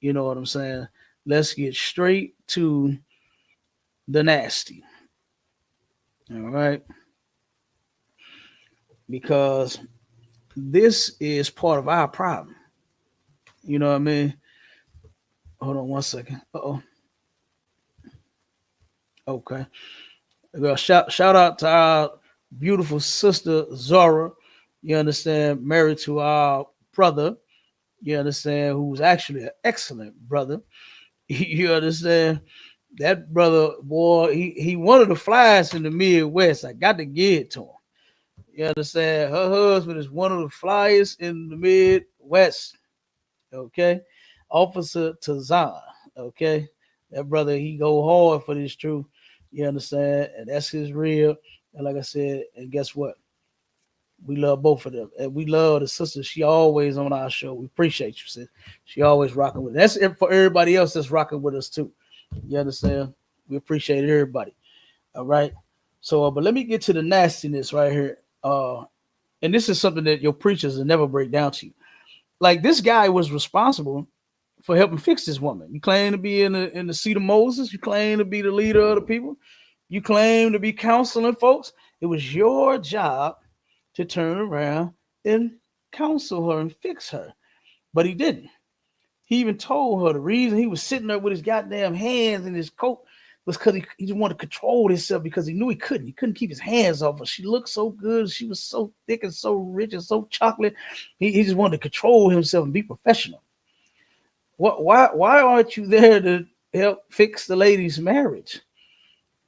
You know what I'm saying? Let's get straight to the nasty. All right. Because this is part of our problem. You know what I mean? Hold on one second. Uh-oh. Okay. Well, shout out to our beautiful sister Zora. You understand? Married to our brother. You understand? Who's actually an excellent brother. You understand? That brother, boy, he one of the flyers in the Midwest. I got to give it to him. You understand? Her husband is one of the flyers in the Midwest. Okay. Officer Tazan. Okay. That brother, he go hard for this truth. You understand? And that's his real. And like I said, and guess what? We love both of them. And we love the sister. She always on our show. We appreciate you, sis. She always rocking with us. That's it for everybody else that's rocking with us too. You understand? We appreciate everybody. All right. So, but let me get to the nastiness right here. And this is something that your preachers will never break down to you. Like, this guy was responsible for helping fix this woman. You claim to be in the seat of Moses. You claim to be the leader of the people. You claim to be counseling folks. It was your job to turn around and counsel her and fix her. But he didn't. He even told her the reason he was sitting there with his goddamn hands in his coat was because he just wanted to control himself, because he knew he couldn't. He couldn't keep his hands off her. She looked so good. She was so thick and so rich and so chocolate. He just wanted to control himself and be professional. Why aren't you there to help fix the lady's marriage?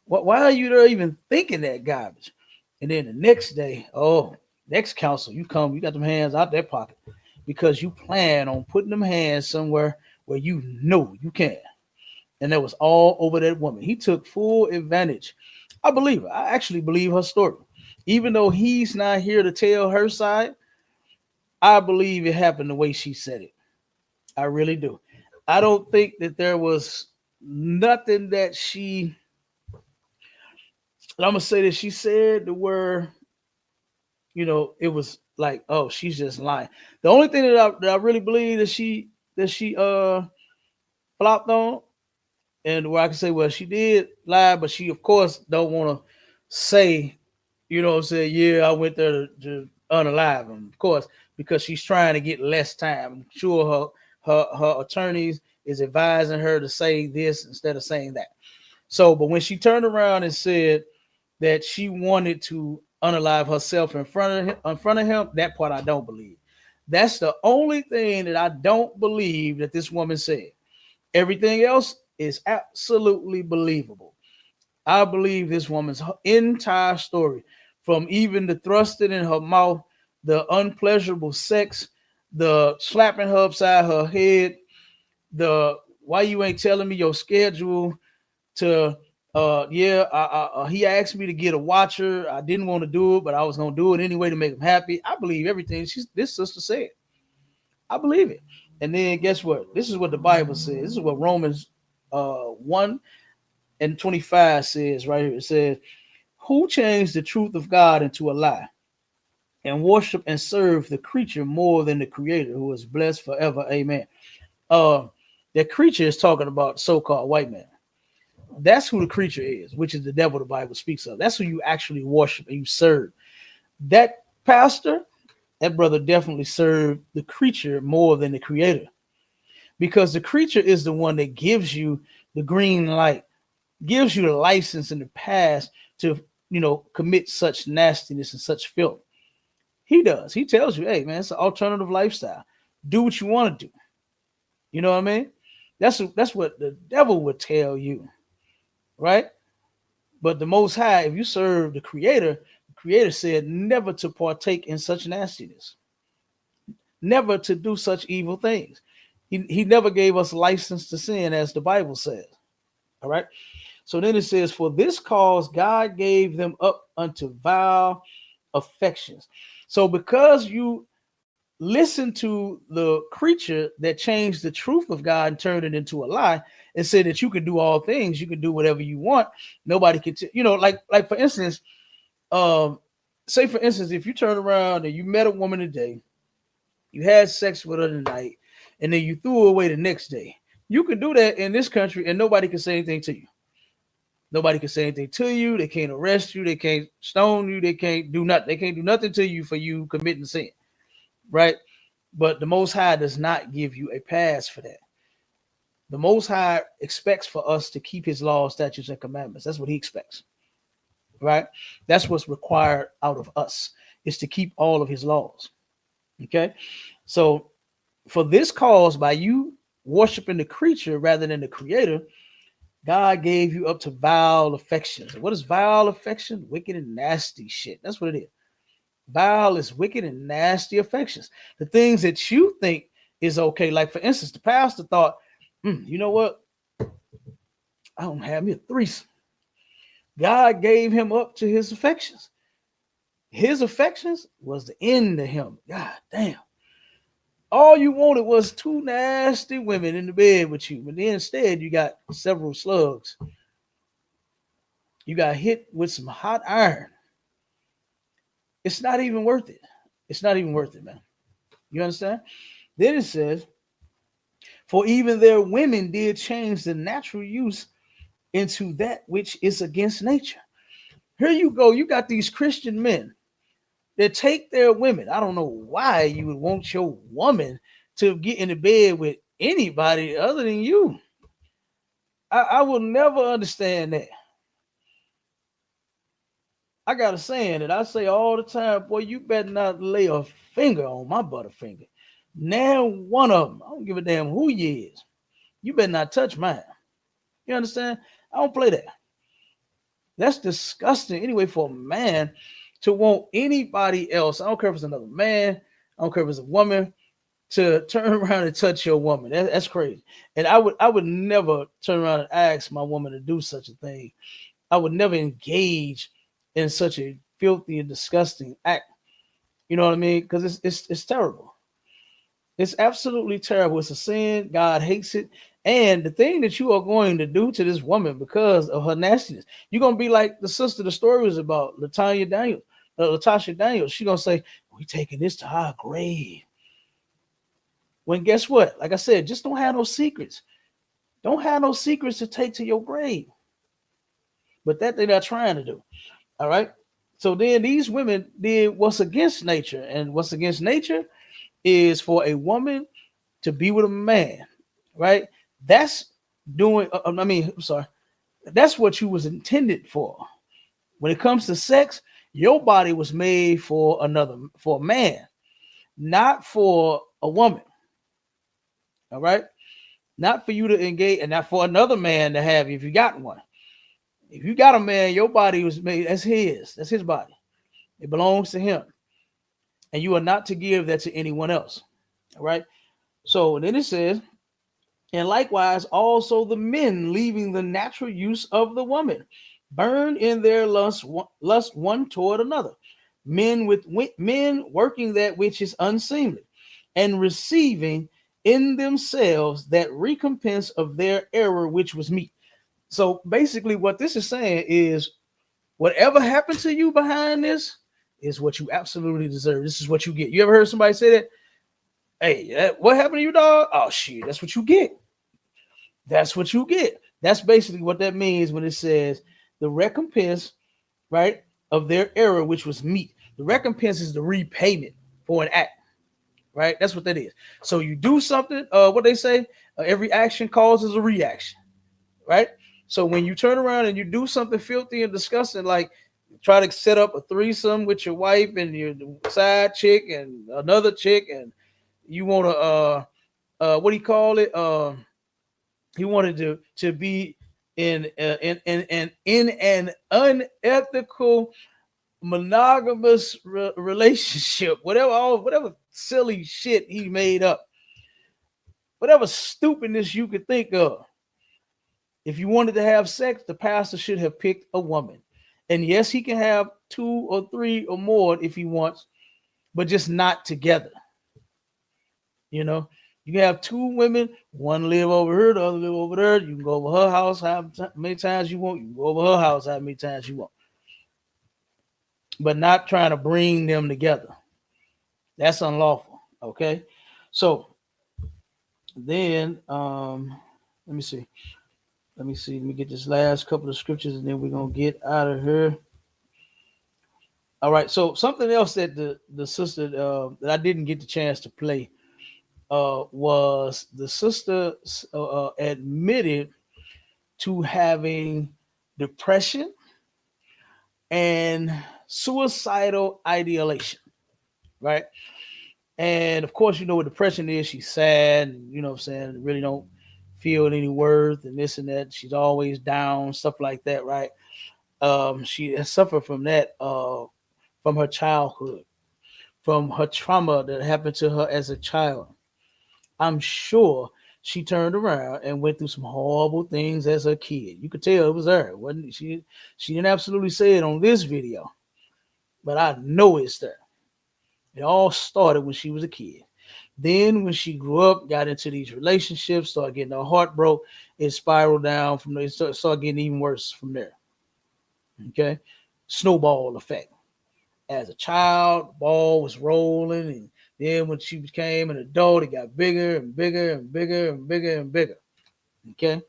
Why are you there even thinking that garbage? And then the next day, oh, next council, you come, you got them hands out their pocket because you plan on putting them hands somewhere where you know you can. And that was all over that woman. He took full advantage. I believe her. I actually believe her story. Even though he's not here to tell her side, I believe it happened the way she said it. I really do. I don't think that there was nothing that I'm gonna say that she said the word, it was like, oh, she's just lying. The only thing that I really believe that she flopped on, and where I can say, well, she did lie, but she of course don't want to say, what I'm saying, yeah, I went there to unalive him, of course, because she's trying to get less time. I'm sure her attorneys is advising her to say this instead of saying that. So, but when she turned around and said that she wanted to unalive herself in front of him, that part I don't believe. That's the only thing that I don't believe that this woman said. Everything else is absolutely believable. I believe this woman's entire story, from even the thrusting in her mouth, the unpleasurable sex, the slapping her upside her head, the why you ain't telling me your schedule, to he asked me to get a watcher. I didn't want to do it, but I was gonna do it anyway to make him happy. I believe everything this sister said. I believe it. And then guess what? This is what the Bible says. This is what Romans 1:25 says right here. It says, who changed the truth of God into a lie and worship and serve the creature more than the creator, who is blessed forever. Amen. Uh the creature is talking about so-called white man. That's who the creature is, which is the devil the Bible speaks of. That's who you actually worship and you serve. That pastor, that brother definitely served the creature more than the creator, because the creature is the one that gives you the green light, gives you the license in the past to, commit such nastiness and such filth. He does. He tells you, hey, man, it's an alternative lifestyle. Do what you want to do. You know what I mean? That's what the devil would tell you, right? But the Most High, if you serve the Creator said never to partake in such nastiness, never to do such evil things. He never gave us license to sin, as the Bible says. All right. So then it says, for this cause God gave them up unto vile affections. So because you listen to the creature that changed the truth of God and turned it into a lie and said that you can do all things, you can do whatever you want. Nobody can, like for instance, say for instance, if you turn around and you met a woman today, you had sex with her tonight, and then you threw her away the next day. You can do that in this country and nobody can say anything to you. Nobody can say anything to you. They can't arrest you. They can't stone you. They can't do nothing. They can't do nothing to you for you committing sin, right? But the Most High does not give you a pass for that. The Most High expects for us to keep his laws, statutes, and commandments. That's what he expects, right? That's what's required out of us, is to keep all of his laws, okay? So for this cause, by you worshiping the creature rather than the creator, God gave you up to vile affections. What is vile affection? Wicked and nasty shit. That's what it is. Vile is wicked and nasty affections. The things that you think is okay. Like, for instance, the pastor thought, you know what? I don't have me a threesome. God gave him up to his affections. His affections was the end of him. God damn. All you wanted was two nasty women in the bed with you, but then instead you got several slugs. You got hit with some hot iron. It's not even worth it. It's not even worth it, man. You understand? Then it says, for even their women did change the natural use into that which is against nature. Here you go. You got these Christian men that take their women. I don't know why you would want your woman to get in the bed with anybody other than you. I will never understand that. I got a saying that I say all the time, boy, you better not lay a finger on my butterfinger. Now one of them, I don't give a damn who you is. You better not touch mine. You understand? I don't play that. That's disgusting anyway for a man to want anybody else. I don't care if it's another man, I don't care if it's a woman, to turn around and touch your woman. That's crazy. And I would never turn around and ask my woman to do such a thing. I would never engage in such a filthy and disgusting act. You know what I mean? Because it's terrible. It's absolutely terrible. It's a sin. God hates it. And the thing that you are going to do to this woman because of her nastiness, you're gonna be like the sister the story was about, Latasha Daniels. She's gonna say, "We taking this to our grave." When guess what? Like I said, just don't have no secrets. Don't have no secrets to take to your grave. But that they're not trying to do. All right. So then these women did what's against nature. And what's against nature is for a woman to be with a man, right? That's doing, I'm sorry. That's what you was intended for. When it comes to sex, your body was made for a man, not for a woman. All right. Not for you to engage and not for another man to have if you got one. If you got a man, your body was made, that's his body. It belongs to him. And you are not to give that to anyone else. All right. So then it says, and likewise also the men leaving the natural use of the woman, burn in their lust one toward another. Men with men working that which is unseemly, and receiving in themselves that recompense of their error which was meet. So basically, what this is saying is whatever happened to you behind this is what you absolutely deserve. This is what you get. You ever heard somebody say that? Hey, what happened to you, dog? Oh, shit, that's what you get. That's what you get. That's basically what that means when it says the recompense, right, of their error, which was meet. The recompense is the repayment for an act, right? That's what that is. So you do something, what they say, every action causes a reaction, right? So when you turn around and you do something filthy and disgusting, like try to set up a threesome with your wife and your side chick and another chick, and you want to, what do you call it? He wanted to be in an unethical monogamous relationship, whatever silly shit he made up, whatever stupidness you could think of. If you wanted to have sex, the pastor should have picked a woman. And yes, he can have 2 or 3 or more if he wants, but just not together. You know, you can have 2 women, one live over here, the other live over there. You can go over her house how many times you want. You can go over her house how many times you want. But not trying to bring them together. That's unlawful. Okay. So then let me see. Let me get this last couple of scriptures and then we're gonna get out of here. All right. So something else that the sister that I didn't get the chance to play was the sister admitted to having depression and suicidal ideation, right? And of course, you know what depression is. She's sad, and, you know what I'm saying, really don't feel any worth and this and that. She's always down, stuff like that, right? She has suffered from that from her childhood, from her trauma that happened to her as a child. I'm sure she turned around and went through some horrible things as a kid. You could tell it was her, wasn't it? She didn't absolutely say it on this video, but I know it's there. It all started when she was a kid. Then when she grew up, got into these relationships, started getting her heart broke, it spiraled down from there, started getting even worse from there. Okay? Snowball effect. As a child, the ball was rolling, and then when she became an adult, it got bigger and bigger and bigger and bigger and bigger. Okay?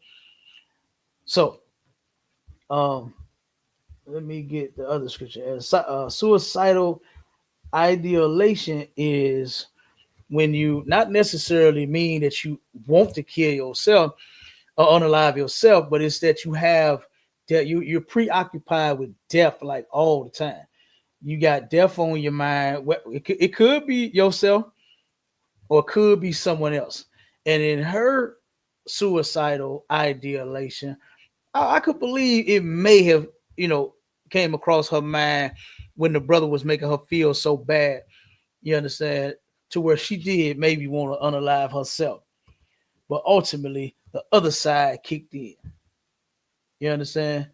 So, let me get the other scripture. Suicidal ideation is when you not necessarily mean that you want to kill yourself or unalive yourself, but it's that you have that you're preoccupied with death like all the time. You got death on your mind. It could be yourself or it could be someone else. And in her suicidal ideation, I could believe it may have came across her mind when the brother was making her feel so bad. You understand? To where she did maybe want to unalive herself. But ultimately, the other side kicked in. You understand?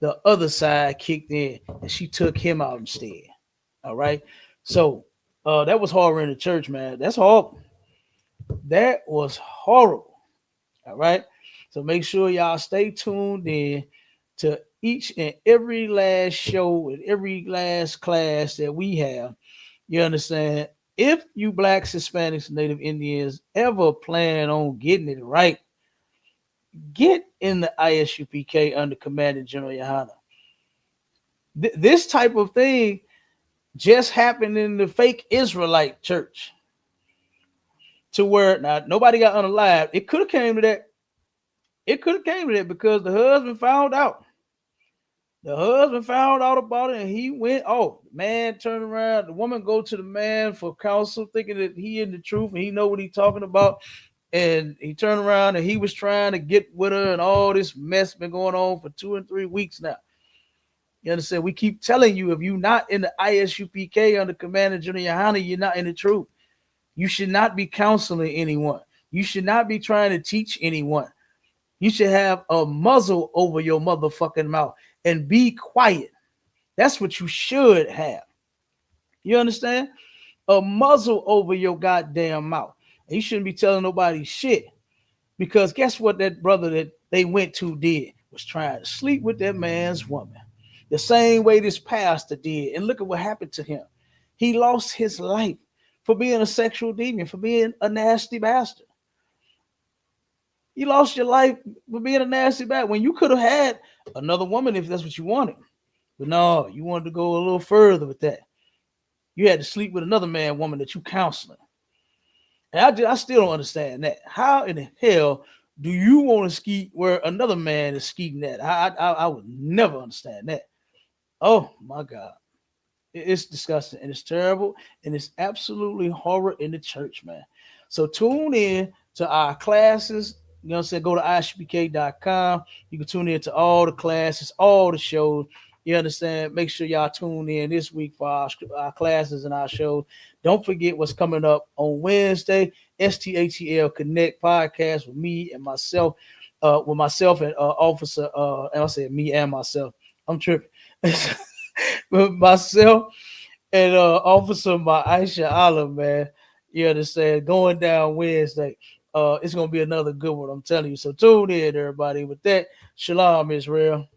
The other side kicked in and she took him out instead. All right. So that was horror in the church, man. That's horrible. That was horrible. All right. So make sure y'all stay tuned in to each and every last show and every last class that we have. You understand? If you blacks, Hispanics, Native Indians ever plan on getting it right, get in the ISUPK under Commanding General YAHANNA. This type of thing just happened in the fake Israelite church, to where now nobody got unalive. It could have came to that. It could have came to that because the husband found out. The husband found out about it and he went, oh, man turned around. The woman go to the man for counsel, thinking that he in the truth and he know what he talking about. And he turned around and he was trying to get with her, and all this mess been going on for 2 and 3 weeks now. You understand? We keep telling you, if you're not in the ISUPK under Commander General YAHANNA, you're not in the truth. You should not be counseling anyone. You should not be trying to teach anyone. You should have a muzzle over your motherfucking mouth and be quiet. That's what you should have. You understand? A muzzle over your goddamn mouth. And you shouldn't be telling nobody shit. Because guess what that brother that they went to did? Was trying to sleep with that man's woman. The same way this pastor did. And look at what happened to him. He lost his life for being a sexual deviant, for being a nasty bastard. You lost your life for being a nasty bastard when you could have had another woman if that's what you wanted. But no, you wanted to go a little further with that. You had to sleep with another woman that you counseling. And I still don't understand that. How in the hell do you want to skeet where another man is skeeting at? I would never understand that. Oh my God. It's disgusting and it's terrible and it's absolutely horror in the church, man. So tune in to our classes. You know what I'm saying? Go to ISUPK.com. You can tune in to all the classes, all the shows. You understand? Make sure y'all tune in this week for our classes and our shows. Don't forget what's coming up on Wednesday, ST.LOUIS Connect podcast with me and myself, and Officer, and I said me and myself. I'm tripping. With myself and Officer Aisha Allah, man. You understand? Going down Wednesday. It's gonna be another good one, I'm telling you. So tune in, everybody. With that, shalom, Israel.